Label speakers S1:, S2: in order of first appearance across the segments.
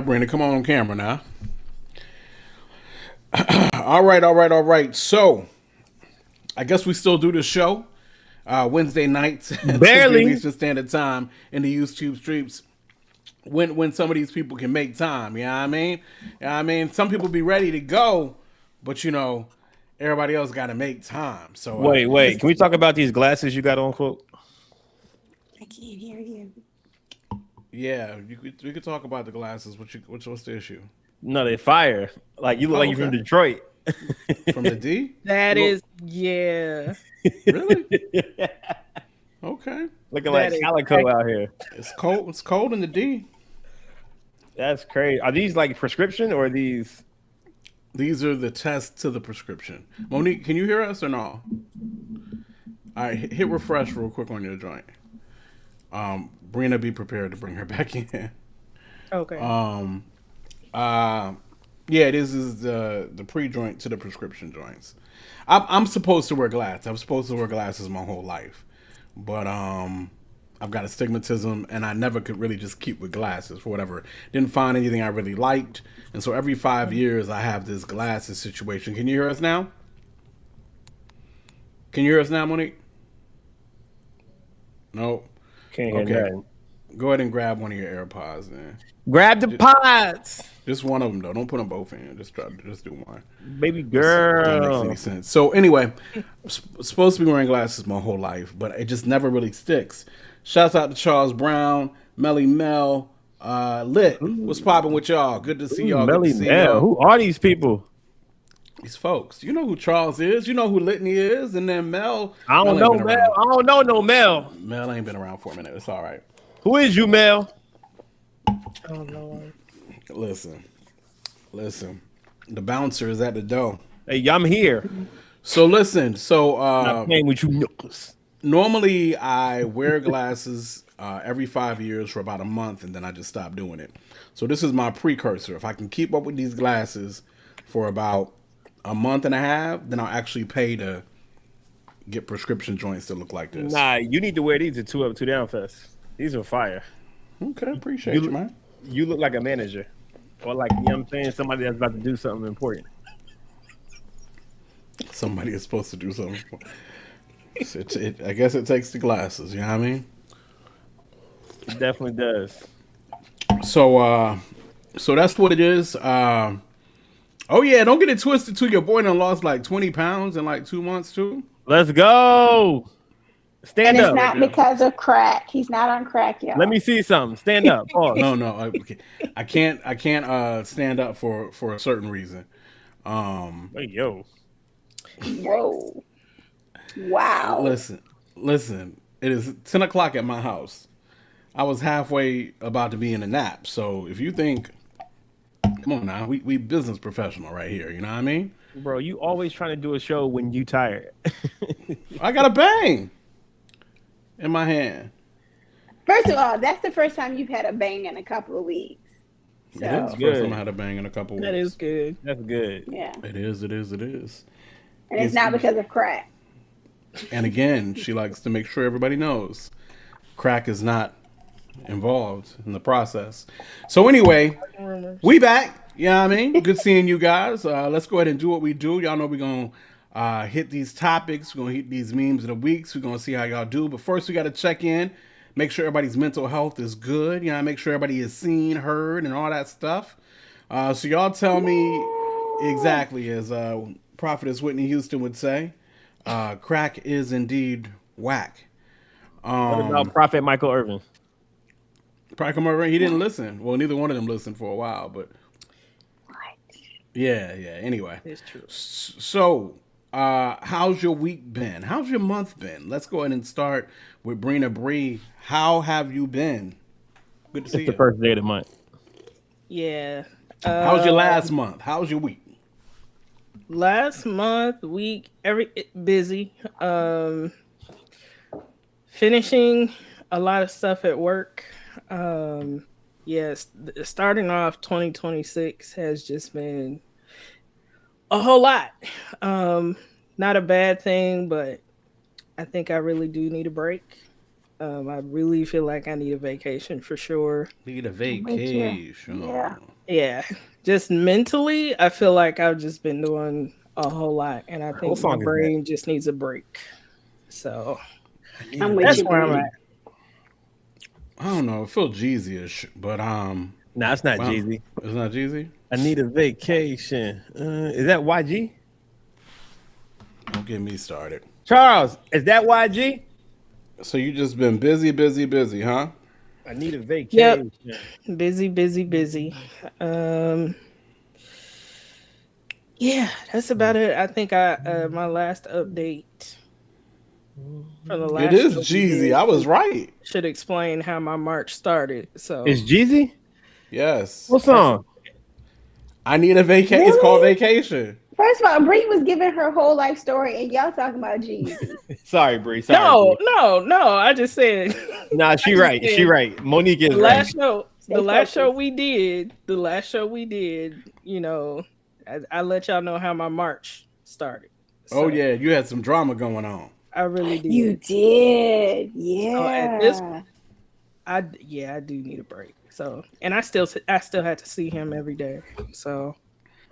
S1: right, Brandon, come on camera now. All right. So, I guess we still do the show Wednesday nights at 10 p.m.
S2: Barely.
S1: Eastern Standard Time in the YouTube streets. When some of these people can make time, you know what I mean? Some people be ready to go, but everybody else got to make time. So,
S2: Wait. Can we talk about these glasses you got on, quote?
S3: I can't hear you.
S1: yeah, we could talk about the glasses. What's the issue?
S2: No, they fire. Like you look like you're from
S1: Okay.
S2: Detroit.
S1: From the D?
S4: That
S1: Look-
S4: is, yeah.
S1: Really? Okay.
S2: Looking
S4: That
S2: like
S4: is
S2: calico out here.
S1: It's cold. It's cold in the D.
S2: That's crazy. Are these like prescription or are these?
S1: These are the tests to the prescription. Monique, can you hear us or no? All right, hit refresh real quick on your joint. Brina, be prepared to bring her back in.
S4: Okay.
S1: Yeah, this is the pre-joint to the prescription joints. I'm supposed to wear glasses. I'm supposed to wear glasses my whole life, but I've got astigmatism, and I never could really just keep with glasses for whatever. Didn't find anything I really liked, and so every 5 years I have this glasses situation. Can you hear us now? Can you hear us now, Monique? No.
S2: Can't hear
S1: Okay.
S2: nothing.
S1: Go ahead and grab one of your AirPods, then.
S2: Grab the pods,
S1: Just one of them, though. Don't put them both in. Just do one.
S2: baby
S1: Don't
S2: girl.
S1: make any sense. So anyway, supposed to be wearing glasses my whole life, but it just never really sticks. Shouts out to Charles Brown, Melly Mel, Lit. What's popping with y'all? Good to see y'all. Good
S2: Melly
S1: to see
S2: Mel.
S1: y'all.
S2: Who are these people?
S1: These folks. You know who Charles is. You know who Litney is. And then Mel.
S2: I don't know
S1: ain't been
S2: Mel.
S1: around.
S2: I don't know no Mel.
S1: Mel ain't been around for a minute. It's all right.
S2: Who is you, Mel?
S4: Oh Lord.
S1: Listen. The bouncer is at the door.
S2: Hey, I'm here.
S1: So listen. So
S2: I'm playing with you, knuckles.
S1: normally I wear glasses every 5 years for about a month, and then I just stop doing it. So this is my precursor. If I can keep up with these glasses for about a month and a half, then I'll actually pay to get prescription joints that look like this.
S2: Nah, you need to wear these at 2 Up, 2 Down Fest. These are fire.
S1: Okay, appreciate you, man.
S2: You look like a manager. Or like, you know what I'm saying? Somebody that's about to do something important.
S1: Somebody is supposed to do something. I guess it takes the glasses, you know what I mean?
S2: It definitely does.
S1: So that's what it is. Oh yeah, don't get it twisted too. Your boy done lost like 20 pounds in like 2 months too.
S2: Let's go. Stand
S3: And it's
S2: up.
S3: not because of crack. He's not on crack, y'all.
S2: Let me see something. Stand up. Pause.
S1: No, I can't stand up for a certain reason.
S2: Hey, yo.
S3: Whoa. Wow.
S1: Listen. It is 10 o'clock at my house. I was halfway about to be in a nap. So if you think, come on now, we business professional right here. You know what I mean?
S2: Bro, you always trying to do a show when you tired.
S1: I got a bang in my hand.
S3: First of all, that's the first time you've had a bang in a couple of weeks. So,
S1: It's the
S2: good.
S1: first time I had a bang in a couple weeks.
S4: That is good.
S2: That's good.
S3: yeah.
S1: It is.
S3: And
S1: It's-
S3: it's not because of crack.
S1: And again, she likes to make sure everybody knows crack is not involved in the process. So anyway, we back. You know what I mean? Good seeing you guys. Let's go ahead and do what we do. Y'all know we're going to hit these topics. We're going to hit these memes of the weeks. We're going to see how y'all do. But first, we got to check in. Make sure everybody's mental health is good. You know, make sure everybody is seen, heard, and all that stuff. So y'all tell me exactly, as Prophetess Whitney Houston would say, crack is indeed whack.
S2: What about Prophet Michael Irvin?
S1: Probably come over. He didn't listen. Well, neither one of them listened for a while, but yeah. Anyway,
S4: It's true.
S1: so how's your week been? How's your month been? Let's go ahead and start with Brina Bree. How have you been? Good to see
S2: It's the
S1: you.
S2: first day of the month.
S4: Yeah.
S1: How's your last month? How's your week?
S4: Last month, week, busy. Finishing a lot of stuff at work. Yes, starting off 2026 has just been a whole lot. Not a bad thing, but I think I really do need a break. I really feel like I need a vacation for sure.
S1: Need a
S3: with you.
S1: vacation.
S3: Yeah.
S4: Yeah, just mentally, I feel like I've just been doing a whole lot, and I
S2: What
S4: think my
S2: song is that?
S4: brain just needs a break. So
S3: I'm with
S4: that's
S3: you,
S4: where I'm
S3: Brandy.
S4: at.
S1: I don't know. It feels Jeezy-ish, but
S2: Nah, it's not
S1: wow.
S2: Jeezy.
S1: It's not Jeezy.
S2: I need a vacation. Is that YG?
S1: Don't get me started.
S2: Charles, is that YG?
S1: So you just been busy, huh?
S2: I need a
S4: Yep,
S2: vacation.
S4: busy, busy, busy. Um, yeah, that's about it. I think I my last update for the
S1: It
S4: last
S1: is
S4: show we
S1: Jeezy.
S4: did
S1: I was right.
S4: should explain how my March started. So
S2: It's Jeezy?
S1: Yes.
S2: What song?
S1: I need a vacation. It's called
S3: Really?
S1: Vacation.
S3: First of all, Bree was giving her whole life story, and y'all talking about Jeezy.
S2: Sorry, Bree. Sorry,
S4: no,
S2: Bree.
S4: no. I just said
S2: Nah, she
S4: I just
S2: right. She
S4: said
S2: right. Monique
S4: the
S2: is right.
S4: last show.
S3: Stay
S4: The last show
S3: focused.
S4: we did. The last show we did. You know, I let y'all know how my March started.
S1: Oh
S4: So
S1: yeah, you had some drama going on.
S4: I really
S3: You
S4: did.
S3: did,
S4: So at this,
S3: yeah.
S4: I do need a break. So and I still had to see him every day. So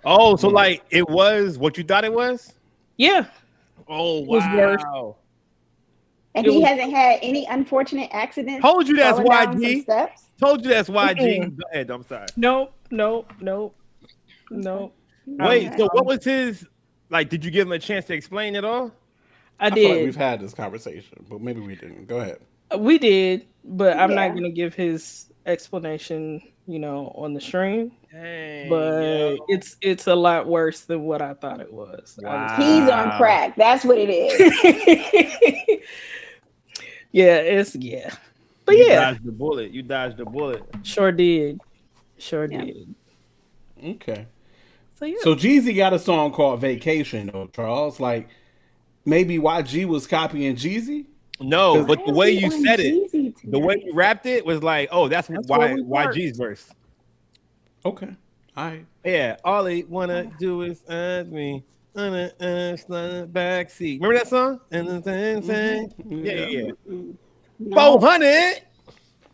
S2: Oh, so like it was what you thought it was?
S4: yeah,
S2: Oh,
S4: it was worse.
S2: wow.
S3: And
S4: It
S3: he
S4: was
S3: hasn't had any unfortunate accidents.
S2: Told you that's
S3: falling down some
S2: YG.
S3: steps.
S2: Told you that's YG.
S4: Mm-mm.
S2: Go ahead. I'm sorry.
S4: nope.
S2: Wait,
S3: Okay.
S2: so what was his like? Did you give him a chance to explain it all?
S4: I
S1: I feel like
S4: did.
S1: we've had this conversation, but maybe we didn't. Go ahead.
S4: We did, but I'm not
S3: Yeah.
S4: gonna give his explanation, on the stream.
S2: Dang,
S4: But
S2: yo.
S4: it's a lot worse than what I thought it was.
S3: He's on
S2: Wow.
S3: crack. That's what it is.
S4: Yeah. But
S2: You
S4: yeah,
S2: dodged the bullet. You dodged the bullet.
S4: sure did.
S3: Yeah.
S1: Okay.
S4: So yeah.
S1: So Jeezy got a song called Vacation, though, Charles. Like maybe YG was copying Jeezy.
S2: No, but the
S3: Why
S2: way
S3: is he
S2: you
S3: on
S2: said it,
S3: Jeezy
S2: the way
S3: tonight?
S2: you rapped it was like, oh, that's
S4: That's
S2: why
S4: where we work.
S2: YG's verse.
S1: Okay. All right.
S2: Yeah, all they wanna do is me on a back seat. Remember that song? And the thing. Yeah.
S3: No.
S2: 400.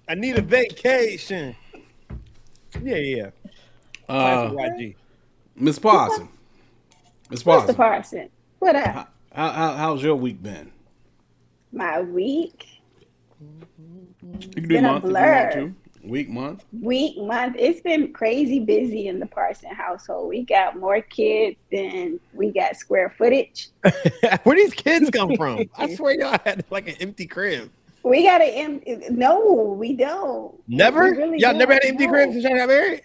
S2: I need a vacation. Yeah. Classic YG.
S1: Miss Parson. Miss
S3: What's the
S1: Parson.
S3: Parson? What up?
S1: How's your week been?
S3: My week,
S1: You can do
S3: been a
S1: month if you
S3: blur.
S1: want to. Week, month.
S3: month. It's been crazy busy in the Parson household. We got more kids than we got square footage.
S2: Where these kids come from? I swear y'all had like an empty crib.
S3: We got no, we don't.
S2: Never?
S3: We really
S2: Y'all never had an
S3: don't.
S2: empty
S3: No.
S2: crib since y'all got married?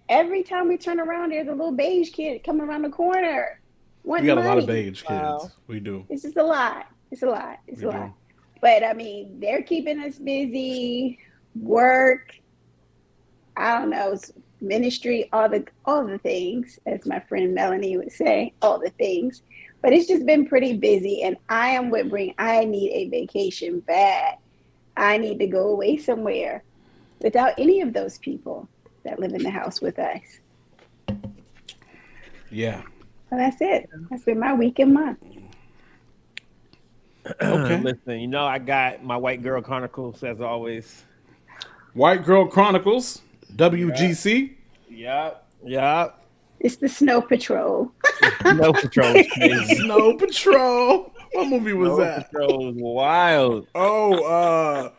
S3: Every time we turn around, there's a little beige kid coming around the corner.
S1: We got a lot of
S3: money.
S1: beige kids.
S4: Wow.
S1: We do.
S3: It's just a lot. It's a lot. It's
S1: We
S3: a
S1: do.
S3: lot. But I mean, they're keeping us busy. Work. I don't know. It's ministry. All the things, as my friend Melanie would say. All the things. But it's just been pretty busy. And I am with Bring. I need a vacation bad. I need to go away somewhere without any of those people that live in the house with us.
S1: Yeah.
S3: So that's it. That's been my week and month.
S1: Okay.
S2: Listen, I got my White Girl Chronicles as always.
S1: White Girl Chronicles. WGC.
S2: Yup.
S3: It's the Snow Patrol.
S2: No Patrol is crazy.
S1: Snow Patrol. What movie was
S2: No
S1: that?
S2: Patrol is wild.
S1: Oh,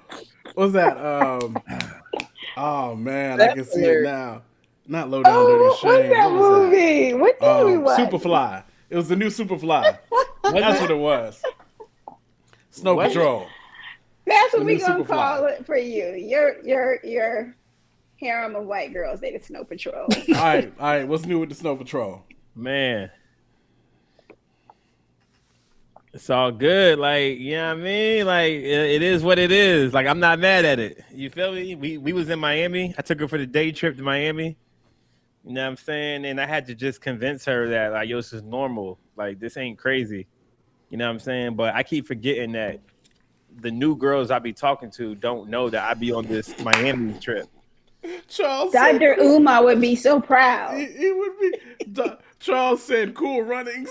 S1: what's that? Oh man, I can see it now. Not Low Down Dirty
S3: What's
S1: Shame.
S3: that
S1: What was
S3: movie? What
S1: that?
S3: movie was it?
S1: Superfly. It was the new Superfly. That's what it was. Snow
S2: What?
S1: Patrol.
S3: That's what
S1: The
S3: we
S1: new
S3: gonna
S1: Superfly.
S3: call it for you. Your harem of white girls. They the Snow Patrol.
S1: All right. What's new with the Snow Patrol?
S2: Man. It's all good. Like, you know what I mean? Like, it is what it is. Like, I'm not mad at it. You feel me? We was in Miami. I took her for the day trip to Miami. You know what I'm saying? And I had to just convince her that, like, yo, this is normal. Like, this ain't crazy. You know what I'm saying? But I keep forgetting that the new girls I be talking to don't know that I be on this Miami trip.
S1: Charles said,
S3: Dr. Uma would be so proud.
S1: he would be. Charles said, "Cool runnings."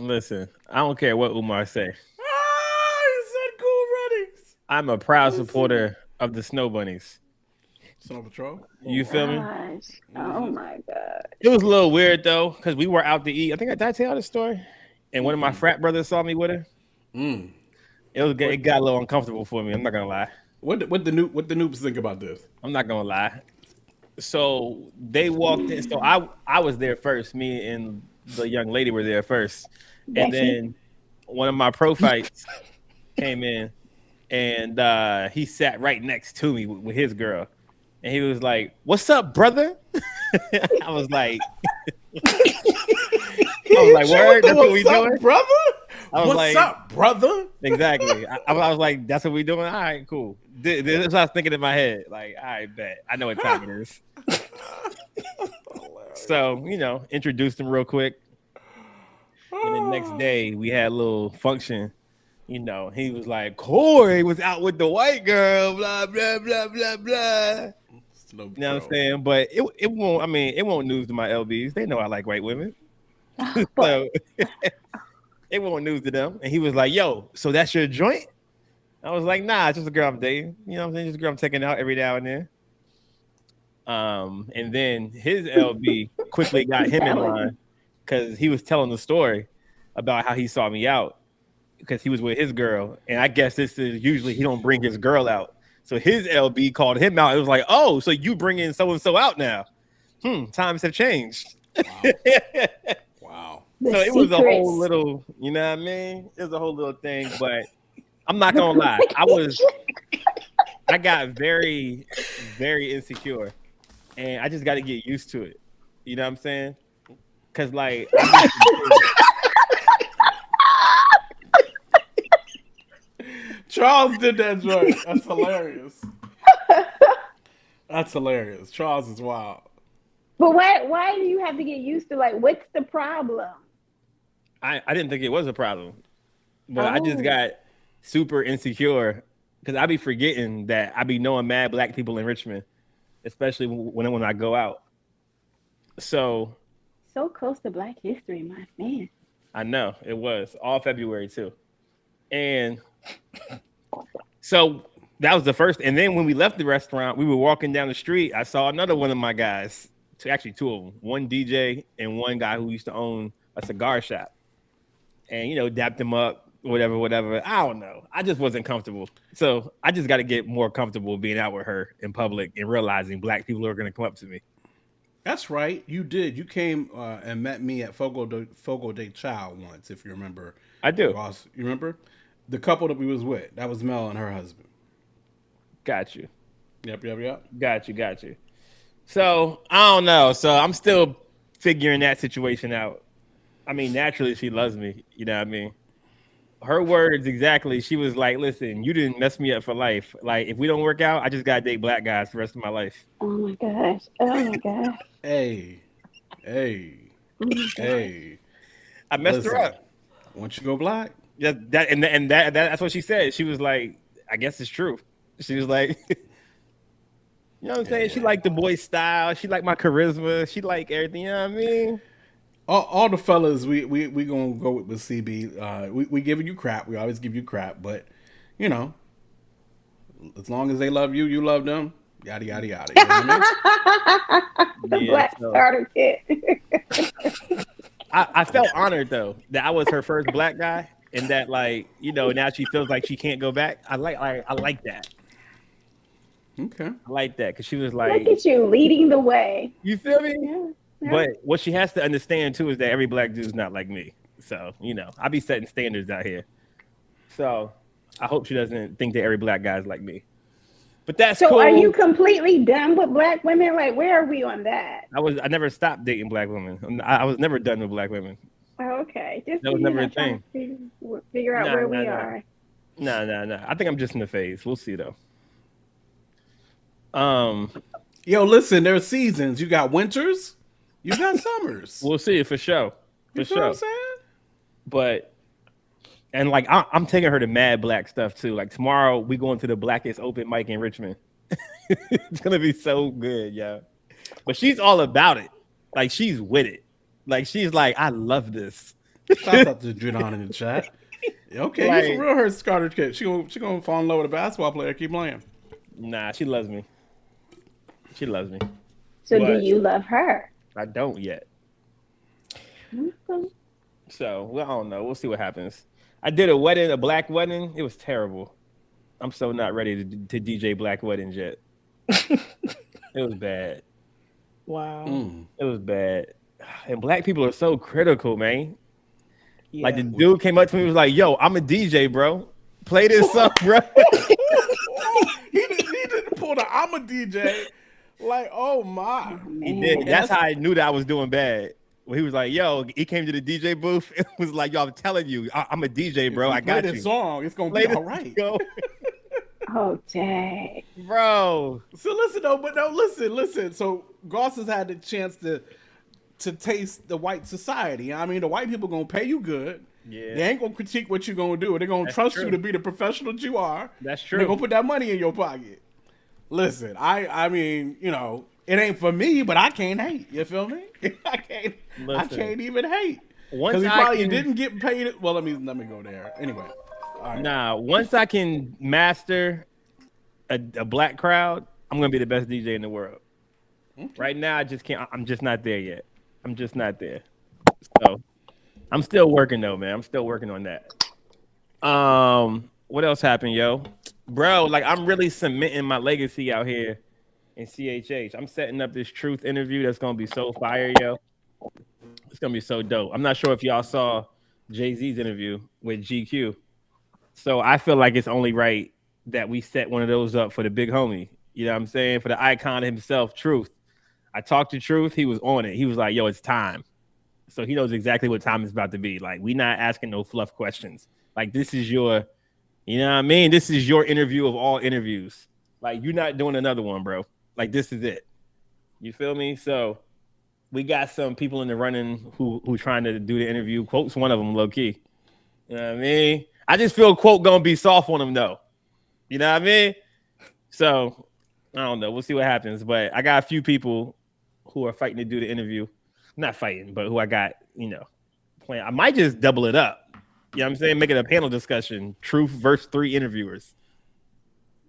S2: Listen, I don't care what Umar say.
S1: He said Cool Runnings.
S2: I'm a proud supporter of the Snow Bunnies.
S1: Snow Patrol.
S2: You feel me?
S3: Gosh. Oh my God.
S2: It was a little weird though, because we were out to eat. I think did I tell you the story? And one of my frat brothers saw me with her.
S1: Mm.
S2: It got a little uncomfortable for me. I'm not gonna lie.
S1: What the noobs think about this?
S2: I'm not gonna lie. So they walked in. So I was there first. Me and the young lady were there first, and
S3: Becky?
S2: then one of my pro fights came in, and he sat right next to me with his girl, and he was like, "What's up, brother?" I was like, "Word, that's what we doing,
S1: brother."
S2: I was
S1: What's
S2: like,
S1: up, brother?
S2: Exactly. I was like, "That's what we doing." All right, cool. This is what I was thinking in my head. Like, all right, bet. I know what time it is. So, introduced him real quick. And the next day we had a little function. He was like, Corey was out with the white girl, blah, blah, blah, blah, blah. You know what I'm saying? But it won't news to my LBs. They know I like white women. So it won't news to them. And he was like, yo, so that's your joint? I was like, nah, it's just a girl I'm dating. You know what I'm saying? Just a girl I'm taking out every now and then. And then his LB quickly got him in line because he was telling the story about how he saw me out because he was with his girl. And I guess this is usually he don't bring his girl out. So his LB called him out. It was like, oh, so you bringing so-and-so out now. Times have changed.
S1: Wow.
S3: The
S2: So it was a
S3: secrets.
S2: whole little, you know what I mean? It was a whole little thing, but I'm not gonna lie. I got very, very insecure. And I just got to get used to it. You know what I'm saying? Because, like,
S1: Charles did that joint. That's hilarious. That's hilarious. Charles is wild.
S3: But why do you have to get used to, like, what's the problem?
S2: I didn't think it was a problem. But I just
S3: Oh.
S2: got super insecure because I be forgetting that I be knowing mad black people in Richmond, especially when I go out. So
S3: Close to Black History, my man.
S2: I know it was all February too. And so that was the first. And then when we left the restaurant, we were walking down the street. I saw another one of my guys, actually two of them, one DJ and one guy who used to own a cigar shop. And, dapped him up, whatever. I don't know. I just wasn't comfortable. So I just got to get more comfortable being out with her in public and realizing black people are going to come up to me.
S1: That's right. You did. You came and met me at Fogo de Chao once, if you remember.
S2: I do.
S1: Ross, you remember? The couple that we was with. That was Mel and her husband.
S2: Got you.
S1: Yep.
S2: Got you. So I don't know. So I'm still figuring that situation out. I mean, naturally, she loves me. You know what I mean? Her words exactly. She was like, listen, you didn't mess me up for life. Like, if we don't work out, I just got to date black guys for the rest of my life.
S3: Oh my gosh. Oh my gosh.
S1: Hey.
S2: I messed her up.
S1: Once you go black.
S2: Yeah, that's what she said. She was like, I guess it's true. She was like, you know what I'm saying? She liked the boy style. She liked my charisma. She liked everything. You know what I mean?
S1: All the fellas, we gonna go with CB. We giving you crap. We always give you crap, but as long as they love you, you love them. Yada yada yada. You know what I mean?
S3: The black starter kit.
S2: I felt honored though that I was her first black guy, and that now she feels like she can't go back. I like that.
S1: Okay.
S2: I like that because she was like,
S3: Look at you leading the way.
S2: you feel me?
S3: Yeah.
S2: But what she has to understand too is that every black dude's not like me. So, I be setting standards out here. So I hope she doesn't think that every black guy's like me. But that's
S3: So
S2: cool.
S3: are you completely done with black women? Like, where are we on that?
S2: I never stopped dating black women. I was never done with black women.
S3: Oh, okay. Just
S2: That was never a
S3: trying
S2: thing.
S3: to figure out where we are.
S2: No. I think I'm just in the phase. We'll see though.
S1: Yo, listen, there's seasons. You got winters, you got summers.
S2: We'll see for sure.
S1: You feel what I'm saying?
S2: But I'm taking her to mad black stuff too. Like tomorrow we going to the blackest open mic in Richmond. It's gonna be so good, yo. But she's all about it. Like she's with it. Like she's like, I love this.
S1: Shout out to Jaden in the chat. Okay,
S2: Like,
S1: you for real heard Scarter kid. She gonna fall in love with a basketball player. Keep playing.
S2: nah, she loves me. She loves me.
S3: So do
S2: But
S3: you love her?
S2: I don't yet.
S3: Okay.
S2: So, well, I don't know. We'll see what happens. I did a wedding, a black wedding. It was terrible. I'm so not ready to DJ black weddings yet. It was bad.
S4: Wow.
S2: It was bad. And black people are so critical, man.
S4: Yeah.
S2: Like the dude came up to me and was like, "Yo, I'm a DJ, bro. Play this song, bro."
S1: he didn't pull the I'm a DJ. Like, oh my.
S2: He did. That's how I knew that I was doing bad. When he was like, "Yo," he came to the DJ booth. It was like, "Yo, I'm telling you, I'm a DJ, bro. I got
S1: play
S2: you."
S1: this song. It's gonna
S2: Play
S1: be all right.
S3: Oh, dang.
S2: Bro.
S1: So listen though, but no, listen. So Goss has had the chance to taste the white society. I mean, the white people gonna pay you good.
S2: Yeah.
S1: They ain't gonna critique what you gonna do. They're gonna trust
S2: true.
S1: you to be the professional that you are.
S2: That's
S1: They're
S2: true.
S1: gonna put that money in your pocket. Listen, I mean, you know, it ain't for me, but I can't hate. You feel me? I can't even hate. Because he probably didn't get paid. Well, let me go there. Anyway. All right.
S2: Nah, once I can master a black crowd, I'm gonna be the best DJ in the world. Okay. Right now, I just can't. I'm just not there yet. I'm just not there. So I'm still working though, man. I'm still working on that. What else happened, yo? Bro, like I'm really cementing my legacy out here in CHH. I'm setting up this truth interview that's gonna be so fire, yo. It's gonna be so dope. I'm not sure if y'all saw Jay-Z's interview with GQ. So I feel like it's only right that we set one of those up for the big homie. You know what I'm saying? For the icon himself, Truth. I talked to Truth. He was on it. He was like, "Yo, it's time." So he knows exactly what time it's about to be. Like, we not asking no fluff questions. Like, this is your, you know what I mean? This is your interview of all interviews. Like, you're not doing another one, bro. Like, this is it. You feel me? So we got some people in the running who trying to do the interview. Quote's one of them, low key. You know what I mean? I just feel Quote gonna be soft on him though. You know what I mean? So I don't know. We'll see what happens. But I got a few people who are fighting to do the interview. Not fighting, but who I got, you know, playing. I might just double it up. You know what I'm saying? Make it a panel discussion. Truth versus 3 interviewers.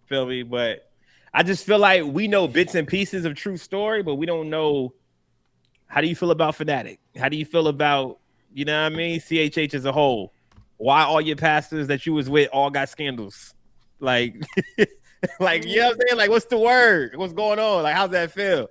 S2: Feel me? But I just feel like we know bits and pieces of Truth story, but we don't know. How do you feel about Fanatic? How do you feel about, you know what I mean, CHH as a whole? Why all your pastors that you was with all got scandals? Like, like, you know what I'm saying? Like, what's the word? What's going on? Like, how's that feel?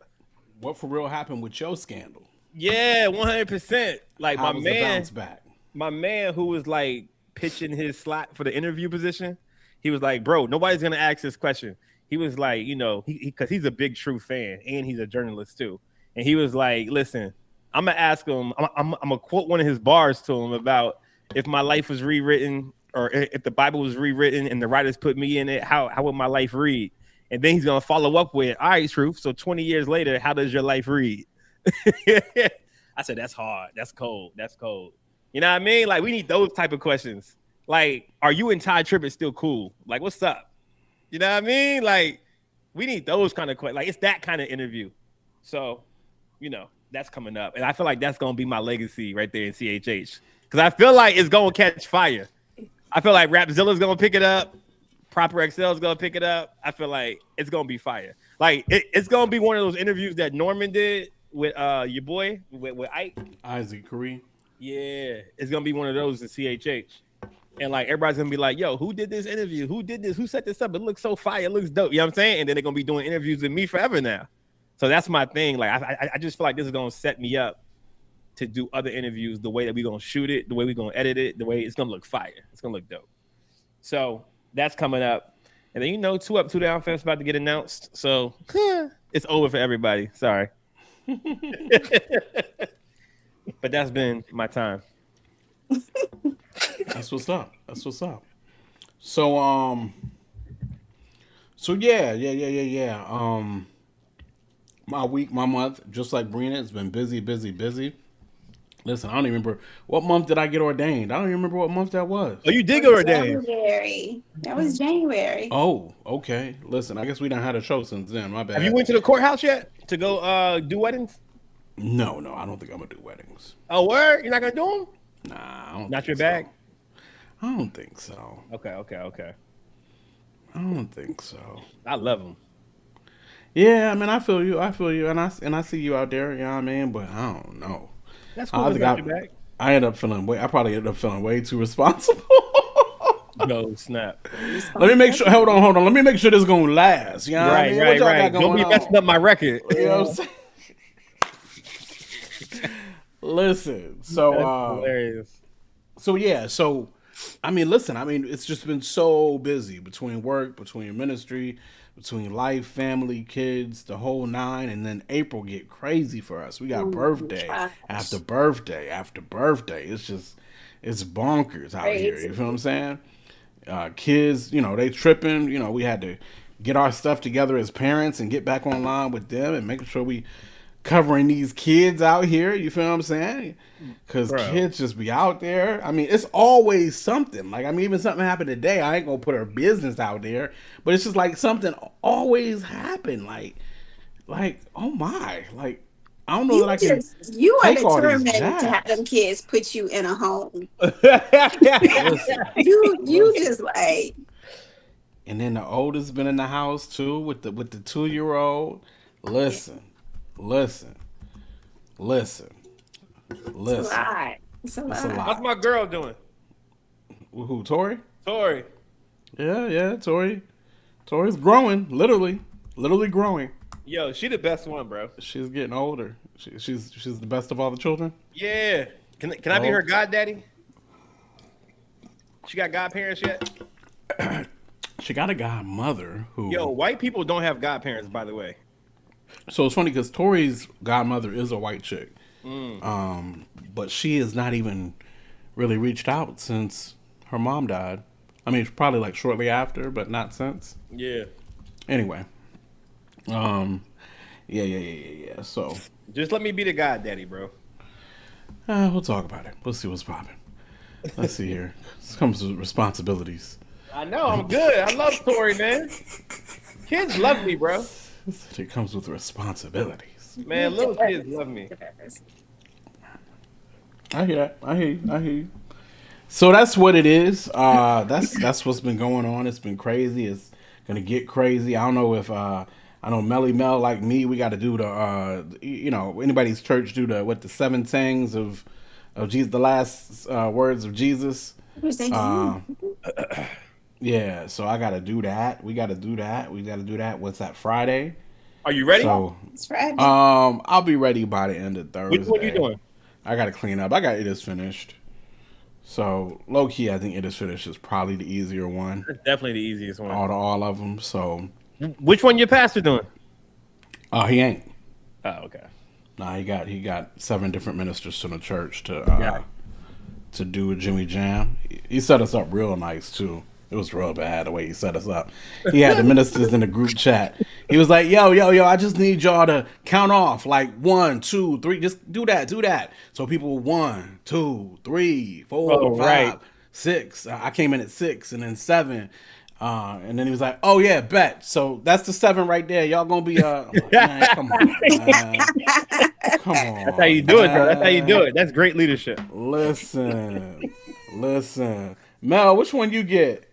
S1: What for real happened with your scandal?
S2: Yeah, 100%. Like,
S1: How was the bounce back?
S2: My man who was like pitching his slot for the interview position, he was like, "Bro, nobody's gonna ask this question." He was like, you know, because he's a big True fan and he's a journalist too. And he was like, "Listen, I'm gonna ask him. I'm gonna quote one of his bars to him about if my life was rewritten, or if the Bible was rewritten and the writers put me in it, how would my life read?" And then he's gonna follow up with, "All right, Truth. So 20 years later, how does your life read?" I said, "That's hard. That's cold. That's cold." You know what I mean? Like, we need those type of questions. Like, are you and Ty Tribbett still cool? Like, what's up? You know what I mean? Like, we need those kind of questions. Like, it's that kind of interview. So, you know, that's coming up. And I feel like that's going to be my legacy right there in CHH. Because I feel like it's going to catch fire. I feel like Rapzilla's going to pick it up. Proper Excel's going to pick it up. I feel like it's going to be fire. Like, it's going to be one of those interviews that Norman did with your boy, with Ike.
S1: Isaac Curry.
S2: Yeah, it's going to be one of those in CHH. And, like, everybody's going to be like, "Yo, who did this interview? Who did this? Who set this up? It looks so fire. It looks dope." You know what I'm saying? And then they're going to be doing interviews with me forever now. So that's my thing. Like, I just feel like this is going to set me up to do other interviews the way that we're going to shoot it, the way we're going to edit it, the way it's going to look fire. It's going to look dope. So that's coming up. And then, you know, 2 Up, 2 Down Fest about to get announced. So it's over for everybody. Sorry. But that's been my time.
S1: That's what's up. That's what's up. So yeah. My week, my month, just like Brina, it's been busy. Listen, I don't even remember what month did I get ordained. I don't even remember what month that was.
S2: Oh, you did get ordained.
S3: January. That was January.
S1: Oh, okay. Listen, I guess we done had a show since then. My bad.
S2: Have you went to the courthouse yet to go do weddings?
S1: No, I don't think I'm gonna do weddings.
S2: Oh, word? You're not gonna do them?
S1: Nah, I don't
S2: Not
S1: think
S2: your
S1: so.
S2: bag?
S1: I don't think so.
S2: Okay.
S1: I don't think so.
S2: I love them.
S1: Yeah, I mean, I feel you. I feel you, and I see you out there. You know what I mean? But I don't know.
S2: That's cool.
S1: I
S2: It's
S1: think
S2: not your bag.
S1: I end up feeling way. I probably end up feeling way too responsible.
S2: No snap.
S1: Let me make sure. Hold on. Let me make sure this gonna last. You know what I
S2: Right,
S1: mean? What y'all got
S2: Don't
S1: going
S2: be messing
S1: on?
S2: up my record.
S1: You know what I'm saying? Listen.
S2: That's hilarious.
S1: So yeah. So I mean, listen. I mean, it's just been so busy between work, between ministry, between life, family, kids, the whole nine, and then April get crazy for us. We got birthday after birthday after birthday. It's bonkers out here. You feel what I'm saying? Kids, they tripping. We had to get our stuff together as parents and get back online with them and making sure we covering these kids out here. You feel what I'm saying? Because kids just be out there. I mean, it's always something. Like, I mean, even something happened today. I ain't gonna put our business out there, but it's just like something always happened. Like, oh my, like. I don't know that I can.
S3: You are
S1: take all these
S3: determined to have
S1: jabs.
S3: them kids put you in a home.
S1: Listen,
S3: You just like
S1: and then the oldest been in the house too with the 2-year-old. Listen, listen, listen,
S3: it's a
S1: listen.
S3: lot. It's a
S1: It's a
S3: lot.
S1: lot.
S2: How's my girl doing?
S1: Who, Tori?
S2: Tori.
S1: Yeah, Tori. Tori's growing, literally growing.
S2: Yo, she the best one, bro.
S1: She's getting older. She's the best of all the children.
S2: Yeah. Can I be her goddaddy? She got godparents yet?
S1: She got a godmother who.
S2: Yo, white people don't have godparents, by the way.
S1: So it's funny because Tori's godmother is a white chick, but she has not even really reached out since her mom died. I mean, probably like shortly after, but not since.
S2: Yeah.
S1: Anyway, yeah. So
S2: Just let me be the goddaddy, bro.
S1: we'll talk about it. We'll see what's popping. Let's see here. This comes with responsibilities.
S2: I know, I'm good. I love Tori, man. Kids love me, bro.
S1: It comes with responsibilities.
S2: Man, little kids love me.
S1: I hear that. I hear you. So that's what it is. That's what's been going on. It's been crazy. It's gonna get crazy. I don't know if I know Melly Mel like me. We got to do the anybody's church do the 7 sayings of Jesus, the last words of Jesus. Yeah. So I got to do that. We got to do that. What's that? Friday.
S2: Are you ready?
S1: So
S3: It's Friday.
S1: I'll be ready by the end of Thursday.
S2: Which one you doing?
S1: I got to clean up. I got It Is Finished. So low key, I think It Is Finished is probably the easier one.
S2: That's definitely the easiest one.
S1: All of them. So
S2: Which one your pastor doing?
S1: he ain't.
S2: Oh, okay.
S1: Nah, he got 7 different ministers to the church to do a Jimmy Jam. He set us up real nice too. It was real bad the way he set us up. He had the ministers in the group chat. He was like, yo, I just need y'all to count off like 1, 2, 3. Just do that. So people 1, 2, 3, 4, 5, 6. I came in at 6 and then 7. And then he was like, oh yeah, bet. So that's the 7 right there. Y'all gonna be man, come on, man. Come on.
S2: That's how you do it, bro. That's how you do it. That's great leadership.
S1: Listen. Mel, which one you get?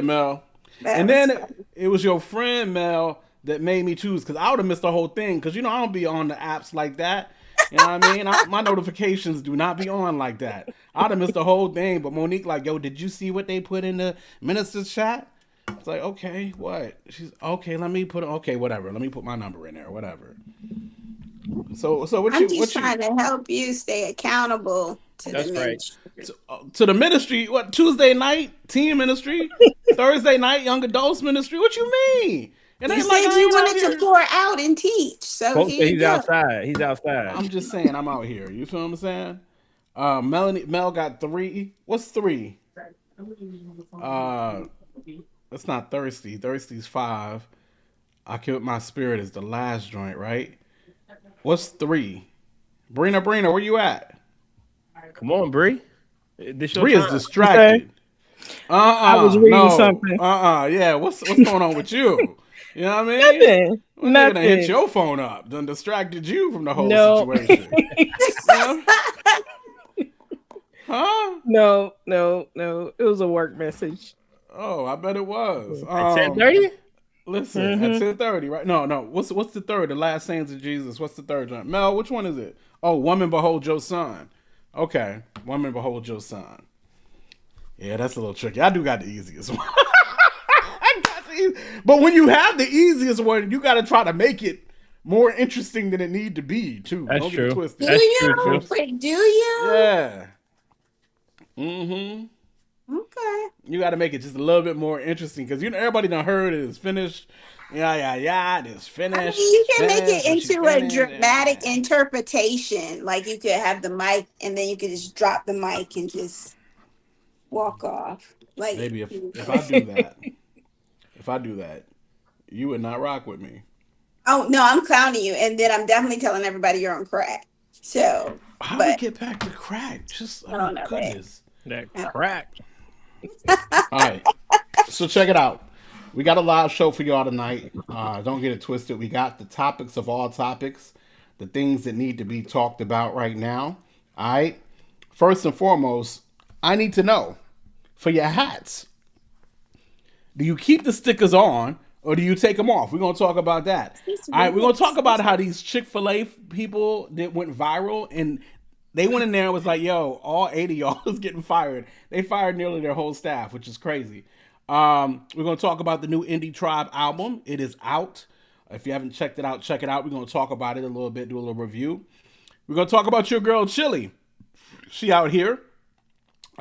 S1: Mel? And then it was your friend Mel that made me choose because I would have missed the whole thing because I don't be on the apps like that. You know what I mean? My notifications do not be on like that. I'd have missed the whole thing. But Monique like, yo, did you see what they put in the minister's chat? It's like, okay, what? She's okay. Whatever. Let me put my number in there. Whatever. So
S3: I'm just trying to help you stay accountable to the ministry.
S1: To the ministry, what, Tuesday night, teen ministry, Thursday night, young adults ministry. What you mean?
S3: You said you wanted to pour out and teach, so
S2: he's outside. He's outside.
S1: I'm just saying, I'm out here. You feel what I'm saying? Mel got 3. What's 3? It's not Thirsty. Thirsty's 5. I Killed My Spirit is the last joint, right? What's 3? Brina, where you at?
S2: Come on, Bree.
S1: Bree is distracted.
S4: I was reading something.
S1: Yeah. What's going on with you? You know what I mean?
S4: Nothing.
S1: Hit your phone up. Done distracted you from the whole situation. Huh?
S4: No. It was a work message.
S1: Oh, I bet it was.
S2: At 10:30?
S1: Listen, at 10:30, right? No. What's the third? The last sayings of Jesus. What's the third, John? Mel, which one is it? Oh, woman, behold your son. Okay, woman, behold your son. Yeah, that's a little tricky. I do got the easiest one. But when you have the easiest one, you got to try to make it more interesting than it need to be, too.
S2: That's
S1: Don't
S2: true.
S1: get it twisted.
S5: Do you? Wait, do you?
S1: Yeah. Mm-hmm.
S5: Okay.
S1: You got to make it just a little bit more interesting because everybody done heard it is finished. Yeah, it's finished.
S5: I mean, you can make it
S1: finished,
S5: into a
S1: finished,
S5: dramatic
S1: yeah.
S5: interpretation. Like you could have the mic and then you could just drop the mic and just walk off. Like
S1: Maybe if I do that, you would not rock with me.
S5: oh no, I'm clowning you, and then I'm definitely telling everybody you're on crack. So,
S1: How do we get back to crack? Just
S5: I don't know,
S1: goodness.
S2: That crack.
S1: All right. So check it out. We got a live show for y'all tonight. Don't get it twisted. We got the topics of all topics, the things that need to be talked about right now. All right. First and foremost, I need to know for your hats. Do you keep the stickers on or do you take them off? We're going to talk about that. All right. We're going to talk about how these Chick-fil-A people that went viral and they went in there and was like, yo, all 80 of y'all is getting fired. They fired nearly their whole staff, which is crazy. We're going to talk about the new Indie Tribe album. It is out. If you haven't checked it out, check it out. We're going to talk about it a little bit, do a little review. We're going to talk about your girl, Chilli. She out here.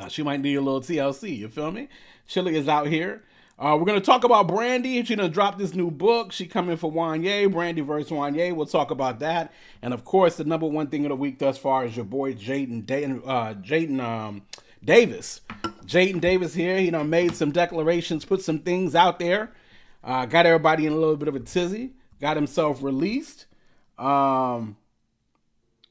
S1: She might need a little TLC, you feel me? Chilli is out here. We're going to talk about Brandy. She done dropped this new book. She coming for Wanye, Brandy versus Wanye. We'll talk about that. And, of course, the number one thing of the week thus far is your boy Jaden Davis. Jaden Davis here. He done made some declarations, put some things out there. Got everybody in a little bit of a tizzy. Got himself released. Yeah,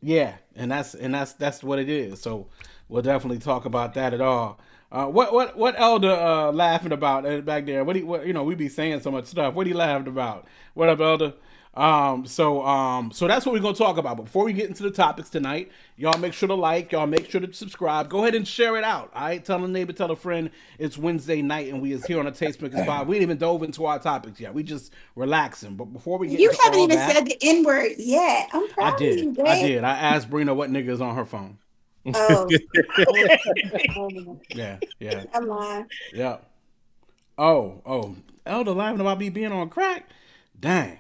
S1: and that's what it is. So we'll definitely talk about that at all. What Elder laughing about back there? What we be saying so much stuff. What he laughing about? What up, Elder? So that's what we're gonna talk about. But before we get into the topics tonight, y'all make sure to like, y'all make sure to subscribe. Go ahead and share it out. All right, tell a neighbor, tell a friend. It's Wednesday night and we is here on the Tastemakers Pod. We ain't even dove into our topics yet. We just relaxing. But before we get
S5: you
S1: into
S5: haven't
S1: all
S5: even
S1: that,
S5: said the N word yet. I'm proud
S1: I
S5: of you,
S1: did. I asked Brina what nigga is on her phone.
S5: Oh,
S1: Yeah.
S5: I'm lying.
S1: Yeah. Oh. Elder laughing about me being on crack. Dang.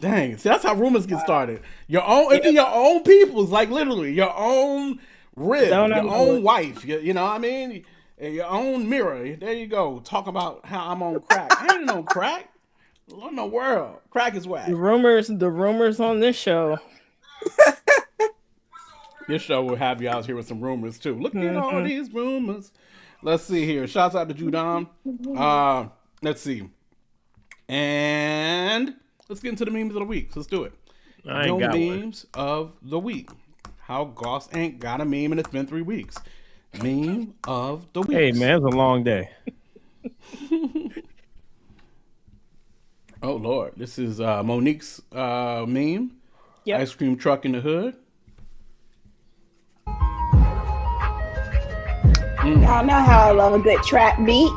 S1: See, that's how rumors get started. Your own people's, like literally your own rib, your own wife. You know what I mean? Your own mirror. There you go. Talk about how I'm on crack. I ain't on crack. What in the world? Crack is whack.
S4: The rumors on this show.
S1: This show will have you out here with some rumors too. Look at all these rumors. Let's see here. Shouts out to Judon. Let's see. And let's get into the memes of the week. Let's do it.
S2: I ain't got
S1: memes of the week. How Goss ain't got a meme and it's been 3 weeks. Meme of the week.
S2: Hey man, it's a long day.
S1: Oh Lord. This is Monique's meme.
S4: Yep.
S1: Ice cream truck in the hood.
S3: Y'all know how I love a good trap beat.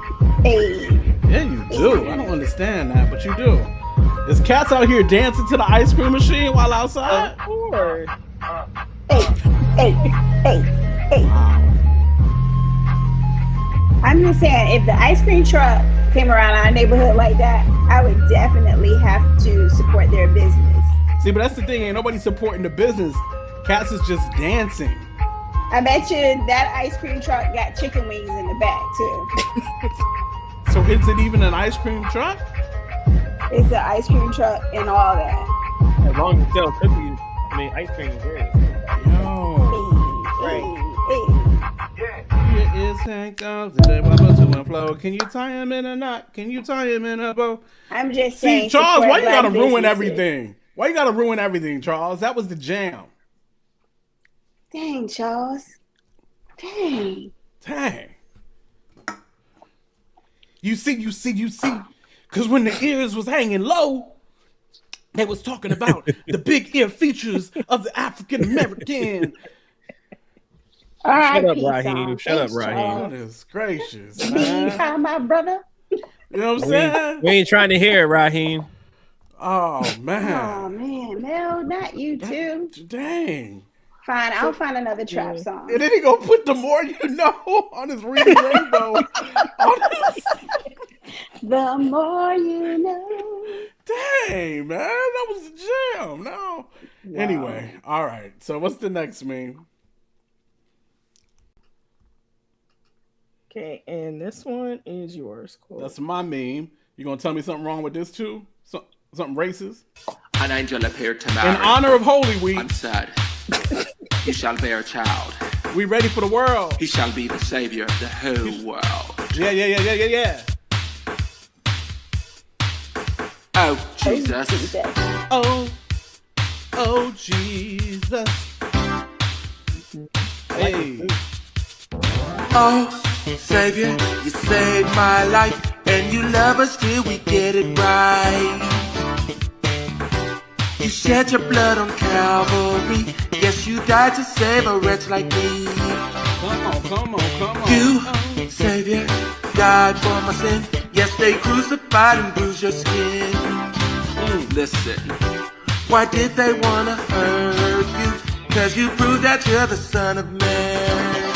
S3: Hey.
S1: Yeah, you do. I don't understand that, but you do. Is cats out here dancing to the ice cream machine while outside?
S4: Of course.
S3: Hey. I'm just saying, if the ice cream truck came around our neighborhood like that, I would definitely have to support their business.
S1: See, but that's the thing. Ain't nobody supporting the business. Cats is just dancing.
S3: I bet you that ice cream truck got chicken wings in the back, too.
S1: So is it even an ice cream truck?
S3: It's an ice cream truck and all that.
S2: As long as it sells cookies, ice cream is great.
S1: Here is Hank Dobbs and then bubble to and flow. Can you tie him in a knot? Can you tie him in a bow?
S3: I'm just saying.
S1: See, Charles, why you gotta ruin
S3: businesses.
S1: everything? Why you gotta ruin everything, Charles? That was the jam.
S3: Dang, Charles. Dang.
S1: You see. Because when the ears was hanging low, they was talking about the big ear features of the African American.
S2: Shut up,
S3: R.I.P.
S2: Raheem.
S3: song.
S2: Shut up,
S3: Thanks,
S2: Raheem.
S3: Charles.
S1: Goodness gracious,
S3: Being
S1: man.
S3: how my brother.
S1: You know what I'm
S2: We ain't,
S1: saying?
S2: we ain't trying to hear it, Raheem.
S1: Oh
S3: Oh
S1: man.
S3: man, Mel, not you too.
S1: Dang.
S3: Fine, I'll find another trap
S4: Yeah.
S3: song.
S1: And then he gonna put the more you know on his Reading Rainbow. On his...
S3: The more you know.
S1: Dang, man, that was a jam. No. Anyway, all right. So what's the next meme?
S4: Okay, and this one is yours, Cole.
S1: That's my meme. You gonna tell me something wrong with this too? Something racist?
S6: An angel appeared to
S1: In
S6: Mary.
S1: honor of Holy Week,
S6: And said, "He shall bear a child.
S1: we ready for the world.
S6: He shall be the savior of the whole world."
S1: Yeah.
S6: Oh, Jesus.
S1: Oh, Jesus. Hey.
S6: Oh, Savior, you saved my life, and you love us till we get it right. You shed your blood on Calvary. Yes, you died to save a wretch like me.
S1: Come on.
S6: You, Savior, died for my sin. Yes, they crucified and bruised your skin. Listen, why did they wanna hurt you? 'Cause you proved that you're the Son of Man.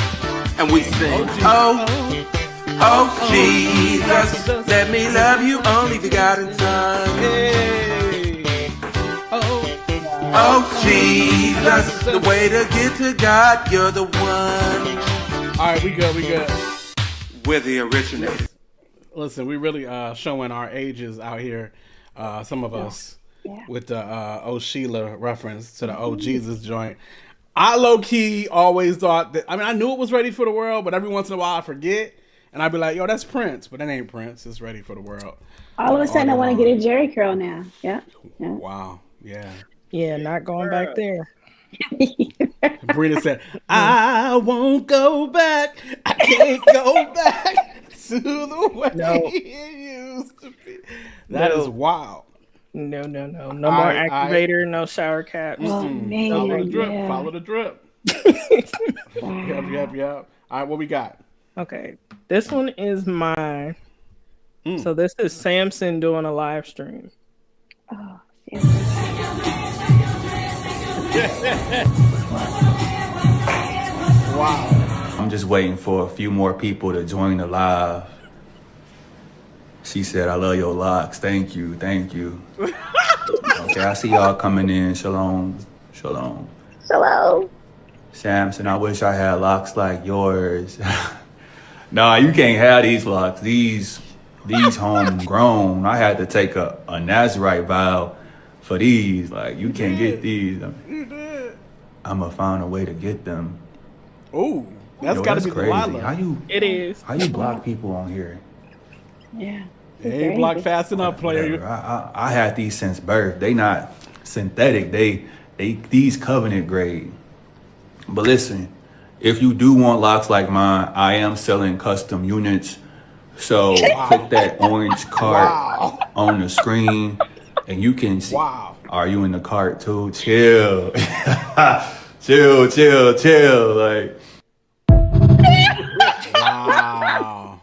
S6: And we sing, oh, Jesus, let me love you, only begotten Son.
S1: Hey.
S6: Oh, Jesus, the way to get to God, you're the one.
S1: All right, we good.
S6: We're the originator.
S1: Listen, we really showing our ages out here. Some of us with the Oh Sheila reference to the Oh Jesus joint. I low key always thought that. I mean, I knew it was Ready for the World, but every once in a while I forget, and I'd be like, "Yo, that's Prince," but that ain't Prince. It's Ready for the World.
S3: All of a sudden, I want to get a Jerry curl now. Yeah.
S1: Wow. Yeah.
S4: Yeah, not going back there.
S1: Brina said, "I won't go back. I can't go back to the way it used to be." That is wild.
S4: No. No more activator, no shower caps.
S3: Oh man,
S1: Follow the drip.
S3: yeah.
S1: Follow the drip. Yep. All right, what we got?
S4: Okay, this one is mine. So this is Samson doing a live stream.
S3: Oh,
S1: Wow.
S7: I'm just waiting for a few more people to join the live. She said, "I love your locks. Thank you. Okay, I see y'all coming in. Shalom.
S3: Hello.
S7: Samson, I wish I had locks like yours." Nah, you can't have these locks. These homegrown. I had to take a Nazarite vow for these. Like, you can't get these.
S1: You did.
S7: I'ma find a way to get them.
S1: Ooh, that's got to be
S7: crazy.
S1: Delilah.
S4: It is.
S7: How you block people on here?
S3: Yeah.
S1: They ain't blocked fast enough, player.
S7: Whatever. I had these since birth. They not synthetic. They these covenant grade. But listen, if you do want locks like mine, I am selling custom units. So click that orange cart on the screen, and you can see.
S1: Wow.
S7: Are you in the cart too? Chill, chill. Like.
S1: Wow.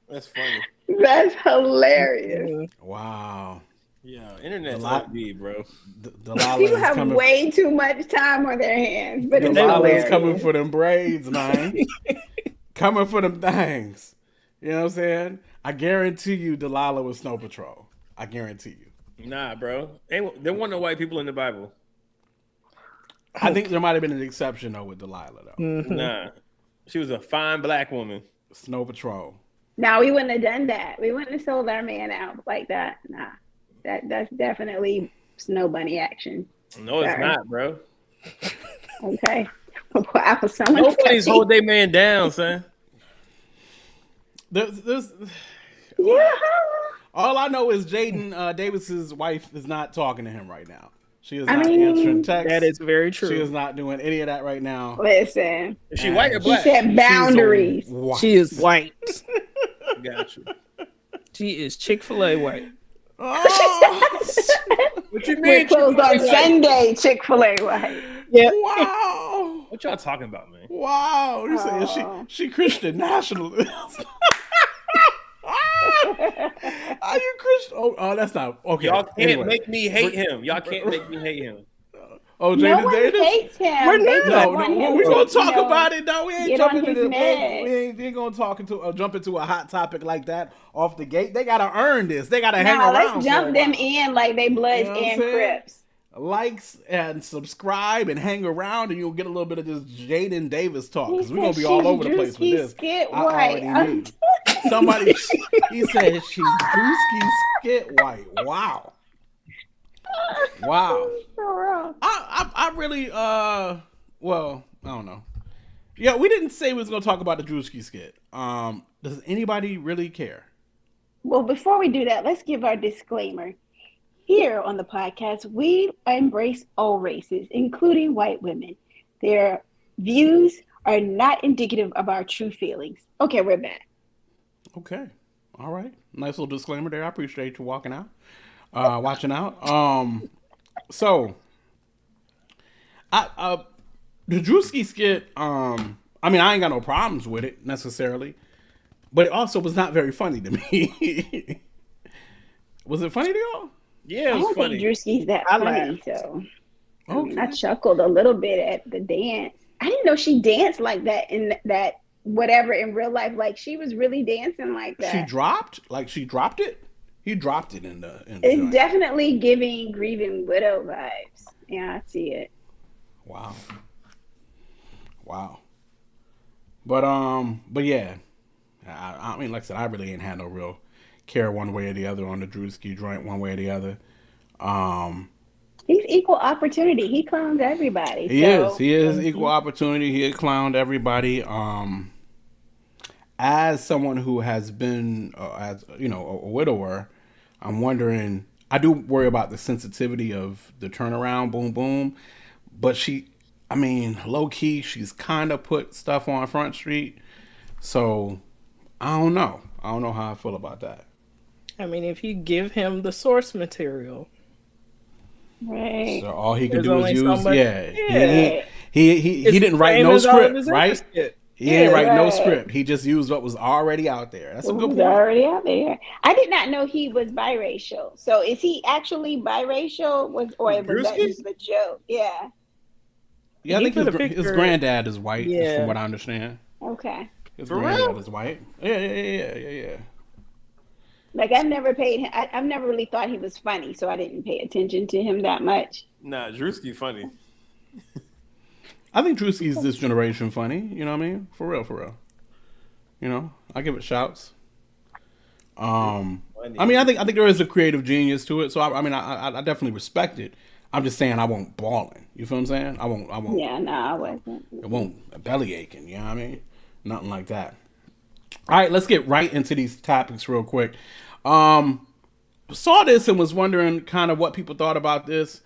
S2: That's funny.
S3: That's hilarious.
S1: Wow.
S2: Yeah, internet's
S1: Delilah-
S2: like me, bro.
S1: Delilah
S3: People
S1: is
S3: have
S1: coming.
S3: way too much time on their hands, but it's
S1: Delilah is
S3: hilarious.
S1: coming for them braids, man. Coming for them things. You know what I'm saying? I guarantee you, Delilah was Snow Patrol. I guarantee you.
S2: Nah, bro. There weren't no white people in the Bible.
S1: I think there might have been an exception though with Delilah though.
S2: Nah. She was a fine black woman.
S1: Snow Patrol.
S3: No, we wouldn't have done that. We wouldn't have sold our man out like that. Nah, that's definitely Snow Bunny action.
S2: No, it's
S3: Sorry.
S2: not, bro.
S3: Okay. Wow, someone
S2: Nobody's hold their man down, son.
S1: There's
S3: Yeah.
S1: all I know is Jaden Davis's wife is not talking to him right now. She is
S3: I
S1: not
S3: mean,
S1: answering texts.
S4: That is very
S1: She
S4: true.
S1: is not doing any of that right now.
S3: Listen,
S2: Is she white or
S3: she
S2: black?
S3: said boundaries.
S1: What?
S4: She is white.
S2: Got you.
S4: She is Chick-fil-A white.
S1: Oh,
S2: What you
S3: We're
S2: mean?
S3: closed on
S2: Chick-fil-A white?
S3: Sunday, Chick-fil-A, right?
S4: Yeah.
S1: wow.
S2: What y'all talking about, man?
S1: Wow, you saying she Christian nationalist? Are you Christian? Oh, that's not okay.
S2: Y'all can't make me hate him. Y'all can't make me hate him.
S1: Oh,
S3: No
S1: Jaden
S3: one
S1: Davis?
S3: hates him.
S4: We're
S3: They
S4: not.
S3: just
S1: No,
S3: want him
S1: we're
S3: to,
S1: gonna talk about it. No, we ain't
S3: get on
S1: jumping
S3: his
S1: into
S3: meds.
S1: we ain't gonna jump into a hot topic like that off the gate. They gotta earn this. They gotta hang
S3: Nah,
S1: around.
S3: let's jump
S1: for a
S3: them
S1: while.
S3: in like they
S1: You
S3: Bloods
S1: know what I'm
S3: and
S1: saying?
S3: Crips.
S1: Likes and subscribe and hang around, and you'll get a little bit of this Jaden Davis talk
S3: He
S1: because we're
S3: said
S1: gonna be all
S3: she's
S1: over the place with
S3: Drewski
S1: this.
S3: skit
S1: I
S3: white.
S1: already knew. Somebody, he said she's Drewski skit white. Wow. Wow.
S3: For real.
S1: I really well, I don't know. Yeah, we didn't say we was gonna talk about the Drewski skit. Does anybody really care?
S3: Well, before we do that, let's give our disclaimer. Here on the podcast, we embrace all races, including white women. Their views are not indicative of our true feelings. Okay, we're back.
S1: Okay. All right. Nice little disclaimer there. I appreciate you watching out. So the Drewski skit, I mean, I ain't got no problems with it necessarily, but it also was not very funny to me. Was it funny to y'all?
S2: Yeah, it
S3: I
S2: was
S3: don't
S2: funny.
S3: think Drewski's that
S4: I
S3: funny,
S4: laughed.
S3: so I
S1: Okay.
S3: mean, I chuckled a little bit at the dance. I didn't know she danced like that in that whatever in real life. Like she was really dancing like that.
S1: She dropped it. He dropped it in the
S3: It's
S1: joint.
S3: definitely giving grieving widow vibes. Yeah, I see it.
S1: Wow. But yeah, I mean, like I said, I really ain't had no real care one way or the other on the Drewski joint, one way or the other.
S3: He's equal opportunity. He clowns everybody.
S1: He is equal opportunity. He clowned everybody. As someone who has been, as you know, a widower, I'm wondering. I do worry about the sensitivity of the turnaround, boom, boom. But I mean, low key, she's kind of put stuff on Front Street. So I don't know. I don't know how I feel about that.
S4: I mean, if you give him the source material,
S3: Right.
S1: So all he can
S4: There's
S1: do is
S4: only
S1: use,
S4: so much-
S1: yeah. He
S4: it's
S1: didn't
S4: the
S1: write
S4: same
S1: no
S4: as all of
S1: script,
S4: his
S1: right?
S4: other skit.
S1: He ain't write no
S3: right.
S1: script. He just used what was already out there. That's a
S3: It
S1: good
S3: was
S1: point.
S3: already out there. I did not know he was biracial. So is he actually biracial? Or was that
S2: Drewski?
S3: just the joke? Yeah.
S1: Yeah, I
S4: He
S1: think
S4: put a
S1: his
S4: picture-
S1: granddad is white,
S4: Yeah.
S1: from what I understand.
S3: Okay.
S1: His
S2: For
S1: granddad
S2: real?
S1: is white. Yeah.
S3: Like I've never paid him. I've never really thought he was funny, so I didn't pay attention to him that much.
S2: Nah, Drewski funny.
S1: I think Drewski's this generation funny. You know what I mean? For real. You know, I give it shouts. I mean, I think there is a creative genius to it. So I definitely respect it. I'm just saying I won't ballin'. You feel what I'm saying? I won't.
S3: Yeah, no, I wasn't.
S1: It won't belly aching. You know what I mean? Nothing like that. All right, let's get right into these topics real quick. Saw this and was wondering kind of what people thought about this.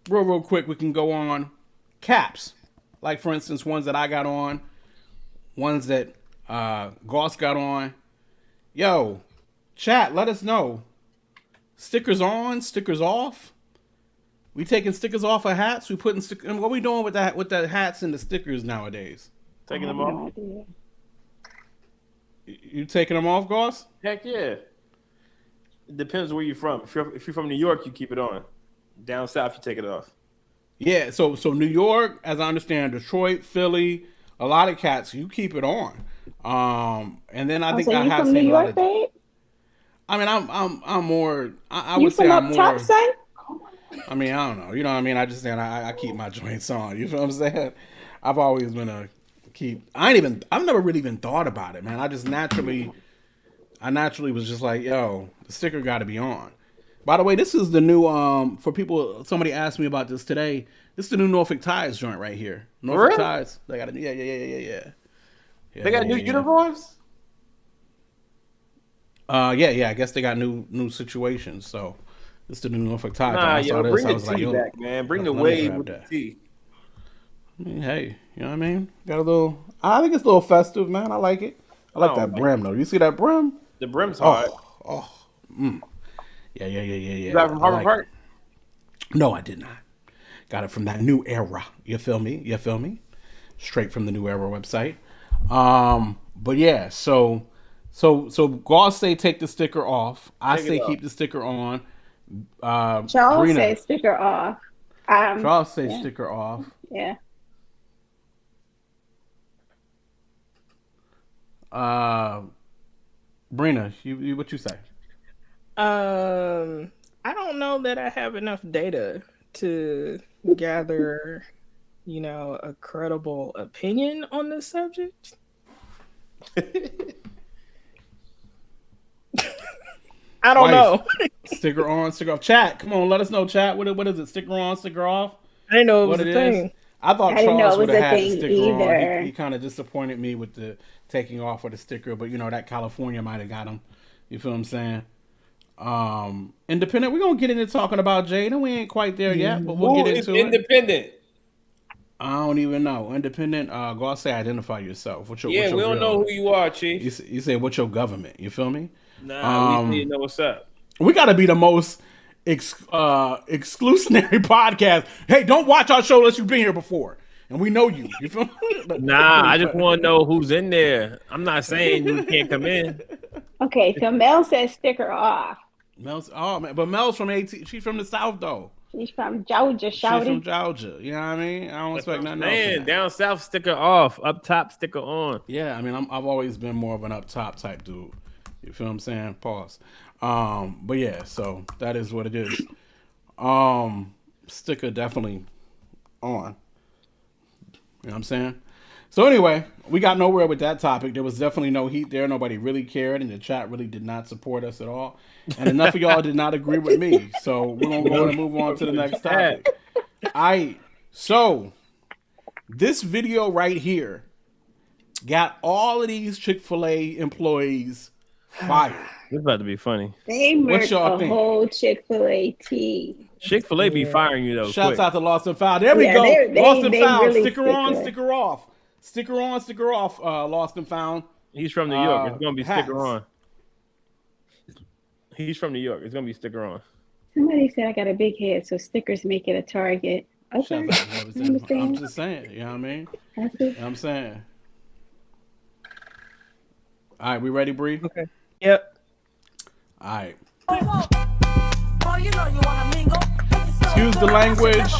S1: Real quick, we can go on caps. Like, for instance, ones that I got on, ones that Goss got on. Yo, chat, let us know. Stickers on, stickers off. We taking stickers off of hats. We putting stickers. What we doing with the hats and the stickers nowadays?
S2: Taking
S3: I have
S2: them
S3: no
S2: off?
S3: idea.
S1: You taking them off, Goss?
S2: Heck yeah. It depends where you're from. If you're from New York, you keep it on. Down south, you take it off.
S1: Yeah, so New York, as I understand, Detroit, Philly, a lot of cats, you keep it on. And then I think
S3: so
S1: I
S3: you
S1: have
S3: from New
S1: seen a lot
S3: York,
S1: of.
S3: babe?
S1: I mean, I'm more. I
S3: You
S1: would say
S3: from
S1: I'm
S3: up
S1: more.
S3: top, son?
S1: I mean, I don't know. You know what I mean? I just saying I keep my joints on. You feel what I'm saying? I've always been a keep. I've never really even thought about it, man. I naturally was just like, yo, the sticker got to be on. By the way, this is the new for people. Somebody asked me about this today. This is the new Norfolk Ties joint right here. Norfolk
S2: really?
S1: Ties. They got yeah.
S2: They got new uniforms?
S1: Yeah. I guess they got new situations. So this is the new Norfolk Ties.
S2: Nah,
S1: I saw
S2: yo,
S1: this.
S2: bring
S1: I
S2: the
S1: was like,
S2: tea
S1: yo,
S2: back, man. Bring the
S1: let me
S2: wave
S1: grab
S2: with
S1: that.
S2: the tea.
S1: I mean, hey, you know what I mean? Got a little. I think it's a little festive, man. I like it. I like
S2: Oh,
S1: that
S2: man.
S1: brim though. You see that brim?
S2: The brim's hard.
S1: Yeah.
S2: You got it from
S1: I
S2: Harvard
S1: like
S2: Park?
S1: it. No, I did not. Got it from that new era. You feel me? straight from the New Era website. But yeah, so Goss say take the sticker off. I say keep the sticker on.
S3: Charles says sticker off.
S1: Charles says sticker off.
S3: Yeah.
S1: Brina, you what you say?
S4: I don't know that I have enough data to gather, a credible opinion on this subject. I don't know.
S1: Sticker on, sticker off. Chat, come on, let us know. Chat, what is it? Sticker on, sticker off?
S4: I didn't know it was a thing.
S1: I thought Charles would have had the sticker
S3: either.
S1: on. He kind of disappointed me with the taking off of the sticker, but that California might have got him. You feel what I'm saying? Independent. We're gonna get into talking about Jaden. We ain't quite there yet, but we'll get into it.
S2: Independent.
S1: I don't even know. Independent. Go out, say identify yourself. What's your
S2: we don't know who you are, Chief.
S1: You say what's your government? You feel me?
S2: Nah, we need to know what's up.
S1: We got to be the most exclusionary podcast. Hey, don't watch our show unless you've been here before, and we know you. You feel me?
S2: Nah, I just want to know who's in there. I'm not saying you can't come in.
S3: Okay, so Mel says sticker off.
S1: But Mel's from She's from the South though.
S3: She's from Georgia, shouty.
S1: She's from Georgia. You know what I mean? I don't expect nothing else.
S2: Down south, sticker off. Up top, sticker on.
S1: Yeah, I mean, I've always been more of an up top type dude. You feel what I'm saying? Pause. But yeah, so that is what it is. Sticker definitely on. You know what I'm saying? So anyway, we got nowhere with that topic. There was definitely no heat there. Nobody really cared, and the chat really did not support us at all. And enough of y'all did not agree with me. So we're going to go and move on to the next topic. So this video right here got all of these Chick-fil-A employees fired.
S2: It's about to be funny.
S3: They murked a whole Chick-fil-A team.
S2: Chick-fil-a be firing you though.
S1: Shouts out to Lost and Found. There we go. Lost and Found.
S3: Really
S1: sticker on, sticker off. Sticker on, sticker off. Lost and Found.
S2: He's from New York. It's gonna be sticker on. He's from New York. It's gonna be sticker on.
S3: Somebody said I got a big head, so stickers make it a target. Okay.
S1: I'm just saying. You know what I mean? You know what I'm saying. All right, we ready, Bree?
S4: Okay. Yep.
S1: All right. Excuse the language.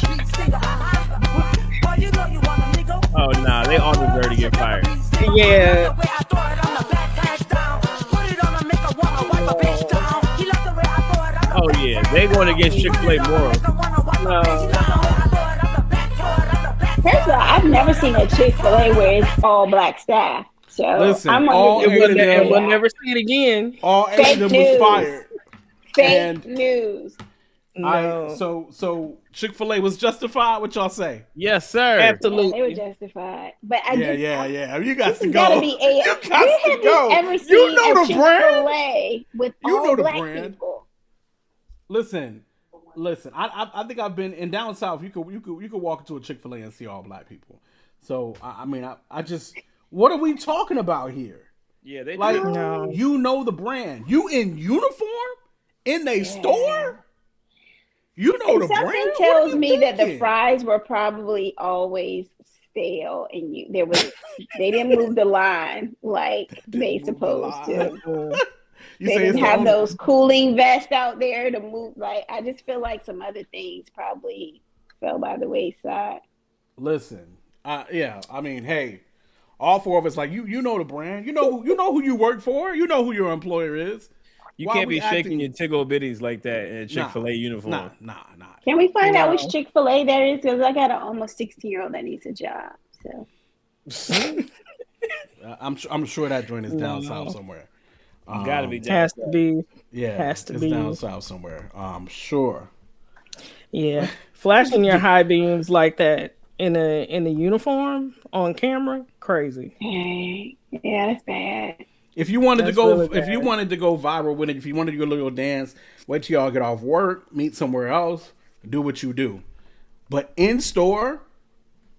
S2: Oh, nah, they all deserve to get fired.
S4: Yeah.
S2: Oh, yeah, they going against Chick-fil-A moral.
S4: No.
S3: First of all, I've never seen a Chick-fil-A where it's all black staff. So
S1: listen,
S3: I'm
S4: we'll never see it again.
S1: All 8 of them was fired.
S3: Fake news.
S4: No.
S1: So Chick-fil-A was justified. What y'all say?
S2: Yes, sir.
S4: Absolutely.
S3: They were justified. But
S1: Yeah. You got to go.
S3: Gotta be
S1: you got to go.
S3: Ever seen
S1: You know the
S3: Chick-fil-A
S1: brand.
S3: with
S1: You
S3: all
S1: know the
S3: black
S1: brand.
S3: people?
S1: Listen. I think I've been in down south. You could walk into a Chick-fil-A and see all black people. So I just, what are we talking about here?
S2: Yeah, they
S1: like
S4: No.
S1: You know the brand. You in uniform in a store. You know the brand.
S3: Something tells me that the fries were probably always stale, and they didn't move the line like they supposed to. They didn't have those cooling vests out there to move. Like, I just feel like some other things probably fell by the wayside.
S1: Listen, yeah, I mean, hey, all 4 of us, like you know the brand. You know who you work for. You know who your employer is.
S2: You can't be shaking your tickle bitties like that in a Chick-fil-A uniform.
S1: Nah.
S3: Can we find out which Chick-fil-A that is? Because I got an almost 16-year-old that needs a job. So
S1: I'm sure that joint is down south somewhere.
S2: Gotta be down
S4: Has to be.
S1: Yeah,
S4: Has to
S1: it's
S4: be
S1: down south somewhere. I'm sure.
S4: Yeah, flashing your high beams like that in a uniform on camera, crazy.
S3: Yeah, that's bad.
S1: If you wanted
S4: That's
S1: to go,
S4: really
S1: if you
S4: bad.
S1: wanted to go viral with it, if you wanted to do a little dance, wait till y'all get off work, meet somewhere else, do what you do. But in store,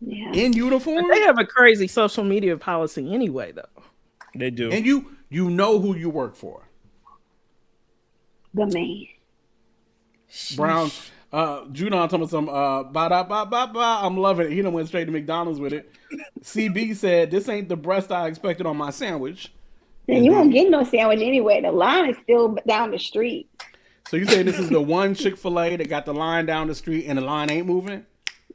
S1: in uniform,
S4: But they have a crazy social media policy anyway, though.
S2: They do.
S1: and you know who you work for.
S3: The man.
S1: Brown, Junon told me some ba da ba ba ba. I'm loving it. He done went straight to McDonald's with it. CB said, "This ain't the breast I expected on my sandwich."
S3: And you won't get no sandwich anyway. The line is still down the street.
S1: So you say this is the one Chick-fil-A that got the line down the street and the line ain't moving?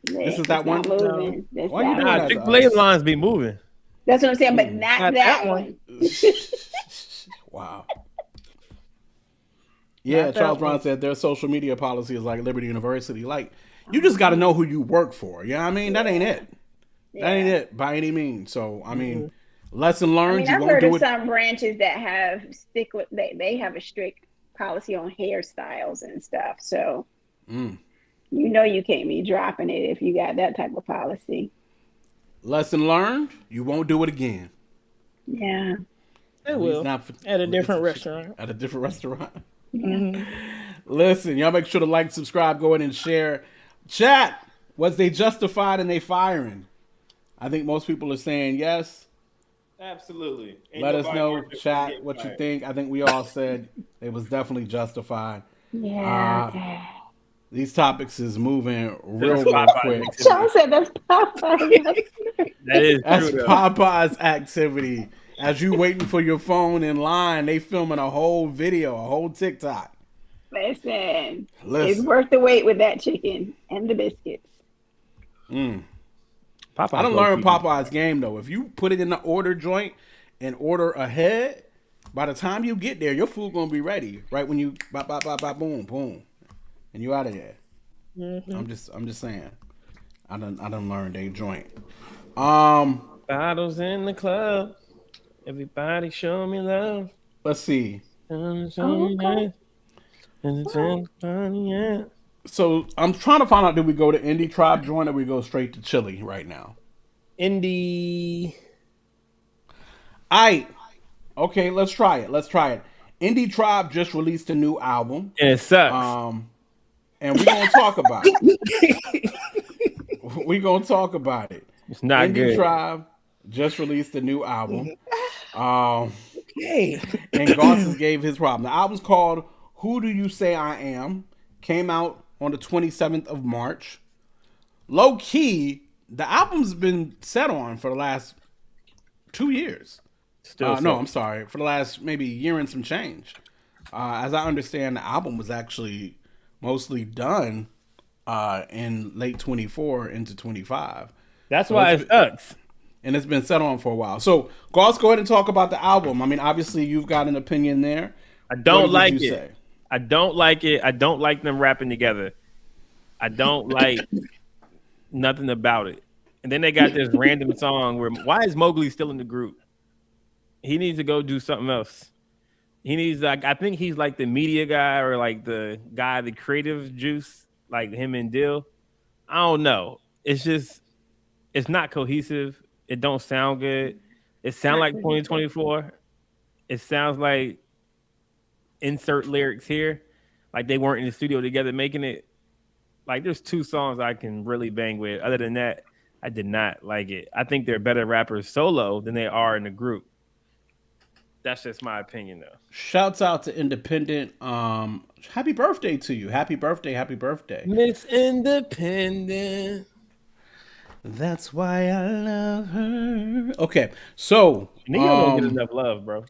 S1: This is that one.
S3: Moving.
S1: Why you doing that?
S2: Chick-fil-A lines be moving.
S3: That's what I'm saying, but not that one.
S1: Wow. Yeah, Charles Brown said their social media policy is like Liberty University. Like, you just got to know who you work for. You know what I mean? That ain't it. That ain't it by any means. So, I mean, lesson learned.
S3: I've heard of some branches that have they have a strict policy on hairstyles and stuff. So, you know you can't be dropping it if you got that type of policy.
S1: Lesson learned. You won't do it again.
S3: Yeah.
S4: It will. At a different restaurant.
S1: At a different restaurant.
S4: Mm-hmm.
S1: Listen, y'all make sure to like, subscribe, go ahead and share. Chat, was they justified in their firing? I think most people are saying yes.
S2: Absolutely.
S1: Let us know, chat, what you think. I think we all said it was definitely justified.
S3: Yeah.
S1: These topics is moving real quick.
S3: Sean said that's Popeye.
S1: That's Popeye's activity. As you waiting for your phone in line, they filming a whole video, a whole TikTok.
S3: Listen, it's worth the wait with that chicken and the biscuits.
S1: I done learned Popeye's game though. If you put it in the order joint and order ahead, by the time you get there, your food gonna be ready. Right when you bop, bop, bop, bop, boom, boom, and you out of there. I'm just saying. I done learned a joint.
S2: Bottles in the club. Everybody show me love.
S1: Let's see. So I'm trying to find out, do we go to Indie Tribe joint or we go straight to Chilli right now?
S2: Indie.
S1: Okay, let's try it. Indie Tribe just released a new album.
S2: And it sucks.
S1: And we're gonna talk about it.
S2: It's not
S1: Indie
S2: good.
S1: Tribe just released a new album. And Goss gave his problem. The album's called Who Do You Say I Am? Came out on the 27th of March. Low key, the album's been set on for the last 2 years. For the last maybe year and some change. As I understand, the album was actually mostly done in late 24 into 25.
S2: That's why it sucks.
S1: And it's been set on for a while. So, Goss, go ahead and talk about the album. I mean, obviously, you've got an opinion there.
S2: I don't like it. I don't like it. I don't like them rapping together. I don't like nothing about it. And then they got this random song where, why is Mowgli still in the group? He needs to go do something else. He needs, like, I think he's like the media guy or like the guy, the creative juice, like him and Dill. I don't know. It's just, it's not cohesive. It don't sound good. It sounds like 2024. It sounds like insert lyrics here. Like they weren't in the studio together making it. Like there's 2 songs I can really bang with. Other than that, I did not like it. I think they're better rappers solo than they are in the group. That's just my opinion though.
S1: Shouts out to Independent. Happy birthday to you. Happy birthday.
S2: Miss Independent.
S1: That's why I love her. Okay, so
S2: Neo don't get enough love, bro.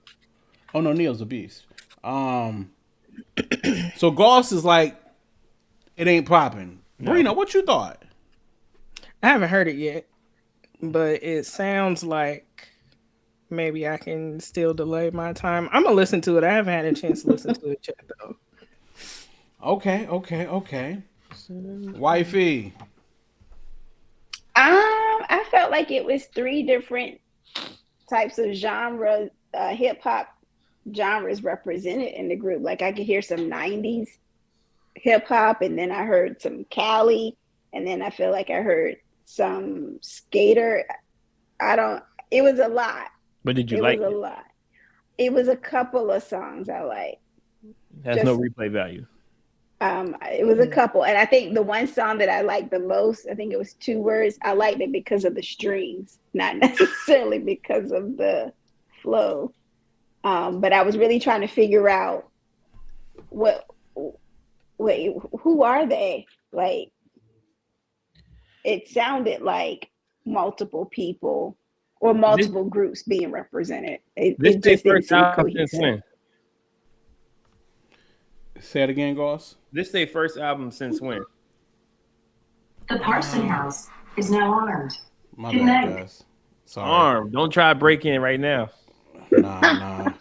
S1: Oh no, Neo's a beast. So Goss is like, it ain't popping. No. Brina, what you thought?
S4: I haven't heard it yet, but it sounds like maybe I can still delay my time. I'm gonna listen to it. I haven't had a chance to listen to it yet, though.
S1: Okay. Wifey.
S3: I felt like it was 3 different types of genres, hip hop genres represented in the group. Like I could hear some 90s hip hop, and then I heard some Cali, and then I feel like I heard some skater. It was a lot.
S2: But did you like it?
S3: It was a lot. It was a couple of songs I liked.
S2: Has no replay value.
S3: It was a couple, and I think the one song that I liked the most, I think it was 2 words. I liked it because of the strings, not necessarily because of the flow. But I was really trying to figure out what wait, who are they? Like, it sounded like multiple people or
S2: This
S3: multiple groups being represented.
S2: this
S3: It
S2: their
S3: just didn't
S2: first
S3: seem
S2: album since
S3: cohesive.
S2: when?
S1: Say it again, Goss.
S2: This their first album since when?
S8: The Parson House is now armed.
S1: My
S8: Good
S1: bad,
S8: night.
S1: guys. Sorry.
S2: Arm. Don't try to break in right now.
S1: Nah.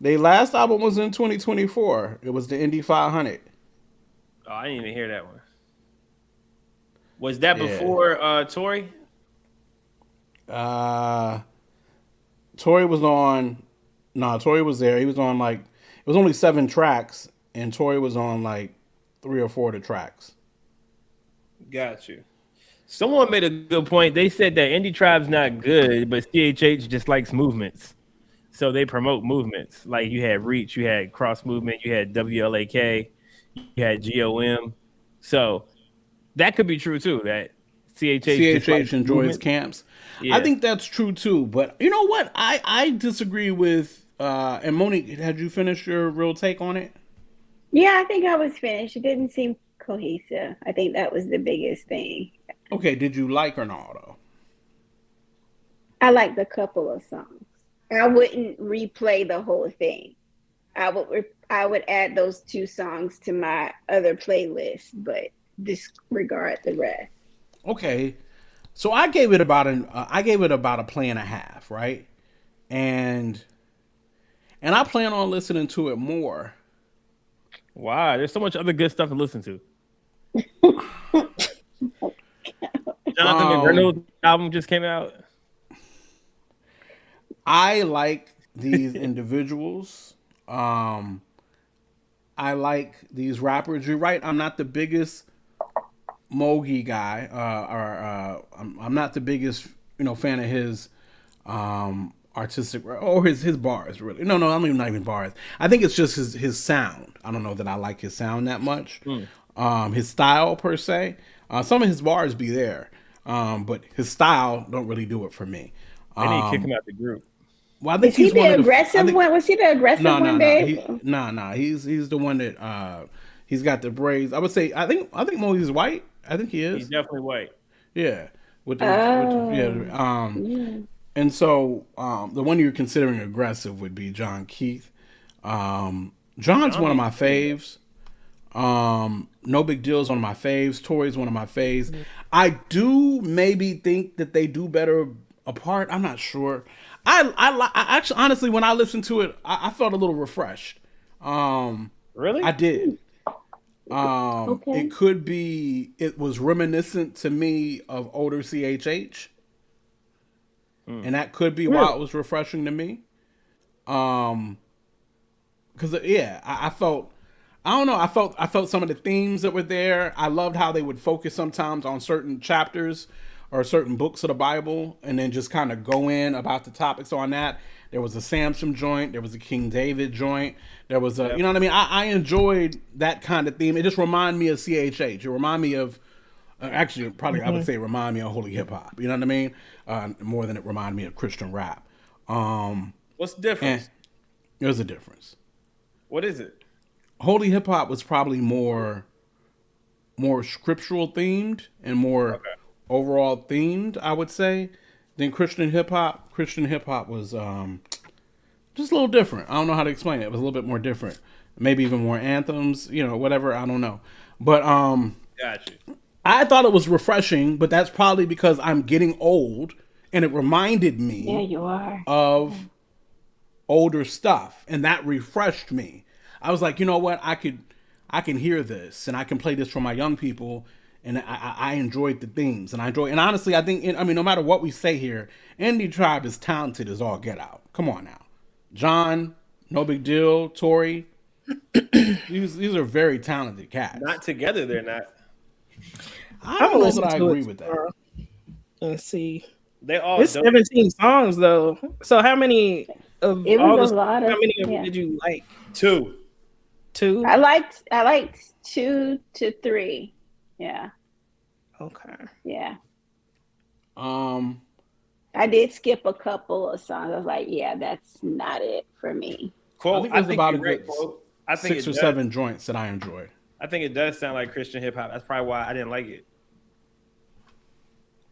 S1: Their last album was in 2024. It was the Indy 500.
S2: Oh, I didn't even hear that one. Was that
S1: Yeah.
S2: before Tory?
S1: Tory was on. Nah, Tory was there. He was on like it was only 7 tracks, and Tory was on like 3 or 4 of the tracks.
S2: Got you. Someone made a good point. They said that Indie Tribe's not good, but CHH just likes movements. So they promote movements. Like you had Reach, you had Cross Movement, you had WLAK, you had GOM. So that could be true too, that CHH
S1: CHH enjoys camps.
S2: Yeah.
S1: I think that's true too. But you know what? I disagree with. And Monique, had you finished your real take on it?
S3: Yeah, I think I was finished. It didn't seem cohesive. I think that was the biggest thing.
S1: Okay, did you like or not though?
S3: I liked a couple of songs. I wouldn't replay the whole thing. I would add those 2 songs to my other playlist, but disregard the rest.
S1: Okay, so I gave it about a play and a half, right? And I plan on listening to it more.
S2: Wow, there's so much other good stuff to listen to. Jonathan McReynolds' album just came out.
S1: I like these individuals. I like these rappers. You're right. I'm not the biggest Mogi guy, I'm not the biggest fan of his artistic or his bars. Really, no, I'm not even bars. I think it's just his sound. I don't know that I like his sound that much. His style per se. Some of his bars be there, but his style don't really do it for me.
S2: They need to kick him out the group.
S1: Well, I think
S3: Is he the aggressive one? Was he the aggressive one, babe?
S1: He's the one that he's got the braids. I would say I think Mogi's white. I think he is.
S2: He's definitely white.
S1: Yeah. And so the one you're considering aggressive would be John Keith. John's one of my faves. No Big Deal is one of my faves. Tory's one of my faves. I do maybe think that they do better apart. I'm not sure. I actually, honestly, when I listened to it, I felt a little refreshed.
S2: Really?
S1: I did.
S3: Okay.
S1: It could be, it was reminiscent to me of older CHH. And that could be why it was refreshing to me. Because I felt, I don't know, I felt some of the themes that were there. I loved how they would focus sometimes on certain chapters or certain books of the Bible and then just kind of go in about the topics on that. There was a Samson joint. There was a King David joint. There was a, you know what I mean? I enjoyed that kind of theme. It just reminded me of CHH. It reminded me of, actually, probably I would say it reminded me of holy hip hop. You know what I mean? More than it reminded me of Christian rap.
S2: What's the difference?
S1: There's a difference.
S2: What is it?
S1: Holy hip hop was probably more scriptural themed and more overall themed, I would say, than Christian hip hop. Christian hip hop was just a little different. I don't know how to explain it. It was a little bit more different. Maybe even more anthems, whatever. I don't know. But
S2: Got you.
S1: I thought it was refreshing, but that's probably because I'm getting old and it reminded me
S3: Yeah, you are.
S1: of older stuff, and that refreshed me. I was like, you know what? I can hear this and I can play this for my young people. And I enjoyed the themes, and honestly, I think, no matter what we say here, Indie Tribe is talented as all get out. Come on now. John, No Big Deal, Tory, these are very talented cats.
S2: Not together, they're not.
S1: I don't know that I agree with that.
S4: Let's see.
S2: They all
S4: It's 17 songs though. So how many of
S3: It
S4: all
S3: was
S4: the
S3: a lot of.
S4: how many of them
S3: Yeah.
S4: did you like?
S2: 2.
S4: 2?
S3: I liked 2 to 3. Yeah,
S4: Okay.
S3: yeah.
S1: Um,
S3: I did skip a couple of songs. I was like, yeah, that's not it for me.
S2: Quote,
S1: think
S2: I
S1: it's
S2: think
S1: about
S2: you're
S1: a
S2: right,
S1: good-
S2: quote. I think
S1: 6 or 7 joints that I enjoyed.
S2: I think it does sound like Christian hip hop. That's probably why I didn't like it.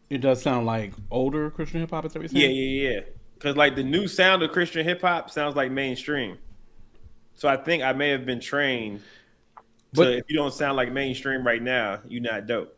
S1: It does sound like older Christian hip hop. Is that what you're saying?
S2: Yeah. Because like the new sound of Christian hip hop sounds like mainstream. So I think I may have been trained. But if you don't sound like mainstream right now, you're not dope.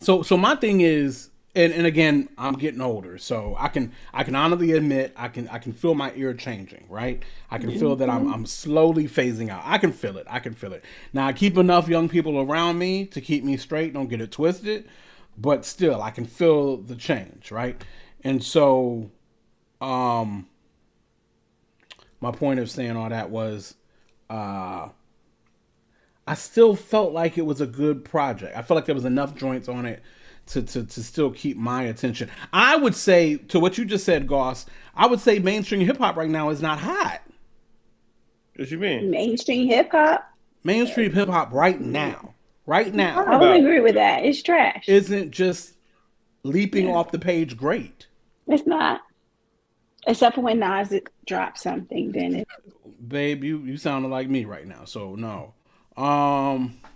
S1: So my thing is, and again, I'm getting older, so I can honestly admit I can feel my ear changing, right? I can feel that I'm slowly phasing out. I can feel it. Now I keep enough young people around me to keep me straight. Don't get it twisted, but still I can feel the change, right? And so, my point of saying all that was, I still felt like it was a good project. I felt like there was enough joints on it to still keep my attention. I would say, to what you just said, Goss, I would say mainstream hip hop right now is not hot.
S2: What you mean?
S3: Mainstream hip hop?
S1: Mainstream hip hop right now.
S3: I would agree with that. It's trash.
S1: Isn't just leaping off the page great.
S3: It's not. Except for when Nas drops something, then it.
S1: Babe, you sounding like me right now, so no.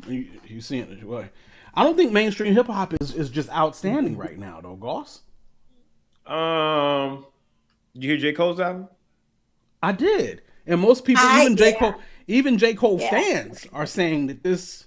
S1: You seeing it? What? I don't think mainstream hip hop is just outstanding right now, though, Goss.
S2: Did you hear J. Cole's album?
S1: I did, and most people, even J. Cole fans, are saying that this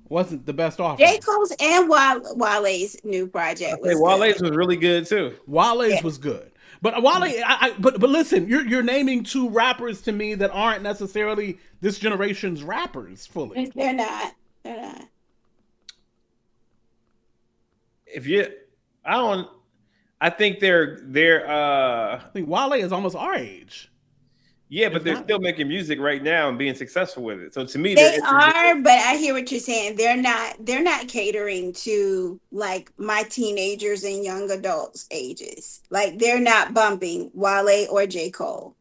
S1: wasn't the best offering.
S5: J. Cole's and Wale's new project.
S2: Wale's was really good too.
S1: Wale's was good. But Wale, but listen, you're naming 2 rappers to me that aren't necessarily this generation's rappers fully.
S5: They're not.
S2: I think they're
S1: I think Wale is almost our age.
S2: Yeah, but they're still making music right now and being successful with it. So to me,
S5: they are. But I hear what you're saying. They're not catering to like my teenagers and young adults ages. Like they're not bumping Wale or J. Cole.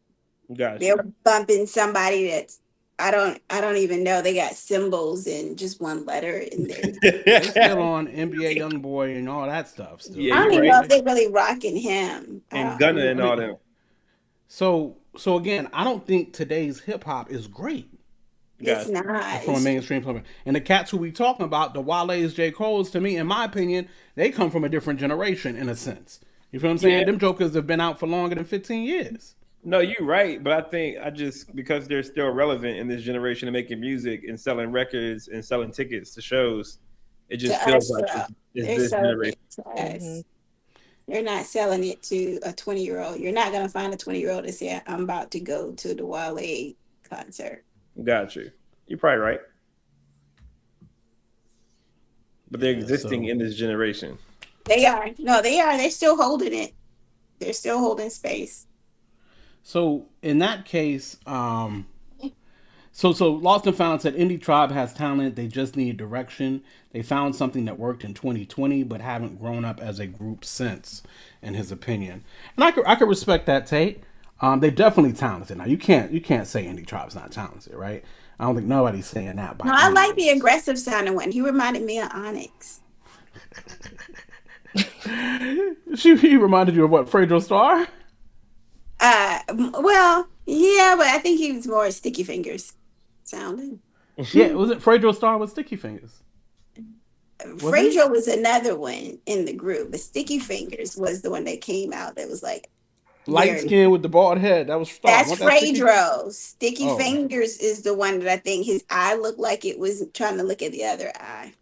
S2: Gotcha.
S5: They're bumping somebody that's I don't even know. They got symbols and just one letter in there.
S1: They're still on NBA YoungBoy and all that stuff. Still.
S5: Yeah, I don't even know if they're really rocking him.
S2: And Gunna and all them.
S1: So again, I don't think today's hip hop is great.
S5: It's not.
S1: From a mainstream player. And the cats who we talking about, the Wale's, J. Cole's, to me, in my opinion, they come from a different generation in a sense. You feel what I'm saying? Them jokers have been out for longer than 15 years.
S2: No, you're right. But I think because they're still relevant in this generation of making music and selling records and selling tickets to shows, it just feels like it's this generation.
S5: They're not selling it to a 20-year-old. You're not going to find a 20-year-old to say, I'm about to go to the Wale concert.
S2: Got you. You're probably right. But they're existing in this generation.
S5: They are. No, they are. They're still holding it. They're still holding space.
S1: So in that case, So Lost and Found said Indie Tribe has talent. They just need direction. They found something that worked in 2020, but haven't grown up as a group since, in his opinion. And I could respect that take. They're definitely talented. Now you can't say Indie Tribe's not talented, right? I don't think nobody's saying that.
S5: No, I like the aggressive sounding one. He reminded me of Onyx.
S1: He reminded you of what? Fredro Starr?
S5: Well, yeah, but I think he was more Sticky Fingers sounding.
S1: Yeah, was it Fredro Starr with Sticky Fingers?
S5: Fredro was another one in the group, but Sticky Fingers was the one that came out that was like
S1: light skin with the bald head. That was Starr.
S5: That's Fredro. Sticky Fingers is the one that I think his eye looked like it was trying to look at the other eye.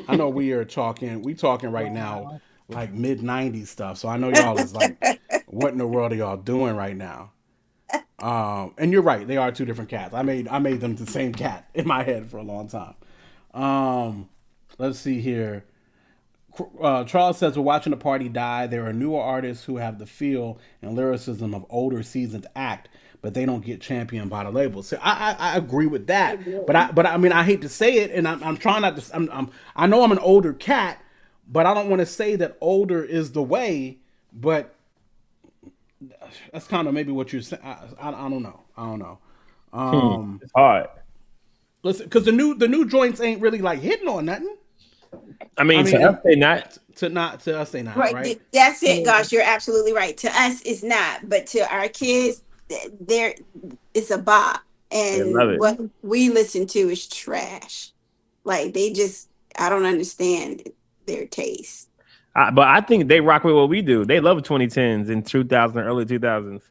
S1: I know we talking right now like mid 90s stuff. So I know y'all is like, what in the world are y'all doing right now? And you're right, they are 2 different cats. I made them the same cat in my head for a long time. Let's see here. Charles says, we're watching the party die. There are newer artists who have the feel and lyricism of older seasoned act, but they don't get championed by the label. So I agree with that. But I mean, I hate to say it, and I'm trying not to. I know I'm an older cat, but I don't want to say that older is the way. But that's kind of maybe what you're saying. I don't know.
S2: It's hard.
S1: Listen, because the new joints ain't really like hitting on nothing.
S2: I mean to us they not.
S1: To us they not.
S5: Right. That's it. Gosh, you're absolutely right. To us, it's not. But to our kids, there it's a bop,
S2: They love
S5: and
S2: it.
S5: what we listen to is trash. Like they just, I don't understand their taste.
S2: But I think they rock with what we do. They love 2010s and 2000, early 2000s.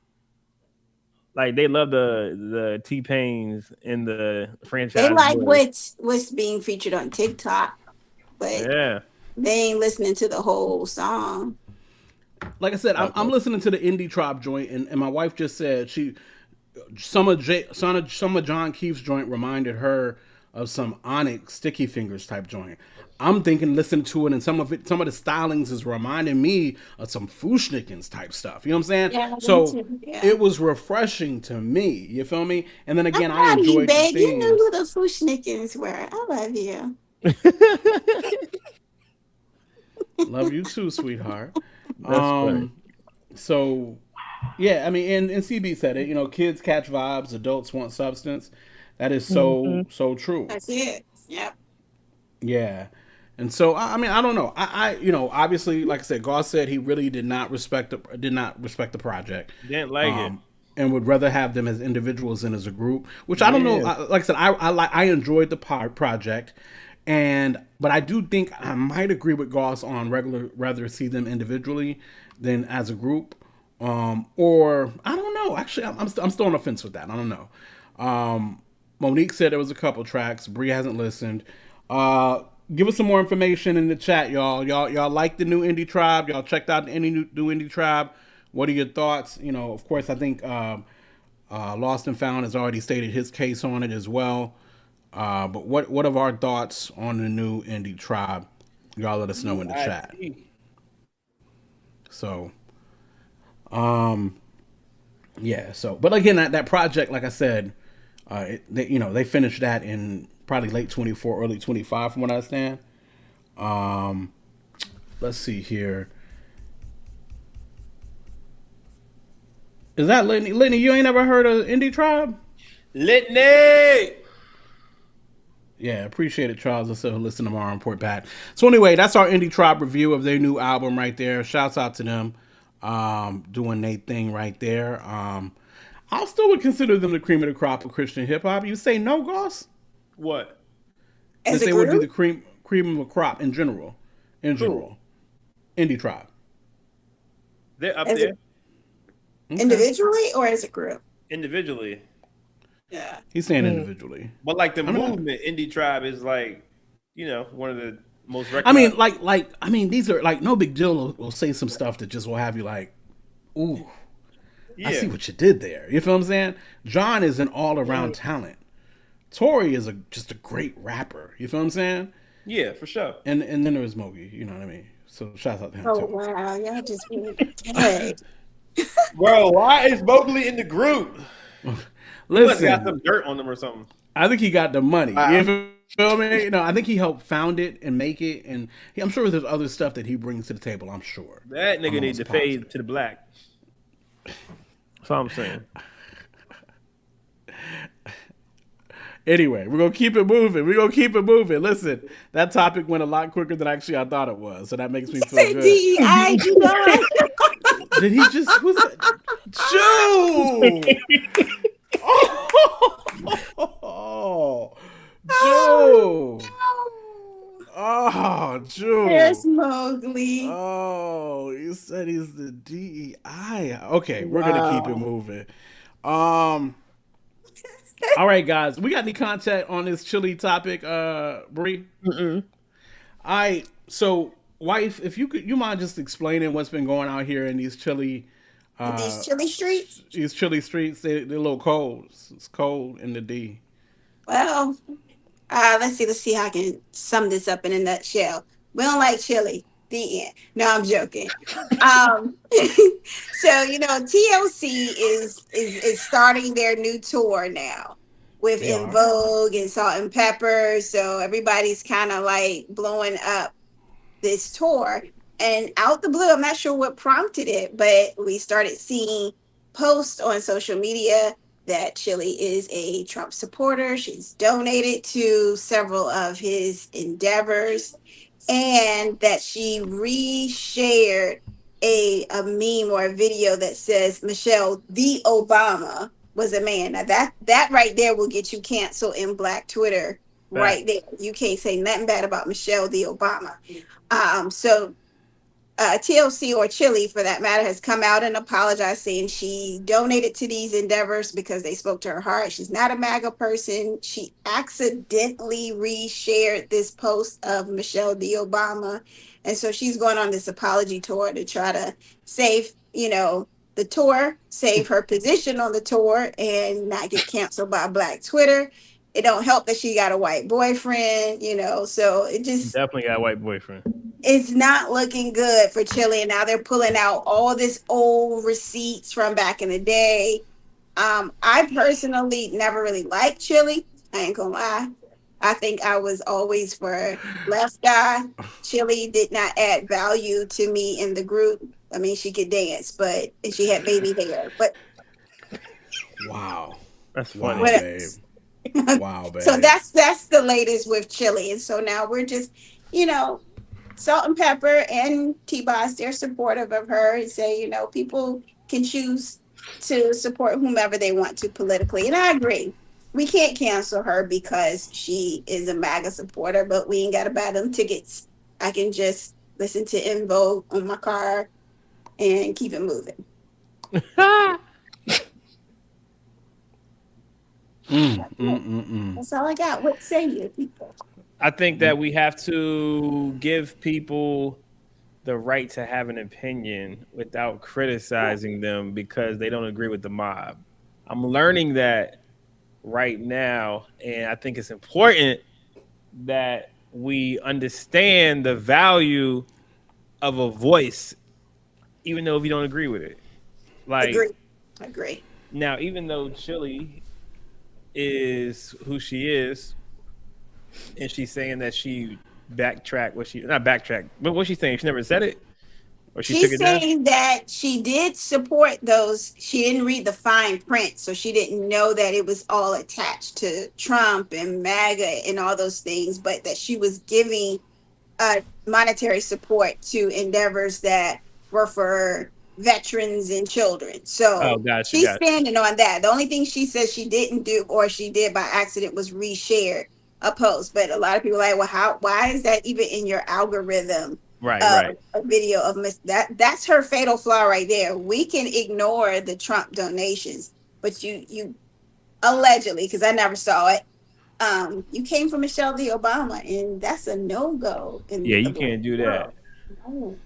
S2: Like they love the T Pains and the
S5: They
S2: franchise
S5: like
S2: boys.
S5: what's being featured on TikTok, but
S2: Yeah.
S5: they ain't listening to the whole song.
S1: Like I said, I'm listening to the Indie Trop joint, and my wife just said some of John Keefe's joint reminded her of some Onyx Sticky Fingers type joint. I'm thinking, listening to it, and some of the stylings is reminding me of some Fushnikins type stuff. You know what I'm saying?
S5: Yeah, me
S1: So
S5: too. Yeah.
S1: it was refreshing to me. You feel me? And then
S5: I'm
S1: again, I
S5: proud of you,
S1: enjoyed the
S5: babe. You knew
S1: themes.
S5: who the Fushnikins were. I love you.
S1: Love you too, sweetheart.
S2: That's funny.
S1: So yeah, I mean, and CB said it. You know, kids catch vibes, adults want substance. That is so true.
S5: That's it. Yep.
S1: Yeah. And so I mean, I don't know. Obviously, like I said, Goss said he really did not respect the project.
S2: Didn't like it.
S1: And would rather have them as individuals than as a group. Which I don't know. Like I said, I enjoyed the project, but I do think I might agree with Goss on rather see them individually than as a group. Or I don't know. Actually, I'm still on the fence with that. I don't know. Monique said there was a couple tracks. Bree hasn't listened. Give us some more information in the chat, y'all. Y'all like the new Indie Tribe? Y'all checked out any new Indie Tribe? What are your thoughts? You know, of course, I think Lost and Found has already stated his case on it as well. But what are our thoughts on the new Indie Tribe? Y'all let us know in the chat. So, yeah. So, but again, that project, like I said, they finished that in probably late 24, early 25, from what I understand. Let's see here. Is that Litany? Litany, you ain't ever heard of Indie Tribe?
S2: Litany.
S1: Yeah, appreciate it, Charles. Let's listen tomorrow on Port Pat. So anyway, that's our Indie Tribe review of their new album right there. Shouts out to them, doing their thing right there. I still would consider them the cream of the crop of Christian hip hop. You say no, Goss?
S2: What?
S1: That they would be the cream of a crop in general. Indie Tribe.
S2: They're up there.
S1: Okay.
S5: Individually or as a group?
S2: Individually.
S5: Yeah.
S1: He's saying individually.
S2: But like the movement, Indie Tribe is like, one of the most
S1: I mean, these are like No Big Deal will say some stuff that just will have you like, ooh, yeah. I see what you did there. You feel what I'm saying? John is an all-around talent. Tori is just a great rapper. You feel what I'm saying?
S2: Yeah, for sure.
S1: And then there was Mogi. You know what I mean? So shout out to him too.
S5: Oh wow, y'all just really dead.
S2: Bro, why is Mowgli in the group?
S1: Listen,
S2: he got some dirt on them or something.
S1: I think he got the money. You feel me? I think he helped found it and make it, and I'm sure there's other stuff that he brings to the table. I'm sure
S2: that nigga needs to fade to the black. That's all I'm saying.
S1: Anyway, we're gonna keep it moving. Listen, that topic went a lot quicker than actually I thought it was, so that makes me feel good.
S5: DEI, you know.
S1: Did he just? Who's that? Joe! Oh, Joe! Oh, Joe!
S5: There's Mowgli.
S1: Oh, you said he's the DEI. Okay, we're gonna keep it moving. All right, guys. We got any content on this Chilli topic, Bree? All right. So, wife, if you mind just explaining what's been going on here in these Chilli
S5: streets?
S1: These Chilli streets, they're a little cold. It's cold in the D.
S5: Well, let's see how I can sum this up in a nutshell. We don't like chili. The end. No, I'm joking. So TLC is starting their new tour now with In Vogue and Salt and Pepper. So everybody's kind of like blowing up this tour. And out the blue, I'm not sure what prompted it, but we started seeing posts on social media that Chilli is a Trump supporter. She's donated to several of his endeavors, and that she reshared a meme or a video that says Michelle the Obama was a man. Now that right there will get you canceled in Black Twitter right there. You can't say nothing bad about Michelle the Obama. So TLC or Chilli, for that matter, has come out and apologized, saying she donated to these endeavors because they spoke to her heart. She's not a MAGA person. She accidentally reshared this post of Michelle the Obama. And so she's going on this apology tour to try to save, the tour, save her position on the tour and not get canceled by Black Twitter. It don't help that she got a white boyfriend, so it just
S2: definitely got a white boyfriend.
S5: It's not looking good for Chilli. And now they're pulling out all this old receipts from back in the day. I personally never really liked Chilli. I ain't gonna lie. I think I was always for left guy. Chilli did not add value to me in the group. I mean, she could dance, and she had baby hair. But
S1: wow,
S2: that's funny.
S1: Babe. Wow, babe.
S5: So that's the latest with Chilli. And so now we're just, Salt and Pepper and T-Boss, they're supportive of her and say, people can choose to support whomever they want to politically. And I agree. We can't cancel her because she is a MAGA supporter, but we ain't got to buy them tickets. I can just listen to En Vogue on my car and keep it moving. That's all I got. What say you, people?
S2: I think that we have to give people the right to have an opinion without criticizing them because they don't agree with the mob. I'm learning that right now, and I think it's important that we understand the value of a voice, even though if you don't agree with it. Like,
S5: Agree.
S2: Now, even though Chilli is who she is, and she's saying that she backtracked, but what's she saying? She never said it? Or
S5: She's
S2: took it
S5: saying that she did support those. She didn't read the fine print, so she didn't know that it was all attached to Trump and MAGA and all those things, but that she was giving monetary support to endeavors that were for veterans and children. So she's standing on that. The only thing she says she didn't do, or she did by accident, was reshare a post. But a lot of people are like, well, why is that even in your algorithm?
S2: Right.
S5: A video of that's her fatal flaw right there. We can ignore the Trump donations, but you allegedly, because I never saw it, you came from Michelle the Obama, and that's a no-go.
S2: You can't do that. No.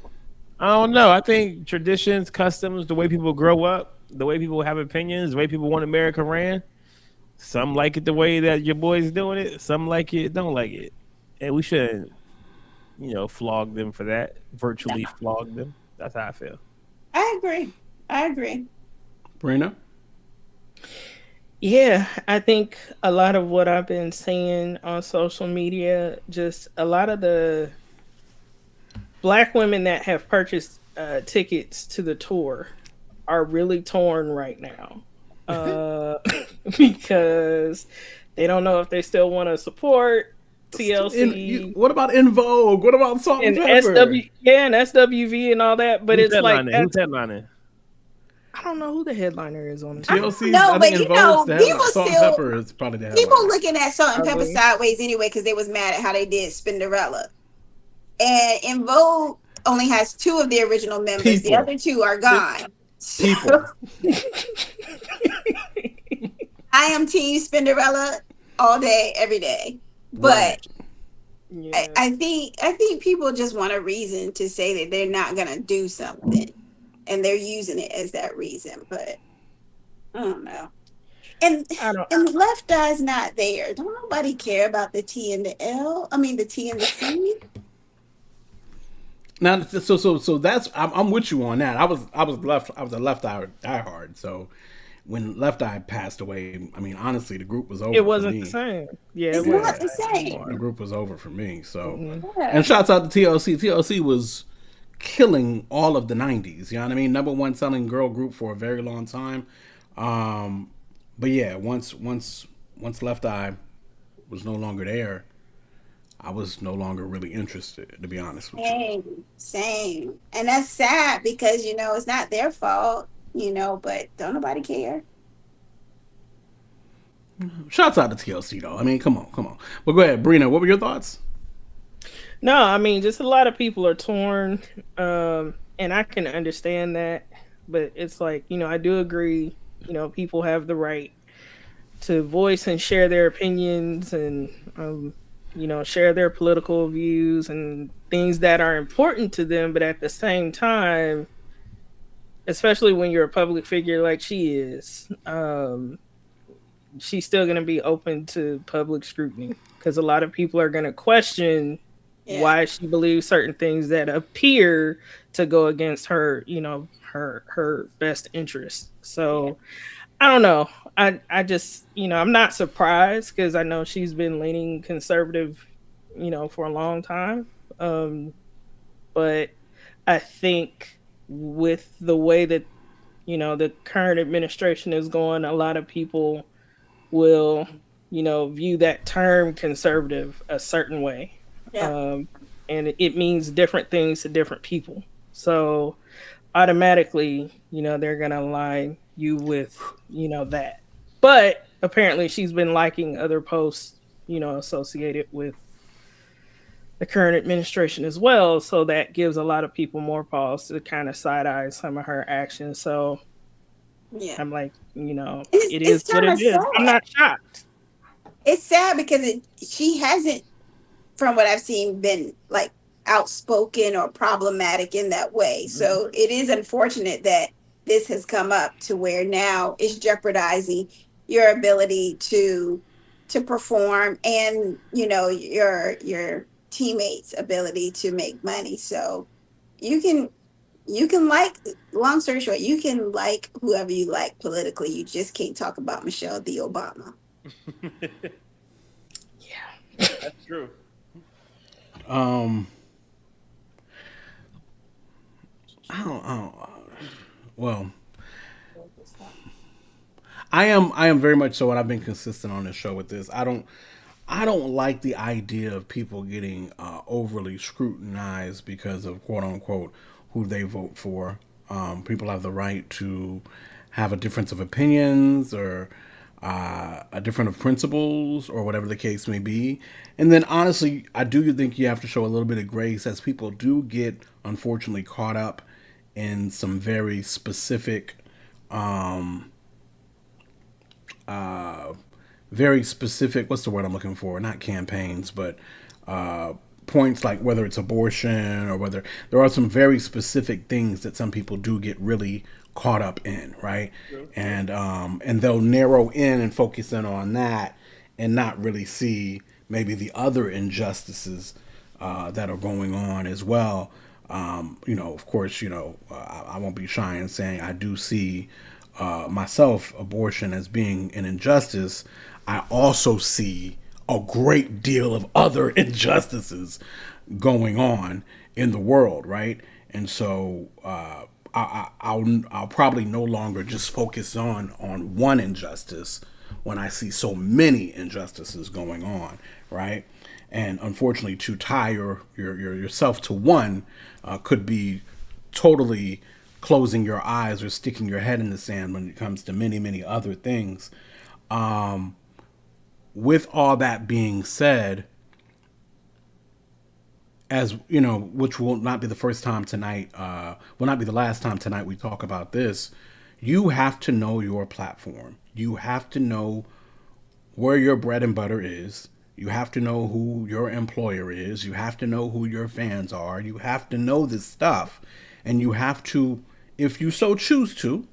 S2: I don't know. I think traditions, customs, the way people grow up, the way people have opinions, the way people want America ran, some like it the way that your boy's doing it, some like it, don't like it. And we shouldn't, flog them for that, virtually flog them. That's how I feel.
S5: I agree.
S1: Brina?
S4: Yeah, I think a lot of what I've been seeing on social media, just a lot of the Black women that have purchased tickets to the tour are really torn right now because they don't know if they still want to support TLC.
S1: What about En Vogue? What about Salt and Pepper?
S4: And SWV and all that. But
S2: who's
S4: it's like,
S2: who's headlining?
S4: I don't know who the headliner is on the
S1: TLC.
S5: No, but
S1: people Salt and Pepper is probably the headliner.
S5: People looking at Salt and Pepper sideways anyway because they was mad at how they did Spinderella. And En Vogue only has 2 of the original members. The other 2 are gone.
S1: People.
S5: I am Team Spinderella all day, every day. But yeah. I think people just want a reason to say that they're not gonna do something, and they're using it as that reason. But I don't know. And Left Eye's not there. Don't nobody care about the T and the L. I mean the T and the C.
S1: Now, so that's I'm with you on that. I was a Left Eye diehard. So when Left Eye passed away, I mean honestly, the group was over.
S4: It wasn't
S1: for me.
S4: The same. Yeah,
S5: it's not the same.
S1: The group was over for me. So and shouts out to TLC. TLC was killing all of the '90s. You know what I mean? #1 selling girl group for a very long time. But yeah, once Left Eye was no longer there. I was no longer really interested, to be honest with you.
S5: Same. And that's sad because, it's not their fault, but don't nobody care.
S1: Shouts out to TLC though. I mean, come on, come on. But go ahead, Brina. What were your thoughts?
S4: No, I mean, just a lot of people are torn, and I can understand that. But it's like, I do agree. People have the right to voice and share their opinions and, share their political views and things that are important to them. But at the same time, especially when you're a public figure like she is, she's still going to be open to public scrutiny because a lot of people are going to question why she believes certain things that appear to go against her, her best interest. So I don't know. I just, I'm not surprised because I know she's been leaning conservative, for a long time. But I think with the way that, the current administration is going, a lot of people will, view that term conservative a certain way. Yeah. And it means different things to different people. So automatically, they're going to align you with, that. But apparently she's been liking other posts, associated with the current administration as well. So that gives a lot of people more pause to kind of side eye some of her actions. So yeah, I'm like, it is what it is. I'm not shocked.
S5: It's sad because she hasn't, from what I've seen, been like outspoken or problematic in that way. So it is unfortunate that this has come up to where now it's jeopardizing your ability to perform and your teammates' ability to make money. So you can like, long story short, you can like whoever you like politically. You just can't talk about Michelle the Obama.
S2: Yeah, that's true.
S1: Well, I am very much so, and I've been consistent on this show with this. I don't like the idea of people getting overly scrutinized because of quote unquote who they vote for. People have the right to have a difference of opinions or a different of principles or whatever the case may be. And then honestly, I do think you have to show a little bit of grace as people do get unfortunately caught up in some very specific what's the word I'm looking for? Not campaigns, but points like whether it's abortion or whether there are some very specific things that some people do get really caught up in, right? And they'll narrow in and focus in on that and not really see maybe the other injustices that are going on as well. Of course, I won't be shy in saying I do see myself abortion as being an injustice. I also see a great deal of other injustices going on in the world, right? And so I'll probably no longer just focus on one injustice when I see so many injustices going on, right? And unfortunately, to tie yourself to one could be totally closing your eyes or sticking your head in the sand when it comes to many, many other things. With all that being said, as you know, which will not be the first time tonight, will not be the last time tonight we talk about this, you have to know your platform. You have to know where your bread and butter is. You have to know who your employer is. You have to know who your fans are. You have to know this stuff. And you have to, if you so choose to,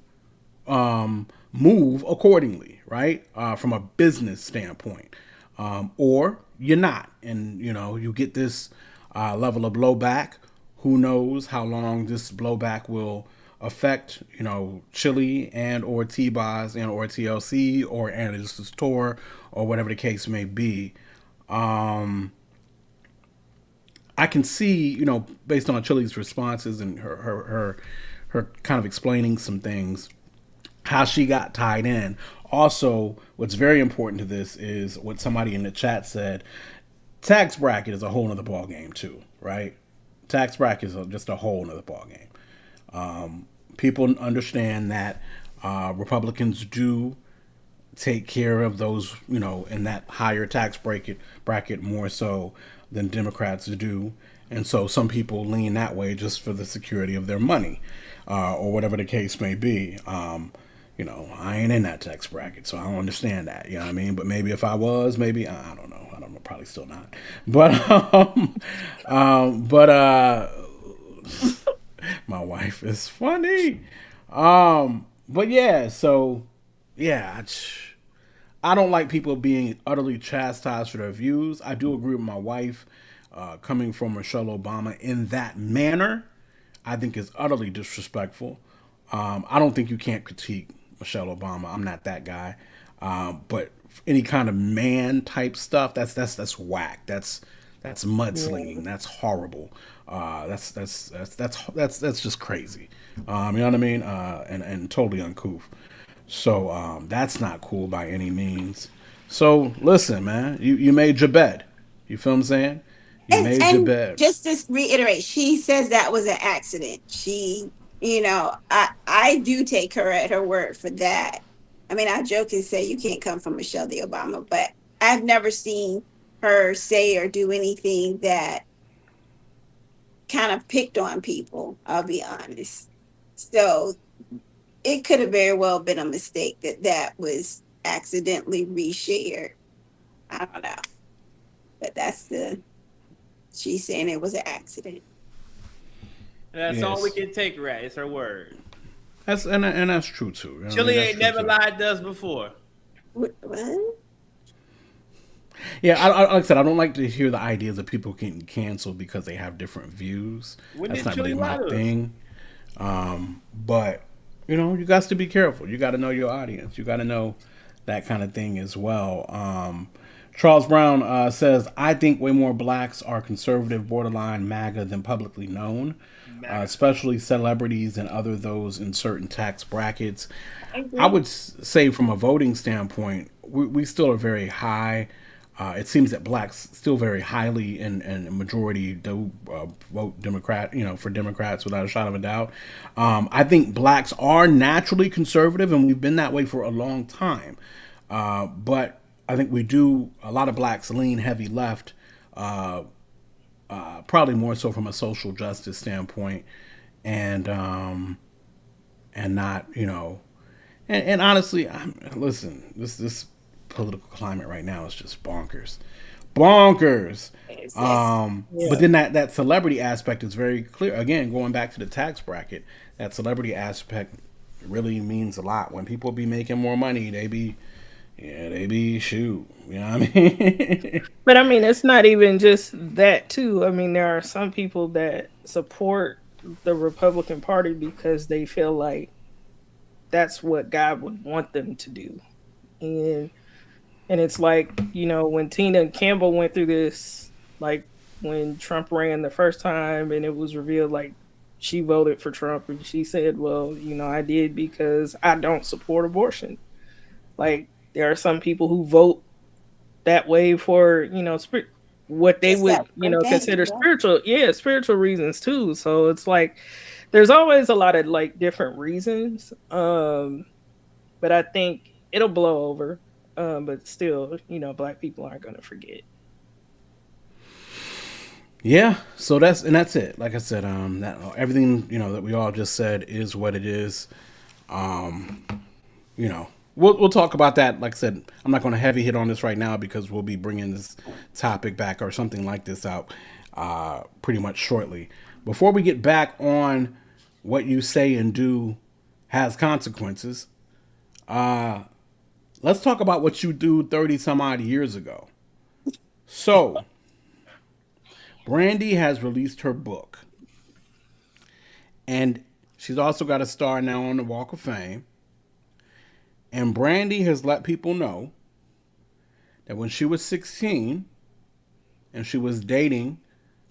S1: move accordingly, right? From a business standpoint. Or you're not. And, you get this level of blowback. Who knows how long this blowback will affect, Chilli and or T-Boz and or TLC or Anderson's tour or whatever the case may be. I can see, based on Chilli's responses and her kind of explaining some things, how she got tied in. Also, what's very important to this is what somebody in the chat said. tax bracket is a whole nother ball game too, right? Tax bracket is just a whole nother ball game. People understand that Republicans do take care of those, in that higher tax bracket more so than Democrats do. And so some people lean that way just for the security of their money, or whatever the case may be. I ain't in that tax bracket, so I don't understand that. You know what I mean? But maybe if I was, maybe I don't know. Probably still not. But my wife is funny. But yeah, so yeah, I don't like people being utterly chastised for their views. I do agree with my wife. Coming from Michelle Obama in that manner, I think is utterly disrespectful. I don't think you can't critique Michelle Obama. I'm not that guy. But any kind of man type stuff, that's whack. That's mudslinging. That's horrible. That's just crazy. You know what I mean? And totally uncouth. So that's not cool by any means. So listen, man, you made your bed. You feel what I'm saying? You made your bed.
S5: Just to reiterate, she says that was an accident. She, I do take her at her word for that. I mean, I joke and say you can't come from Michelle Obama, but I've never seen her say or do anything that kind of picked on people, I'll be honest. So it could have very well been a mistake that was accidentally reshared. I don't know. But she's saying it was an accident.
S2: And that's all we can take her at. It's her word.
S1: That's true too.
S2: Chilli ain't never lied to us before.
S5: What?
S1: Yeah, like I said, I don't like to hear the ideas of people getting canceled because they have different views. That's not really my thing. But you got to be careful. You got to know your audience. You got to know that kind of thing as well. Charles Brown says, I think way more blacks are conservative, borderline MAGA than publicly known, especially celebrities and other those in certain tax brackets. I would say from a voting standpoint, we still are very high. It seems that blacks still very highly and majority do vote Democrat, for Democrats without a shot of a doubt. I think blacks are naturally conservative, and we've been that way for a long time. But I think a lot of blacks lean heavy left, probably more so from a social justice standpoint, and not, and honestly, listen, this political climate right now is just bonkers. But then that celebrity aspect is very clear. Again, going back to the tax bracket, that celebrity aspect really means a lot. When people be making more money, they be shoot. You know what I mean?
S4: But I mean, it's not even just that too. I mean, there are some people that support the Republican Party because they feel like that's what God would want them to do. And it's like, when Tina Campbell went through this, like when Trump ran the first time and it was revealed like she voted for Trump, and she said, well, I did because I don't support abortion. Like, there are some people who vote that way for, what they would, consider spiritual reasons too. So it's like, there's always a lot of like different reasons. But I think it'll blow over. But still, black people aren't going to forget.
S1: Yeah. So that's it. Like I said, that everything, that we all just said is what it is. We'll talk about that. Like I said, I'm not going to heavy hit on this right now because we'll be bringing this topic back or something like this out pretty much shortly. Before we get back on what you say and do has consequences, let's talk about what you do 30 some odd years ago. So, Brandy has released her book. And she's also got a star now on the Walk of Fame. And Brandy has let people know that when she was 16 and she was dating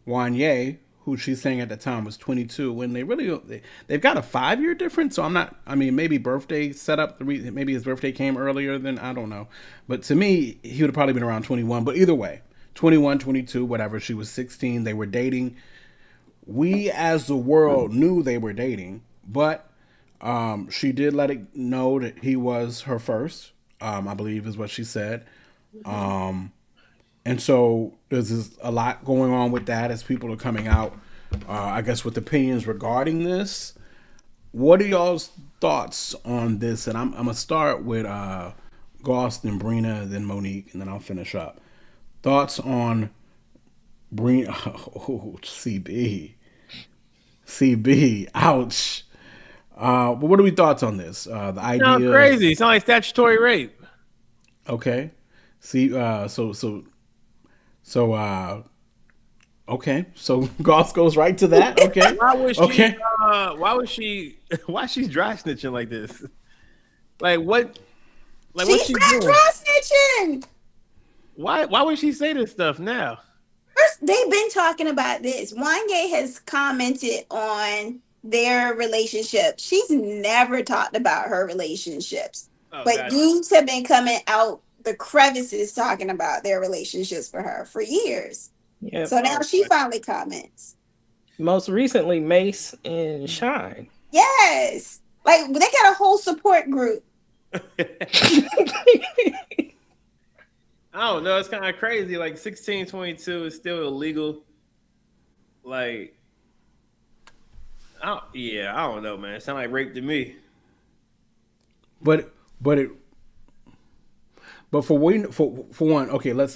S1: Wanye, who she's saying at the time was 22, when they've got a 5-year difference. So maybe birthday set up, maybe his birthday came earlier than, I don't know. But to me, he would have probably been around 21. But either way, 21, 22, whatever. She was 16. They were dating. We, as the world, knew they were dating, but she did let it know that he was her first. I believe is what she said. And so there's a lot going on with that as people are coming out, I guess, with opinions regarding this. What are y'all's thoughts on this? And I'm gonna start with Gost and Brina, then Monique, and then I'll finish up. Thoughts on Brina? Oh, CB, ouch. But what are we thoughts on this? The idea.
S2: Sounds crazy. Sounds like statutory rape.
S1: Okay. See, okay. So Goss goes right to that. Okay.
S2: Why was she?
S1: Okay.
S2: Why she's dry snitching like this? Like what? Like
S5: She's
S2: what's she
S5: not
S2: doing?
S5: dry snitching.
S2: Why would she say this stuff now?
S5: First, they've been talking about this. Wanye has commented on their relationship. She's never talked about her relationships. But
S2: gotcha.
S5: dudes have been coming out the crevices talking about their relationships for her for years.
S4: Yep.
S5: So now she finally comments.
S4: Most recently, Mace and Shine.
S5: Yes. Like they got a whole support group.
S2: I don't know. It's kind of crazy. Like 1622 is still illegal. Like, I don't know, man. It sounds like rape to me.
S1: But for one, okay,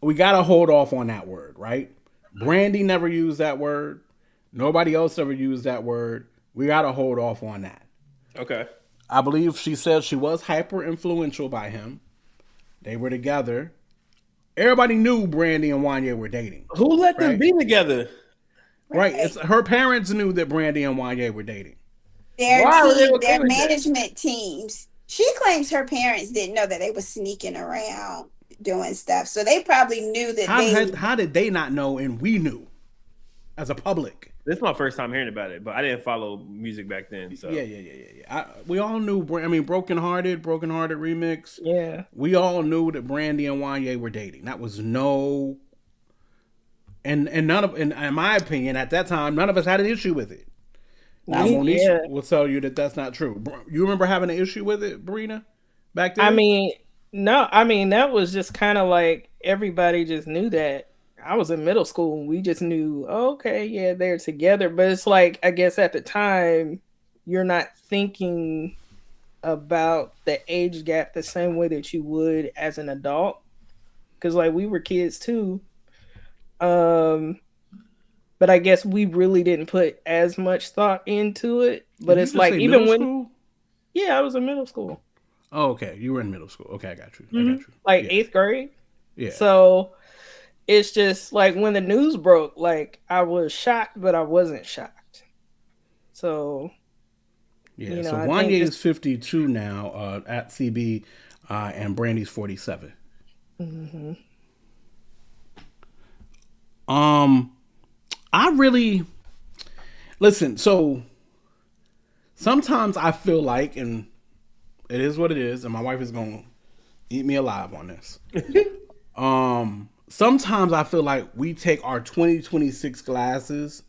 S1: we gotta hold off on that word, right? Brandy never used that word. Nobody else ever used that word. We gotta hold off on that.
S2: Okay.
S1: I believe she said she was hyper influential by him. They were together. Everybody knew Brandy and Wanye were dating.
S2: Who let them be together?
S1: Right. It's her parents knew that Brandy and Wanye were dating.
S5: Their management teams. She claims her parents didn't know that they were sneaking around doing stuff. So they probably knew that
S1: How did they not know and we knew as a public?
S2: This is my first time hearing about it, but I didn't follow music back then. So
S1: Yeah. We all knew. I mean, Broken Hearted remix.
S4: Yeah.
S1: We all knew that Brandy and Wanye were dating. That was no. And none of, in my opinion, at that time, none of us had an issue with it. Now, Monique will tell you that that's not true. You remember having an issue with it, Brina, back then?
S4: I mean, no. I mean, that was just kind of like everybody just knew that. I was in middle school and we just knew, okay, yeah, they're together. But it's like, I guess at the time, you're not thinking about the age gap the same way that you would as an adult. Because, like, we were kids too. But I guess we really didn't put as much thought into it. But it's like, even when... School? Yeah, I was in middle school.
S1: Oh, okay. You were in middle school. Okay, I got you.
S4: Mm-hmm. Like 8th grade?
S1: Yeah.
S4: So... it's just like when the news broke, like I was shocked, but I wasn't shocked. So,
S1: yeah. So Wanye is 52 now at CB, and Brandy's 47.
S4: Mm-hmm.
S1: I really listen. So sometimes I feel like, and it is what it is, and my wife is gonna eat me alive on this. Sometimes I feel like we take our 2026 glasses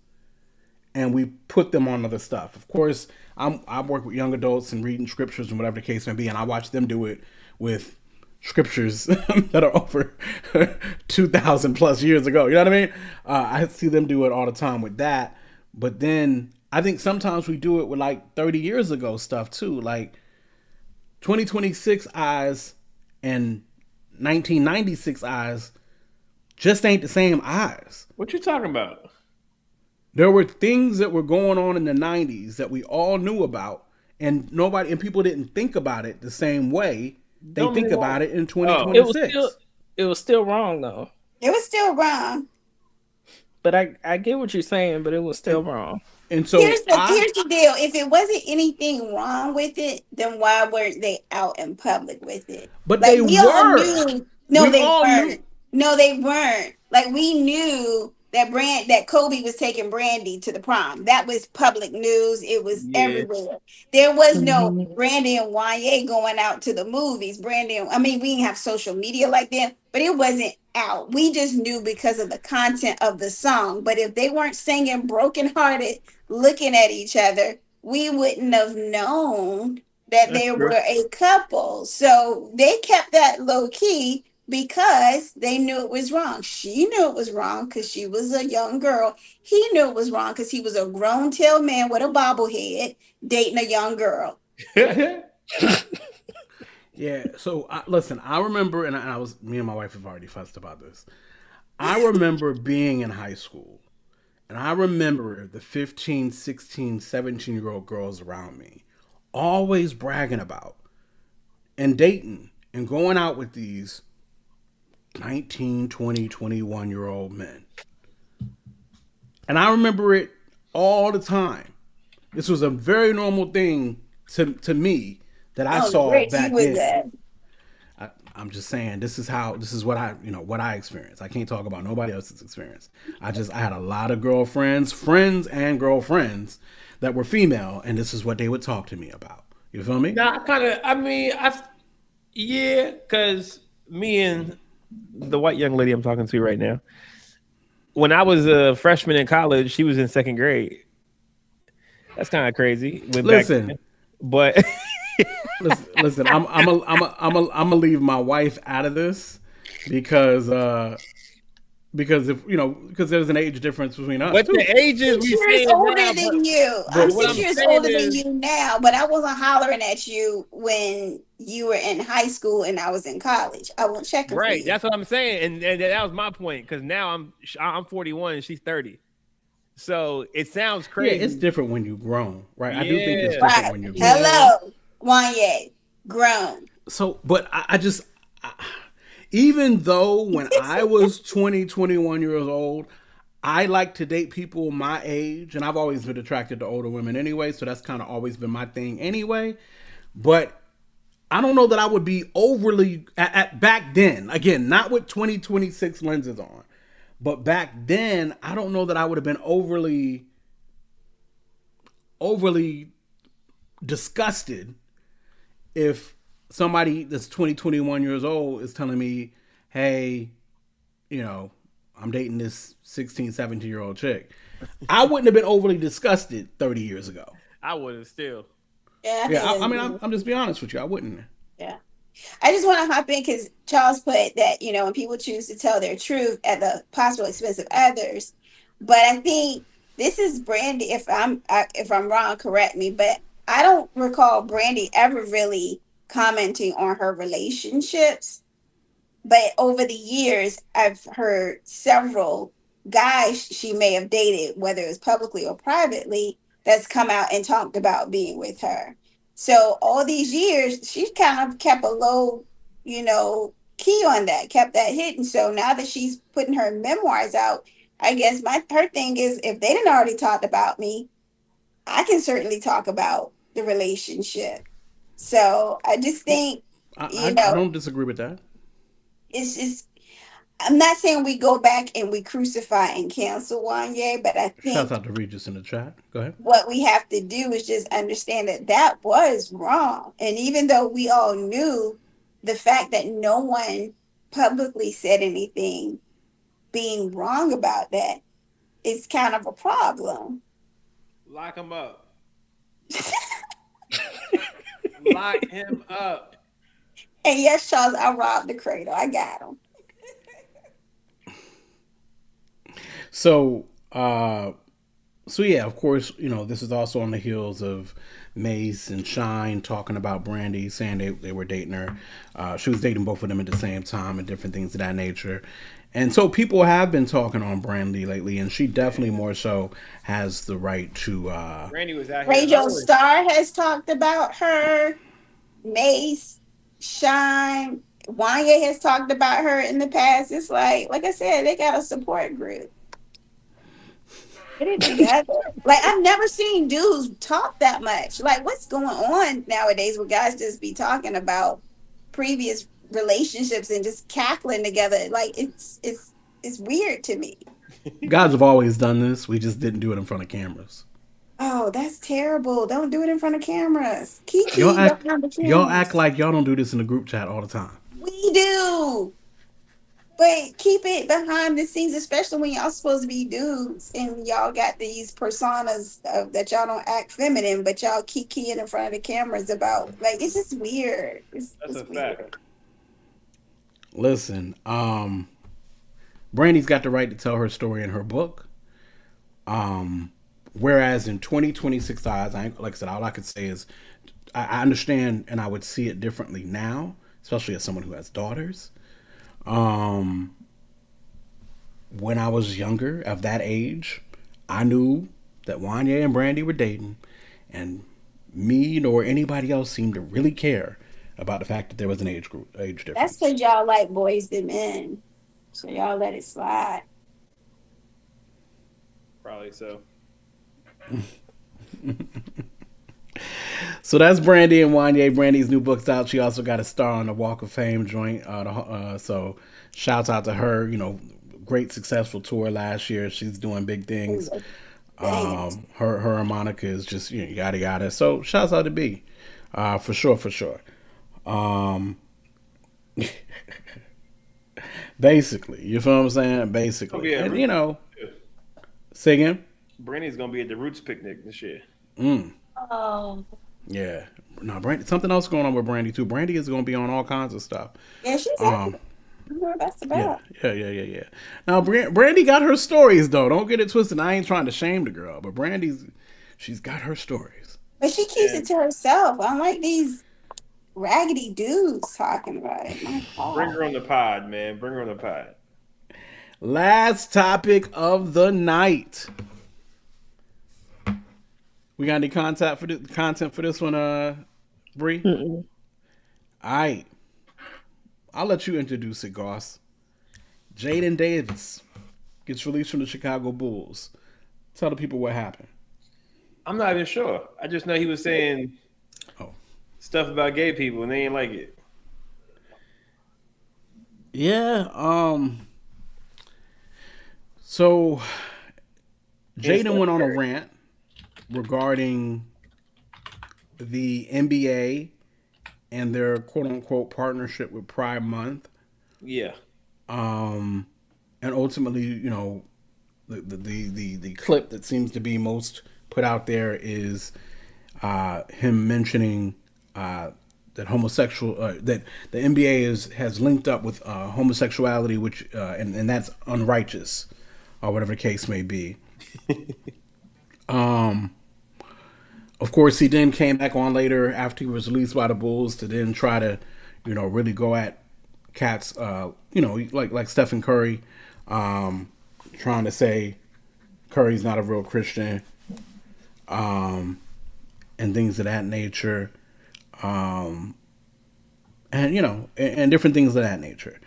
S1: and we put them on other stuff. Of course, I work with young adults and reading scriptures and whatever the case may be, and I watch them do it with scriptures that are over 2,000 plus years ago. You know what I mean? I see them do it all the time with that. But then I think sometimes we do it with like 30 years ago stuff too. Like 2026 eyes and 1996 eyes just ain't the same eyes.
S2: What you talking about?
S1: There were things that were going on in the 90s that we all knew about, and people didn't think about it the same way they think about it in 2026.
S4: It was still wrong though.
S5: It was still wrong.
S4: But I get what you're saying, but it was still wrong.
S5: And so here's the deal. If it wasn't anything wrong with it, then why weren't they out in public with it?
S1: But like, they were.
S5: No, they weren't. No, they weren't. Like we knew that Kobe was taking Brandy to the prom. That was public news. It was
S2: Yeah.
S5: everywhere. There was no
S4: Mhm.
S5: Brandy and Wanye going out to the movies. I mean, we didn't have social media like that, but it wasn't out. We just knew because of the content of the song. But if they weren't singing brokenhearted, looking at each other, we wouldn't have known that
S2: That's
S5: they
S2: true.
S5: were a couple. So they kept that low key because they knew it was wrong. She knew it was wrong because she was a young girl. He knew it was wrong because he was a grown tail man with a bobblehead dating a young girl.
S1: Yeah. So listen, I remember, and I was me and my wife have already fussed about this. I remember being in high school, and I remember the 15, 16, 17-year-old girls around me always bragging about and dating and going out with these 19, 20, 21-year-old men. And I remember it all the time. This was a very normal thing to me that I saw
S5: Reggie
S1: back
S5: was
S1: then.
S5: that.
S1: I'm just saying this is what I experienced. I can't talk about nobody else's experience. I had a lot of girlfriends, friends and girlfriends that were female, and this is what they would talk to me about. You feel me?
S2: Nah, yeah, because me and the white young lady I'm talking to right now, when I was a freshman in college, she was in second grade. That's kind of crazy.
S1: Listen,
S2: but
S1: listen. I'm gonna leave my wife out of this because because there's an age difference between us.
S2: but
S1: Too.
S2: the ages we
S5: 6 years
S2: saying
S5: older
S2: now,
S5: than you.
S1: but
S5: I'm
S2: what
S5: 6
S2: I'm
S5: years
S2: saying
S5: older than
S2: is,
S5: you now, but I wasn't hollering at you when you were in high school and I was in college. I won't check for
S2: right.
S5: you.
S2: That's what I'm saying, and that was my point. Because now I'm 41 and she's 30, so it sounds
S1: Yeah,
S2: crazy.
S1: it's different when you're grown, right? I do think it's
S2: Yeah.
S1: different
S5: Right.
S1: when you're grown.
S5: Hello, Wanye, grown.
S1: So, but even though when I was 20, 21 years old, I like to date people my age, and I've always been attracted to older women anyway, so that's kind of always been my thing anyway. But I don't know that I would be overly at back then. Again, not with 2026 lenses on, but back then, I don't know that I would have been overly disgusted if somebody that's 20, 21 years old is telling me, hey, I'm dating this 16, 17-year-old chick. I wouldn't have been overly disgusted 30 years ago.
S2: I would have still.
S5: Yeah,
S1: Yeah, I mean, I'm just being honest with you. I wouldn't.
S5: yeah. I just want to hop in because Charles put that, when people choose to tell their truth at the possible expense of others. But I think this is Brandy. If I'm wrong, correct me. But I don't recall Brandy ever really commenting on her relationships. But over the years, I've heard several guys she may have dated, whether it's publicly or privately, that's come out and talked about being with her. So all these years, she's kind of kept a low, key on that, kept that hidden. So now that she's putting her memoirs out, I guess her thing is if they didn't already talked about me, I can certainly talk about the relationship. So I just think,
S1: I don't disagree with that.
S5: it's just I'm not saying we go back and we crucify and cancel Wanye, but I think
S1: Shouts out to Regis in the chat. Go ahead.
S5: what we have to do is just understand that was wrong. And even though we all knew, the fact that no one publicly said anything being wrong about that is kind of a problem.
S2: Lock him up. Lock him up.
S5: And yes, Charles, I robbed the cradle. I got him.
S1: So yeah, of course, this is also on the heels of Mace and Shine talking about Brandy, saying they were dating her. She was dating both of them at the same time and different things of that nature. And so people have been talking on Brandy lately, and she definitely more so has the right to.
S2: Brandy was out here.
S5: Radio Star has talked about her. Mace, Shine, Wanye has talked about her in the past. It's like I said, they got a support group. Get it together. Like I've never seen dudes talk that much. Like what's going on nowadays where guys just be talking about previous relationships and just cackling together? Like it's weird to me.
S1: Guys have always done this. We just didn't do it in front of cameras.
S5: Oh, that's terrible. Don't do it in front of cameras.
S1: Y'all
S5: Kiki
S1: act
S5: behind the
S1: y'all act
S5: cameras.
S1: like y'all don't do this in the group chat all the time.
S5: We do. But keep it behind the scenes, especially when y'all supposed to be dudes and y'all got these personas that y'all don't act feminine, but y'all keep keying in front of the cameras about like it's just weird.
S2: That's a
S5: It's weird.
S2: fact.
S1: Listen, Brandy's got the right to tell her story in her book. Whereas in 2026 eyes, like I said, all I could say is I understand and I would see it differently now, especially as someone who has daughters. When I was younger, of that age, I knew that Wanya and Brandy were dating, and me nor anybody else seemed to really care about the fact that there was an age
S5: That's
S1: difference.
S5: because y'all like boys than men. So y'all let it slide.
S2: Probably so.
S1: So that's Brandy and Wanya. Brandy's new book's out. She also got a star on the Walk of Fame joint. So shouts out to her. You know, great successful tour last year. She's doing big things. Her harmonica is just yada yada. So shouts out to B, for sure. Basically, you feel what I'm saying? Basically,
S2: yeah,
S1: and say again.
S2: Brandy's gonna be at the Roots picnic this year.
S5: Oh.
S1: Yeah. No, Brandy. Something else going on with Brandy too. Brandy is going to be on all kinds of stuff.
S5: Yeah, she's happy. That's about.
S1: Yeah. Now, Brandy got her stories though. Don't get it twisted. I ain't trying to shame the girl, but she's got her stories.
S5: But she keeps it to herself. Unlike these raggedy dudes talking about it. My God.
S2: Bring her on the pod, man. Bring her on the pod.
S1: Last topic of the night. We got any content for this one, Bree? All right. I'll let you introduce it, Goss. Jaden Davis gets released from the Chicago Bulls. Tell the people what happened.
S2: I'm not even sure. I just know he was saying stuff about gay people and they ain't like it.
S1: Yeah. So Jaden went on a rant regarding the NBA and their quote unquote partnership with Pride Month.
S2: Yeah.
S1: And ultimately, the clip that seems to be most put out there is him mentioning that that the NBA has linked up with homosexuality, which and that's unrighteous, or whatever the case may be. Of course, he then came back on later after he was released by the Bulls to then try to, really go at cats, like Stephen Curry, trying to say Curry's not a real Christian, and things of that nature, and different things of that nature.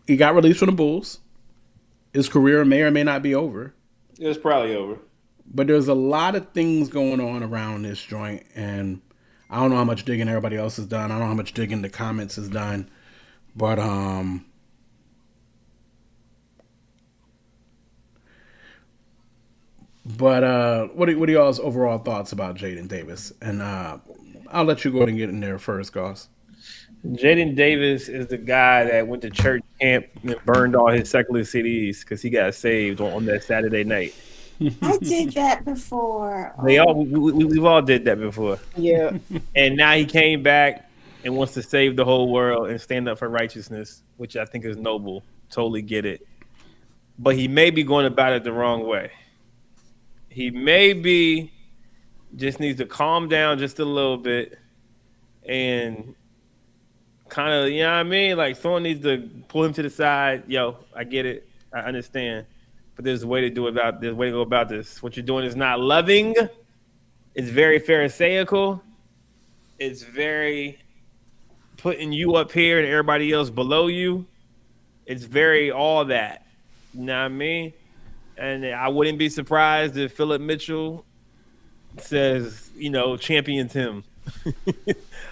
S1: He got released from the Bulls. His career may or may not be over.
S2: It's probably over.
S1: But there's a lot of things going on around this joint, and I don't know how much digging everybody else has done. I don't know how much digging the comments has done, but what are y'all's overall thoughts about Jaden Davis? And I'll let you go ahead and get in there first, Goss.
S2: Jaden Davis is the guy that went to church camp and burned all his secular CDs because he got saved on that Saturday night.
S5: I did that before.
S2: We've all did that before.
S4: Yeah.
S2: And now he came back and wants to save the whole world and stand up for righteousness, which I think is noble. Totally get it. But he may be going about it the wrong way. He maybe just needs to calm down just a little bit and kind of, like someone needs to pull him to the side. Yo, I get it. I understand. But there's a way to go about this. What you're doing is not loving. It's very pharisaical. It's very putting you up here and everybody else below you. It's very all that. You know what I mean? And I wouldn't be surprised if Philip Mitchell says, champions him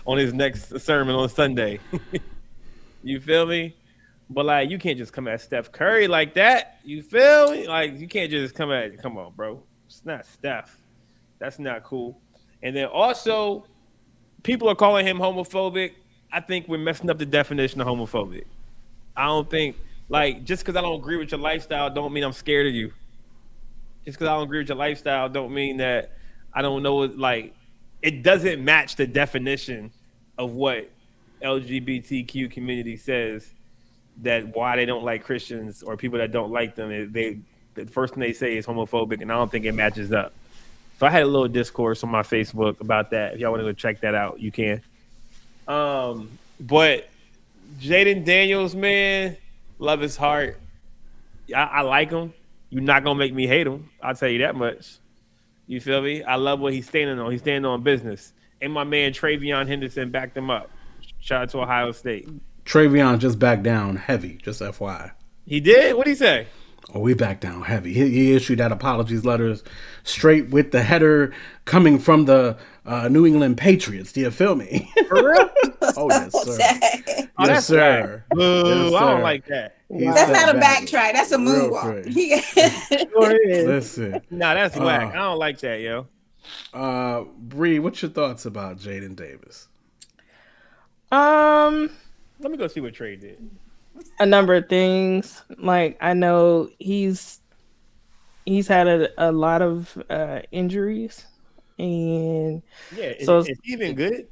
S2: on his next sermon on Sunday. You feel me? But like, you can't just come at Steph Curry like that. You feel me? Like, you can't just come on, bro. It's not Steph. That's not cool. And then also, people are calling him homophobic. I think we're messing up the definition of homophobic. I don't think, like, just because I don't agree with your lifestyle don't mean I'm scared of you. Just because I don't agree with your lifestyle don't mean that I don't know it. Like, it doesn't match the definition of what LGBTQ community says, that why they don't like Christians or people that don't like them. The first thing they say is homophobic, and I don't think it matches up. So I had a little discourse on my Facebook about that. If y'all want to go check that out, you can. But Jaden Daniels, man, love his heart. I like him. You're not gonna make me hate him. I'll tell you that much. You feel me? I love what he's standing on. He's standing on business. And my man Travion Henderson backed him up. Shout out to Ohio State.
S1: Travion just backed down heavy, just FYI.
S2: He did? What'd he say?
S1: Oh, we backed down heavy. He issued that apologies letters straight with the header coming from the New England Patriots. Do you feel me?
S2: For real?
S1: Oh, yes, sir.
S2: Oh,
S1: Yes, sir.
S2: Boo,
S1: Yes,
S2: I don't
S1: sir.
S2: like that.
S5: That's not a backtrack. That's a moonwalk.
S1: Listen.
S2: Nah, that's whack. I don't like that, yo.
S1: Bree, what's your thoughts about Jaden Davis?
S2: Let me go see what Trey did.
S4: A number of things. Like, I know he's had a lot of injuries, and
S2: Yeah,
S4: so
S2: is he even good?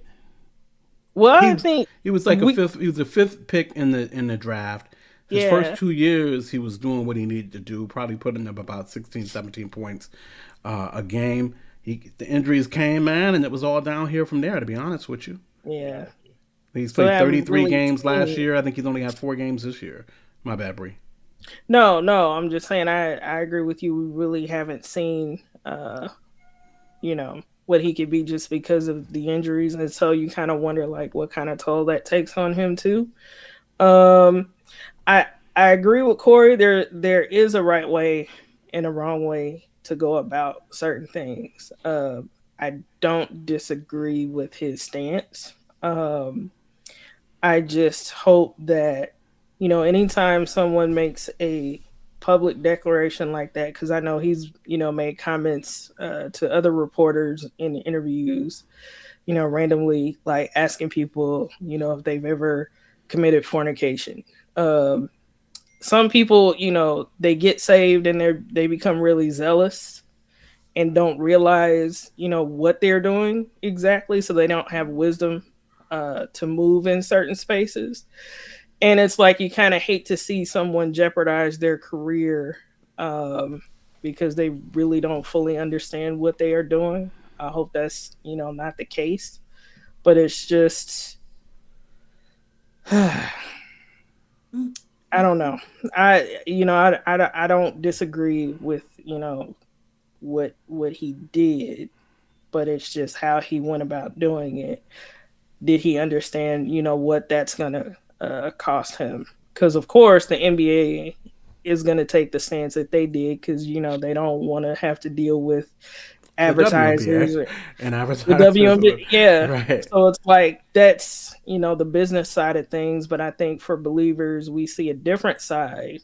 S4: Well, I think
S1: he was like fifth. He was the fifth pick in the draft. His first 2 years, he was doing what he needed to do, probably putting up about 16, 17 points a game. The injuries came, man, and it was all down here from there, to be honest with you.
S4: Yeah.
S1: He's played 33 games last year. I think he's only had 4 games this year. My bad, Bree.
S4: No, I'm just saying I agree with you. We really haven't seen, what he could be just because of the injuries. And so you kind of wonder, like, what kind of toll that takes on him, too. I agree with Corey. There is a right way and a wrong way to go about certain things. I don't disagree with his stance. I just hope that, anytime someone makes a public declaration like that, because I know he's, made comments to other reporters in interviews, randomly, like asking people, if they've ever committed fornication. Some people, they get saved and they become really zealous and don't realize, what they're doing exactly. So they don't have wisdom to move in certain spaces. And it's like, you kind of hate to see someone jeopardize their career because they really don't fully understand what they are doing. I hope that's, not the case, but it's just, I don't know. I don't disagree with, what he did, but it's just how he went about doing it. Did he understand, what that's going to cost him? Because, of course, the NBA is going to take the stance that they did because, they don't want to have to deal with advertisers
S1: and advertisers.
S4: The WNBA, yeah.
S1: Right.
S4: So it's like that's, the business side of things. But I think for believers, we see a different side.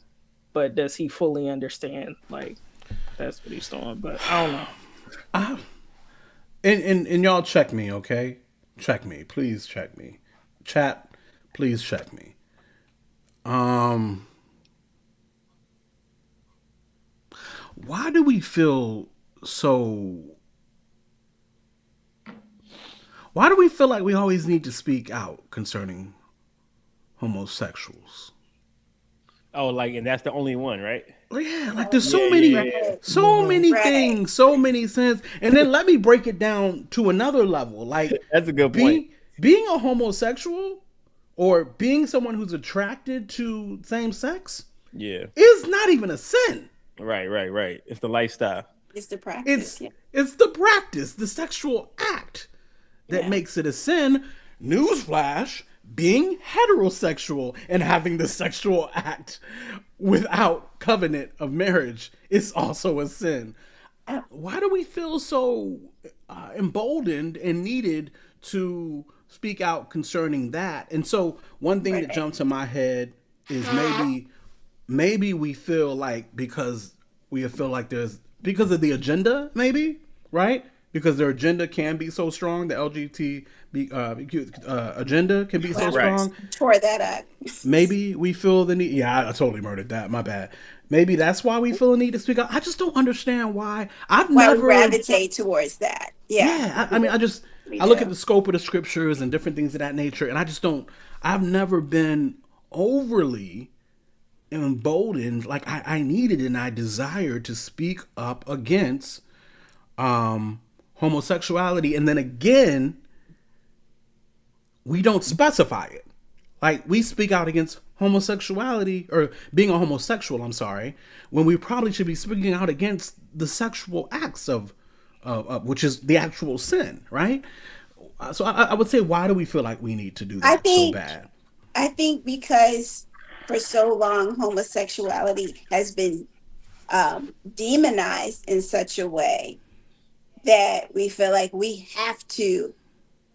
S4: But does he fully understand? Like, that's what he's doing. But I don't know.
S1: And y'all check me, okay? Check me. Please check me. Chat, please check me. Why do we feel like we always need to speak out concerning homosexuals?
S2: Oh, like, and that's the only one, right?
S1: Oh, yeah, like there's so many things, so many sins. And then let me break it down to another level. Like,
S2: that's a good point.
S1: Being a homosexual or being someone who's attracted to same sex is not even a sin.
S2: Right. It's the lifestyle.
S5: It's the practice.
S1: It's the practice, the sexual act that makes it a sin. Newsflash, being heterosexual and having the sexual act without covenant of marriage is also a sin. Why do we feel so emboldened and needed to speak out concerning that? And so one thing that jumped to my head is maybe we feel like because because of the agenda, maybe, right? Because their agenda can be so strong, the LGBT agenda can be so
S2: Right.
S1: strong.
S5: Tore that up.
S1: Maybe we feel the need. Yeah, I totally murdered that. My bad. Maybe that's why we feel the need to speak out. I just don't understand why. I've
S5: Why we
S1: never.
S5: gravitate towards that. Yeah.
S1: Yeah, I mean,
S5: We
S1: I look at
S5: do.
S1: the scope of the scriptures and different things of that nature, and I just don't. I've never been overly emboldened like I needed and I desired to speak up against homosexuality, and then again, we don't specify it. Like we speak out against homosexuality or being a homosexual, I'm sorry, when we probably should be speaking out against the sexual acts of which is the actual sin, right? So I would say, why do we feel like we need to do
S5: I
S1: that so
S5: think
S1: bad?
S5: I think because for so long homosexuality has been demonized in such a way that we feel like we have to,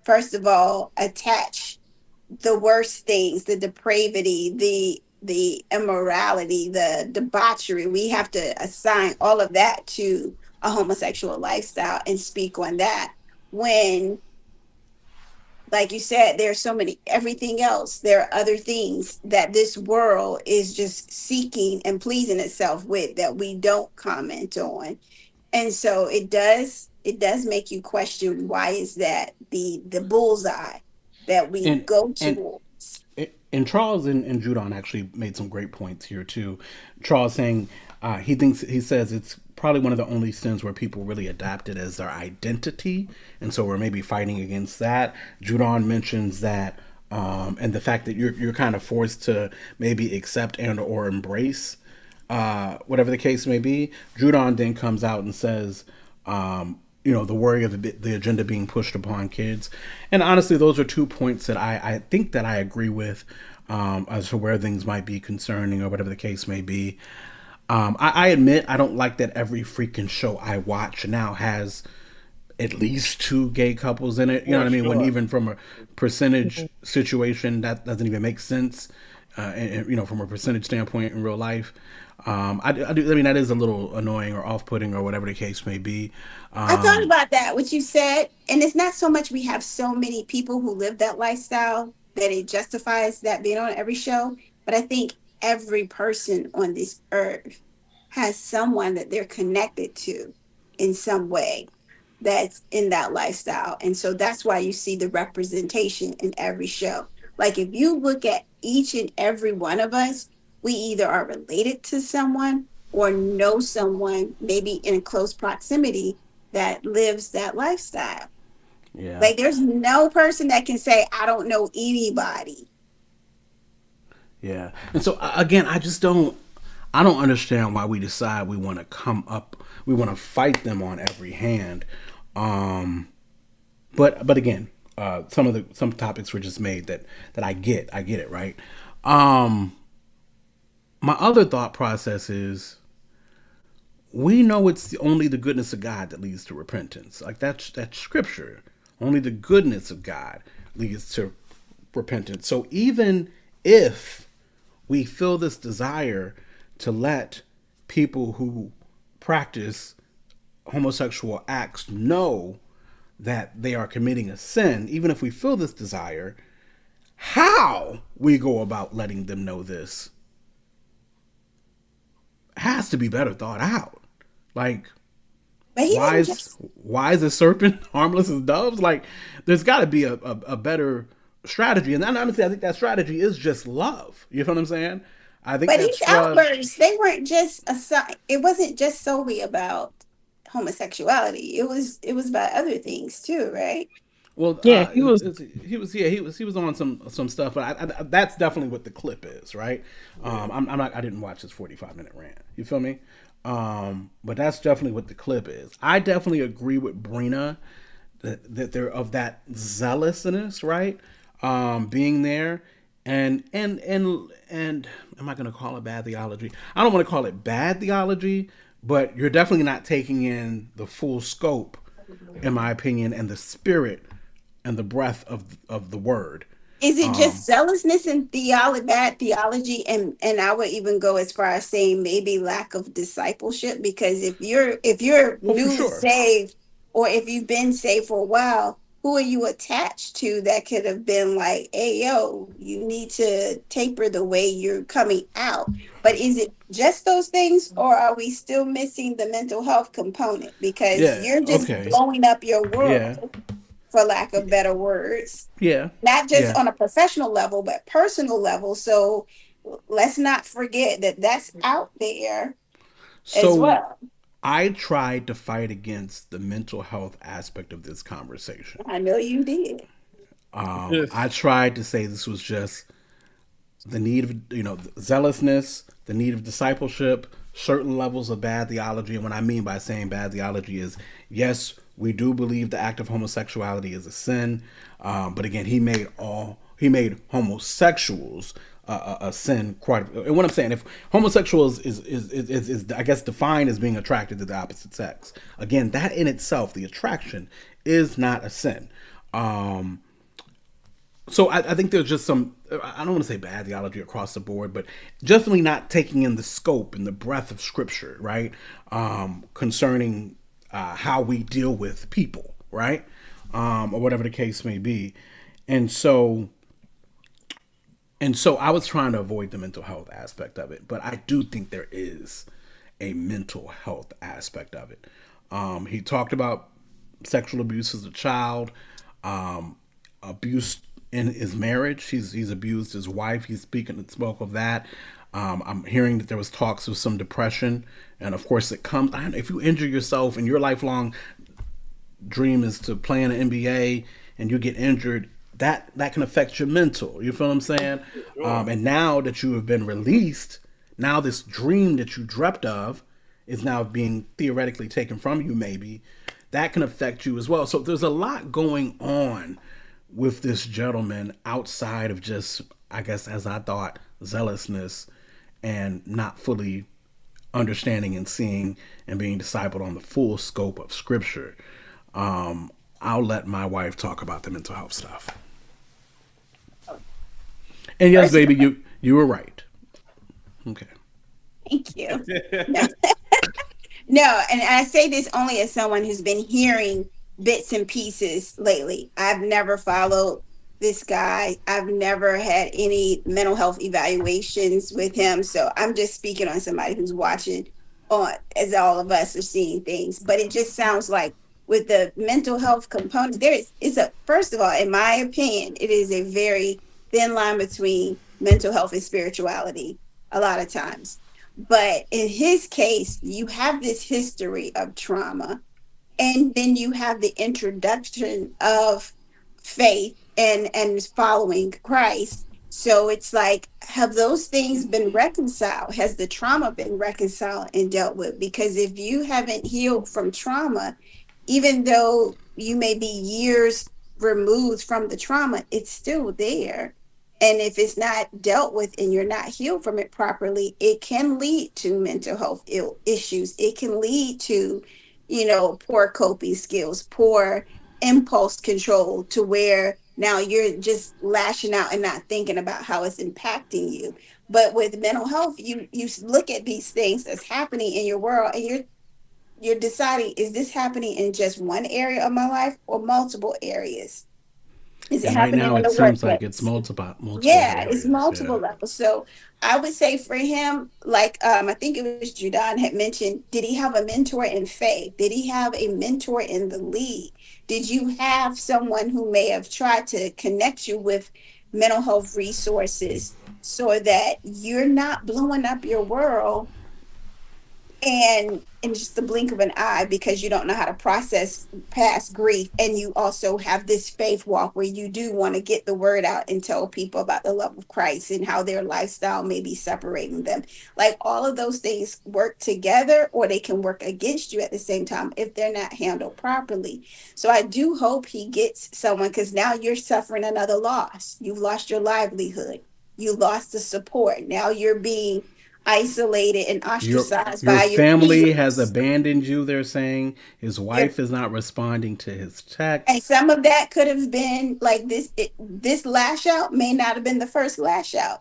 S5: first of all, attach the worst things, the depravity, the immorality, the debauchery. We have to assign all of that to a homosexual lifestyle and speak on that. When, like you said, there's so many everything else. There are other things that this world is just seeking and pleasing itself with that we don't comment on. And so it does make you question, why is that the bullseye that we
S1: And
S5: go
S1: and
S5: towards?
S1: and Charles and Judon actually made some great points here too. Charles saying he says it's probably one of the only sins where people really adapt it as their identity, and so we're maybe fighting against that. Judon mentions that, and the fact that you're kind of forced to maybe accept and or embrace whatever the case may be. Judon then comes out and says, the worry of the agenda being pushed upon kids. And honestly, those are 2 points that I think that I agree with as to where things might be concerning or whatever the case may be. I admit I don't like that every freaking show I watch now has at least 2 gay couples in it. You know what I mean? When even from a percentage situation, that doesn't even make sense. And from a percentage standpoint in real life. I do. I mean, that is a little annoying or off-putting or whatever the case may be.
S5: I thought about that, what you said, and it's not so much we have so many people who live that lifestyle that it justifies that being on every show, but I think every person on this earth has someone that they're connected to in some way that's in that lifestyle. And so that's why you see the representation in every show. Like if you look at each and every one of us, we either are related to someone or know someone, maybe in close proximity, that lives that lifestyle.
S1: Yeah.
S5: Like there's no person that can say, I don't know anybody.
S1: Yeah. And so again, I don't understand why we decide we want to fight them on every hand. But again, some topics were just made that I get it, right? My other thought process is, we know it's only the goodness of God that leads to repentance. Like that's scripture. Only the goodness of God leads to repentance. So even if we feel this desire to let people who practice homosexual acts know that they are committing a sin, even if we feel this desire, how we go about letting them know this has to be better thought out. Like, why is a serpent harmless as doves? Like, there's got to be a better strategy. And then honestly, I think that strategy is just love. You know what I'm saying? I think.
S5: But these outbursts, they weren't just it wasn't just solely about homosexuality. It was about other things too, right?
S1: Well,
S4: Yeah, he was
S1: on some stuff, but that's definitely what the clip is, right? I'm not. I didn't watch his 45-minute rant. You feel me? But that's definitely what the clip is. I definitely agree with Brina that they're of that zealousness, right? Being there, and am I going to call it bad theology? I don't want to call it bad theology, but you're definitely not taking in the full scope, in my opinion, and the spirit and the breath of the word.
S5: Is it just zealousness and theology, bad theology, and I would even go as far as saying maybe lack of discipleship? Because if you're
S1: Well, for
S5: newly
S1: sure.
S5: saved, or if you've been saved for a while, who are you attached to that could have been like, hey, yo, you need to taper the way you're coming out? But is it just those things, or are we still missing the mental health component? Because
S1: Yeah.
S5: you're just
S1: Okay.
S5: blowing up your
S1: Yeah.
S5: world, for lack of better words,
S1: Yeah.
S5: not just
S1: Yeah.
S5: on a professional level, but personal level. So let's not forget that that's out there as
S1: So
S5: well.
S1: I tried to fight against the mental health aspect of this conversation.
S5: I know you did.
S1: I tried to say this was just the need of, zealousness, the need of discipleship, certain levels of bad theology. And what I mean by saying bad theology is, yes, we do believe the act of homosexuality is a sin, but again, he made homosexuals a sin quite. And what I'm saying, if homosexuals is I guess defined as being attracted to the opposite sex, again, that in itself, the attraction is not a sin. So I think there's just some, I don't want to say bad theology across the board, but definitely not taking in the scope and the breadth of scripture, right? Concerning how we deal with people, right? Or whatever the case may be. And so I was trying to avoid the mental health aspect of it, but I do think there is a mental health aspect of it. He talked about sexual abuse as a child, abuse in his marriage. He's abused his wife. He's speaking and spoke of that. I'm hearing that there was talks of some depression, and of course it comes. If you injure yourself and your lifelong dream is to play in the NBA and you get injured, that can affect your mental. You feel what I'm saying? And now that you have been released, now this dream that you dreamt of is now being theoretically taken from you. Maybe that can affect you as well. So there's a lot going on with this gentleman outside of just, I guess, as I thought, zealousness and not fully understanding and seeing and being discipled on the full scope of scripture. I'll let my wife talk about the mental health stuff. And yes, baby, you were right. Okay.
S5: Thank you. No. No, and I say this only as someone who's been hearing bits and pieces lately. I've never followed this guy. I've never had any mental health evaluations with him. So I'm just speaking on somebody who's watching on, as all of us are seeing things. But it just sounds like with the mental health component, it's a, first of all, in my opinion, it is a very thin line between mental health and spirituality a lot of times. But in his case, you have this history of trauma, and then you have the introduction of faith and following Christ. So it's like, have those things been reconciled? Has the trauma been reconciled and dealt with? Because if you haven't healed from trauma, even though you may be years removed from the trauma, it's still there. And if it's not dealt with and you're not healed from it properly, it can lead to mental health issues. It can lead to, poor coping skills, poor impulse control, to where now you're just lashing out and not thinking about how it's impacting you. But with mental health, you look at these things that's happening in your world, and you're deciding, is this happening in just one area of my life or multiple areas? Is it
S1: And right
S5: happening
S1: now
S5: in
S1: it
S5: the
S1: seems like it's
S5: workplace?
S1: multiple
S5: Yeah, it's
S1: areas.
S5: multiple
S1: Yeah.
S5: levels. So I would say for him, like I think it was Judan had mentioned, did he have a mentor in faith? Did he have a mentor in the league? Did you have someone who may have tried to connect you with mental health resources so that you're not blowing up your world and in just the blink of an eye because you don't know how to process past grief, and you also have this faith walk where you do want to get the word out and tell people about the love of Christ and how their lifestyle may be separating them. Like, all of those things work together, or they can work against you at the same time if they're not handled properly. So I do hope he gets someone, because now you're suffering another loss. You've lost your livelihood, you lost the support, now you're being isolated and
S1: Your
S5: ostracized
S1: your
S5: by your
S1: family has
S5: peers.
S1: abandoned you. They're saying his wife is not responding to his
S5: And
S1: texts.
S5: some of that could have been like this lash out may not have been the first lash out.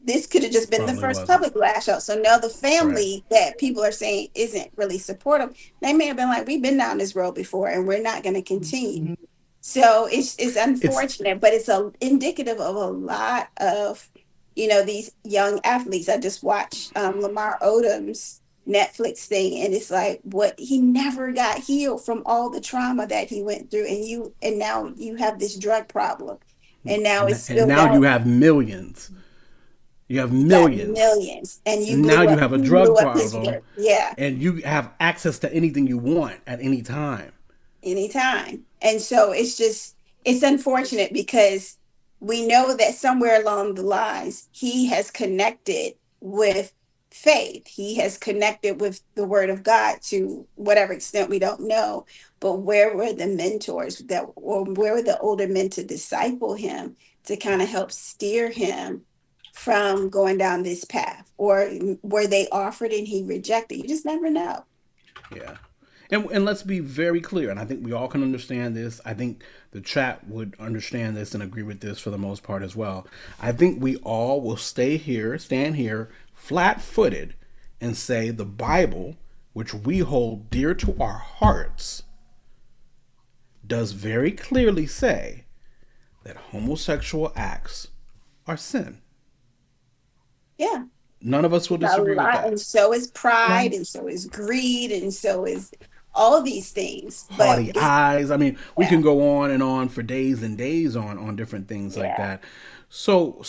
S5: This could have just been the
S1: Probably
S5: first
S1: wasn't.
S5: public lash out. So now the
S1: Right.
S5: family that people are saying isn't really supportive, they may have been like, we've been down this road before and we're not going to continue. So it's
S1: It's
S5: unfortunate, but it's indicative of a lot of, these young athletes. I just watched Lamar Odom's Netflix thing, and it's like what he never got healed from all the trauma that he went through, and now you have this drug problem, and now it's
S1: and
S5: spilled
S1: now you
S5: out.
S1: have millions. You have
S5: You got
S1: millions.
S5: millions, and
S1: And now you have a
S5: you
S1: drug
S5: blew up his
S1: problem,
S5: work. Yeah,
S1: and you have access to anything you want at any time.
S5: anytime. And so it's unfortunate because we know that somewhere along the lines he has connected with faith. He has connected with the word of God to whatever extent we don't know. But where were the mentors or where were the older men to disciple him, to kind of help steer him from going down this path? Or were they offered and he rejected? You just never know.
S1: Yeah. And let's be very clear, and I think we all can understand this. I think the chat would understand this and agree with this for the most part as well. I think we all will stand here, flat footed, and say the Bible, which we hold dear to our hearts, does very clearly say that homosexual acts are sin.
S5: Yeah.
S1: None of us will
S5: A
S1: disagree with
S5: lot, and
S1: that.
S5: so is pride, and so is greed, and so is all these things. But
S1: Haughty eyes. I mean, we
S5: yeah,
S1: can go on and on for days and days on different things like
S5: yeah,
S1: that. So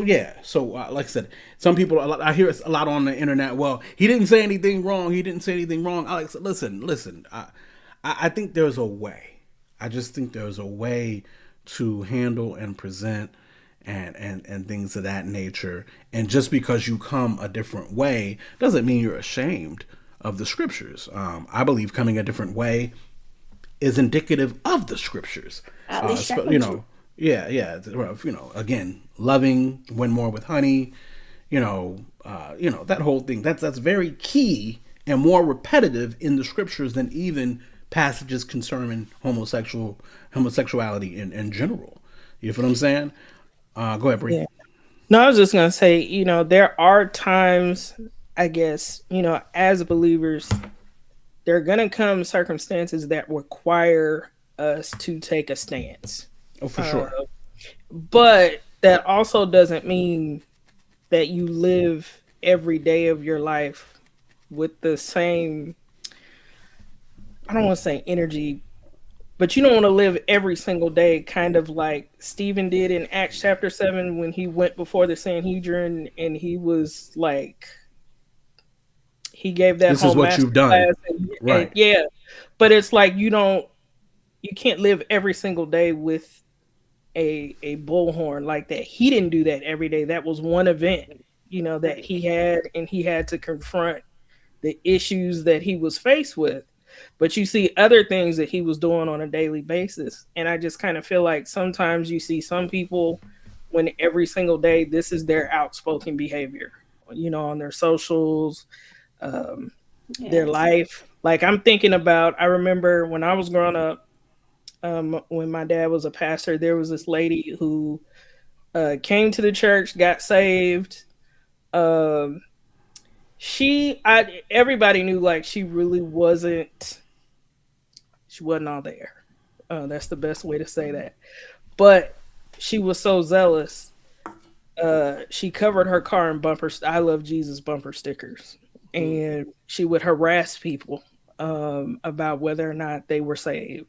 S1: yeah. So like I said, some people I hear it a lot on the internet. Well, he didn't say anything wrong. He didn't say anything wrong. Alex, listen. I think there's a way. I just think there's a way to handle and present and things of that nature. And just because you come a different way doesn't mean you're ashamed of the scriptures. I believe coming a different way is indicative of the scriptures.
S5: at least
S1: You
S5: shepherd you.
S1: know, yeah. Again, loving, win more with honey. That whole thing. That's very key and more repetitive in the scriptures than even passages concerning homosexuality in general. You feel what I'm saying? Go ahead, Bree.
S4: Yeah. No, I was just gonna say, there are times, I guess, as believers, there are gonna come circumstances that require us to take a stance.
S1: Oh, for sure.
S4: But that also doesn't mean that you live every day of your life with the same, I don't want to say energy, but you don't want to live every single day kind of like Stephen did in Acts chapter 7 when he went before the Sanhedrin and he was like, he gave that
S1: This is
S4: whole
S1: what
S4: master
S1: you've done.
S4: class. And
S1: Right.
S4: yeah, but it's like you can't live every single day with a bullhorn like that. He didn't do that every day. That was one event, that he had, and he had to confront the issues that he was faced with. But you see other things that he was doing on a daily basis. And I just kind of feel like sometimes you see some people when every single day this is their outspoken behavior, on their socials, their
S5: Yes.
S4: life. Like I remember when I was growing up, when my dad was a pastor, there was this lady who came to the church, got saved. Um, everybody knew like she wasn't all there. That's the best way to say that. But she was so zealous. She covered her car in "I love Jesus" bumper stickers, and she would harass people about whether or not they were saved.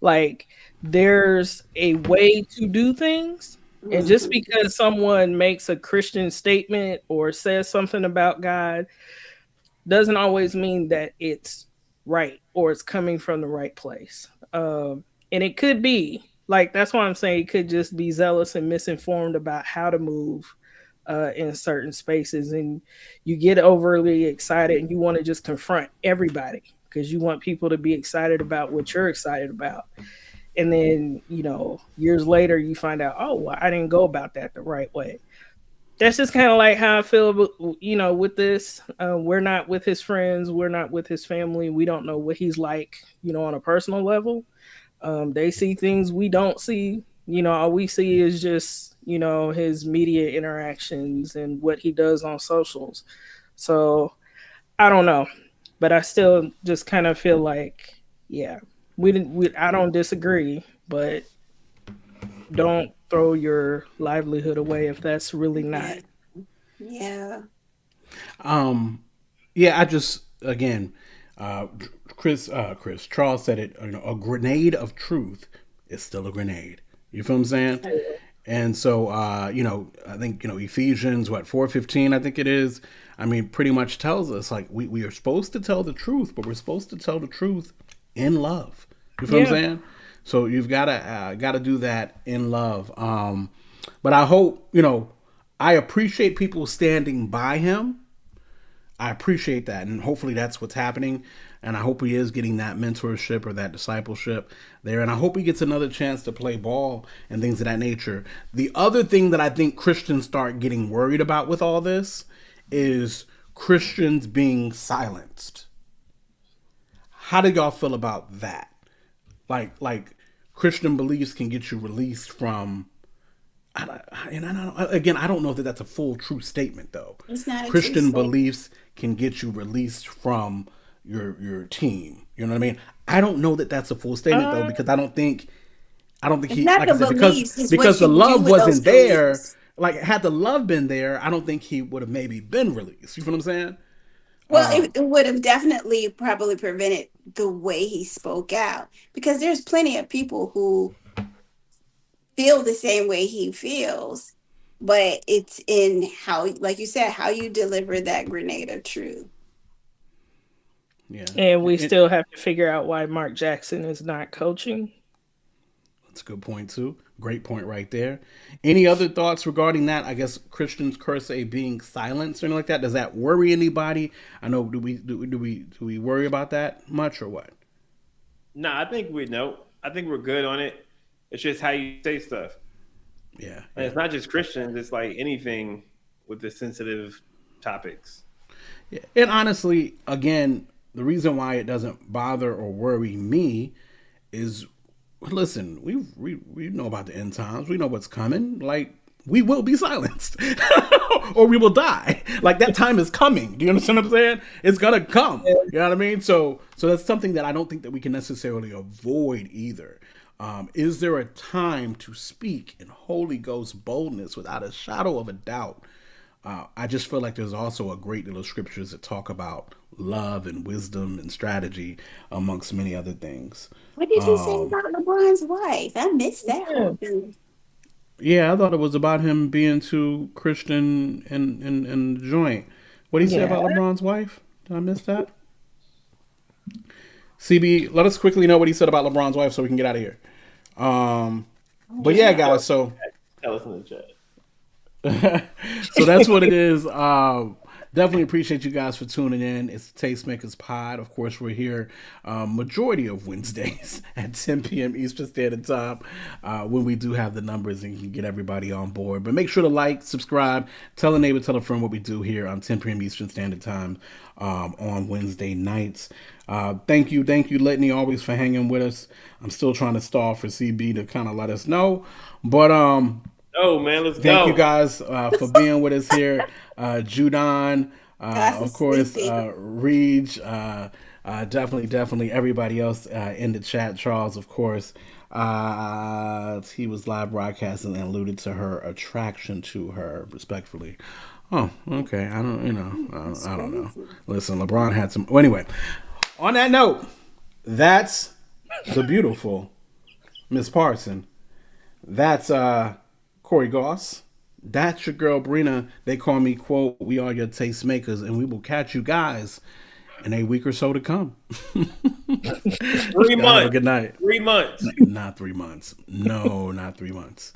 S4: Like, there's a way to do things, and just
S5: Mhm.
S4: because someone makes a Christian statement or says something about God doesn't always mean that it's right or it's coming from the right place. And it could be like, that's why I'm saying it could just be zealous and misinformed about how to move in certain spaces, and you get overly excited and you want to just confront everybody because you want people to be excited about what you're excited about. And then, years later, you find out, oh, well, I didn't go about that the right way. that's just kind of like how I feel, with this. We're not with his friends. We're not with his family. We don't know what he's like, on a personal level. They see things we don't see. All we see is just, his media interactions and what he does on socials. So I don't know, but I still just kind of feel like, yeah, I don't disagree, but don't throw your livelihood away if that's really not.
S5: Yeah.
S1: Yeah, I just again, Chris Charles said it. A grenade of truth is still a grenade. You feel what I'm saying? And so, I think Ephesians 4:15, I think it is. I mean, pretty much tells us like we are supposed to tell the truth, but we're supposed to tell the truth in love. You feel what I'm saying? So you've gotta do that in love. But I hope I appreciate people standing by him. I appreciate that, and hopefully that's what's happening. And I hope he is getting that mentorship or that discipleship there. And I hope he gets another chance to play ball and things of that nature. The other thing that I think Christians start getting worried about with all this is Christians being silenced. How do y'all feel about that? Like Christian beliefs can get you released from. I don't know that that's a full true statement though.
S5: It's not
S1: Christian beliefs can get you released from your team. You know what I mean? I don't know that that's a full statement though, because I don't think he, like I said, because the love wasn't there. Like had the love been there, I don't think he would have maybe been released. You feel what I'm saying?
S5: Well, it would have definitely probably prevented the way he spoke out, because there's plenty of people who feel the same way he feels, but it's in how, like you said, how you deliver that grenade of truth.
S1: Yeah.
S4: And we still have to figure out why Mark Jackson is not coaching.
S1: That's a good point too. Great point right there. Any other thoughts regarding that? I guess Christians curse a being silenced or anything like that. Does that worry anybody? I know. Do we worry about that much or what?
S2: No, I think we're good on it. It's just how you say stuff.
S1: Yeah.
S2: And it's not just Christians. It's like anything with the sensitive topics.
S1: Yeah. And honestly, again, the reason why it doesn't bother or worry me is, listen, we know about the end times. We know what's coming. Like, we will be silenced or we will die. Like, that time is coming. Do you understand what I'm saying? It's going to come. You know what I mean? So that's something that I don't think that we can necessarily avoid either. Is there a time to speak in Holy Ghost boldness without a shadow of a doubt? I just feel like there's also a great deal of scriptures that talk about love and wisdom and strategy, amongst many other things.
S5: What did you say about LeBron's wife? I missed that whole thing.
S1: Yeah, I thought it was about him being too Christian and joint. What did he say about LeBron's wife? Did I miss that? CB, let us quickly know what he said about LeBron's wife so we can get out of here. But yeah, guys, so
S2: tell us in the chat.
S1: So that's what it is. Definitely appreciate you guys for tuning in. It's the Tastemakers Pod. Of course, we're here majority of Wednesdays at 10 p.m. Eastern Standard Time when we do have the numbers and can get everybody on board. But make sure to like, subscribe, tell a neighbor, tell a friend what we do here on 10 p.m. Eastern Standard Time on Wednesday nights. Thank you, Litany, always for hanging with us. I'm still trying to stall for CB to kind of let us know. But
S2: oh man, let's go.
S1: Thank you guys for being with us here. Judon, of course, Reg, definitely everybody else in the chat. Charles, of course, he was live broadcasting and alluded to her attraction to her, respectfully. Oh, okay. I don't know. Listen, LeBron had some. Well, anyway, on that note, that's the beautiful Miss Parson. That's Corey Goss. That's your girl Brina. They call me, quote, we are your tastemakers, and we will catch you guys in a week or so to come.
S2: 3 months.
S1: Good night.
S2: 3 months.
S1: Not 3 months. No, not 3 months.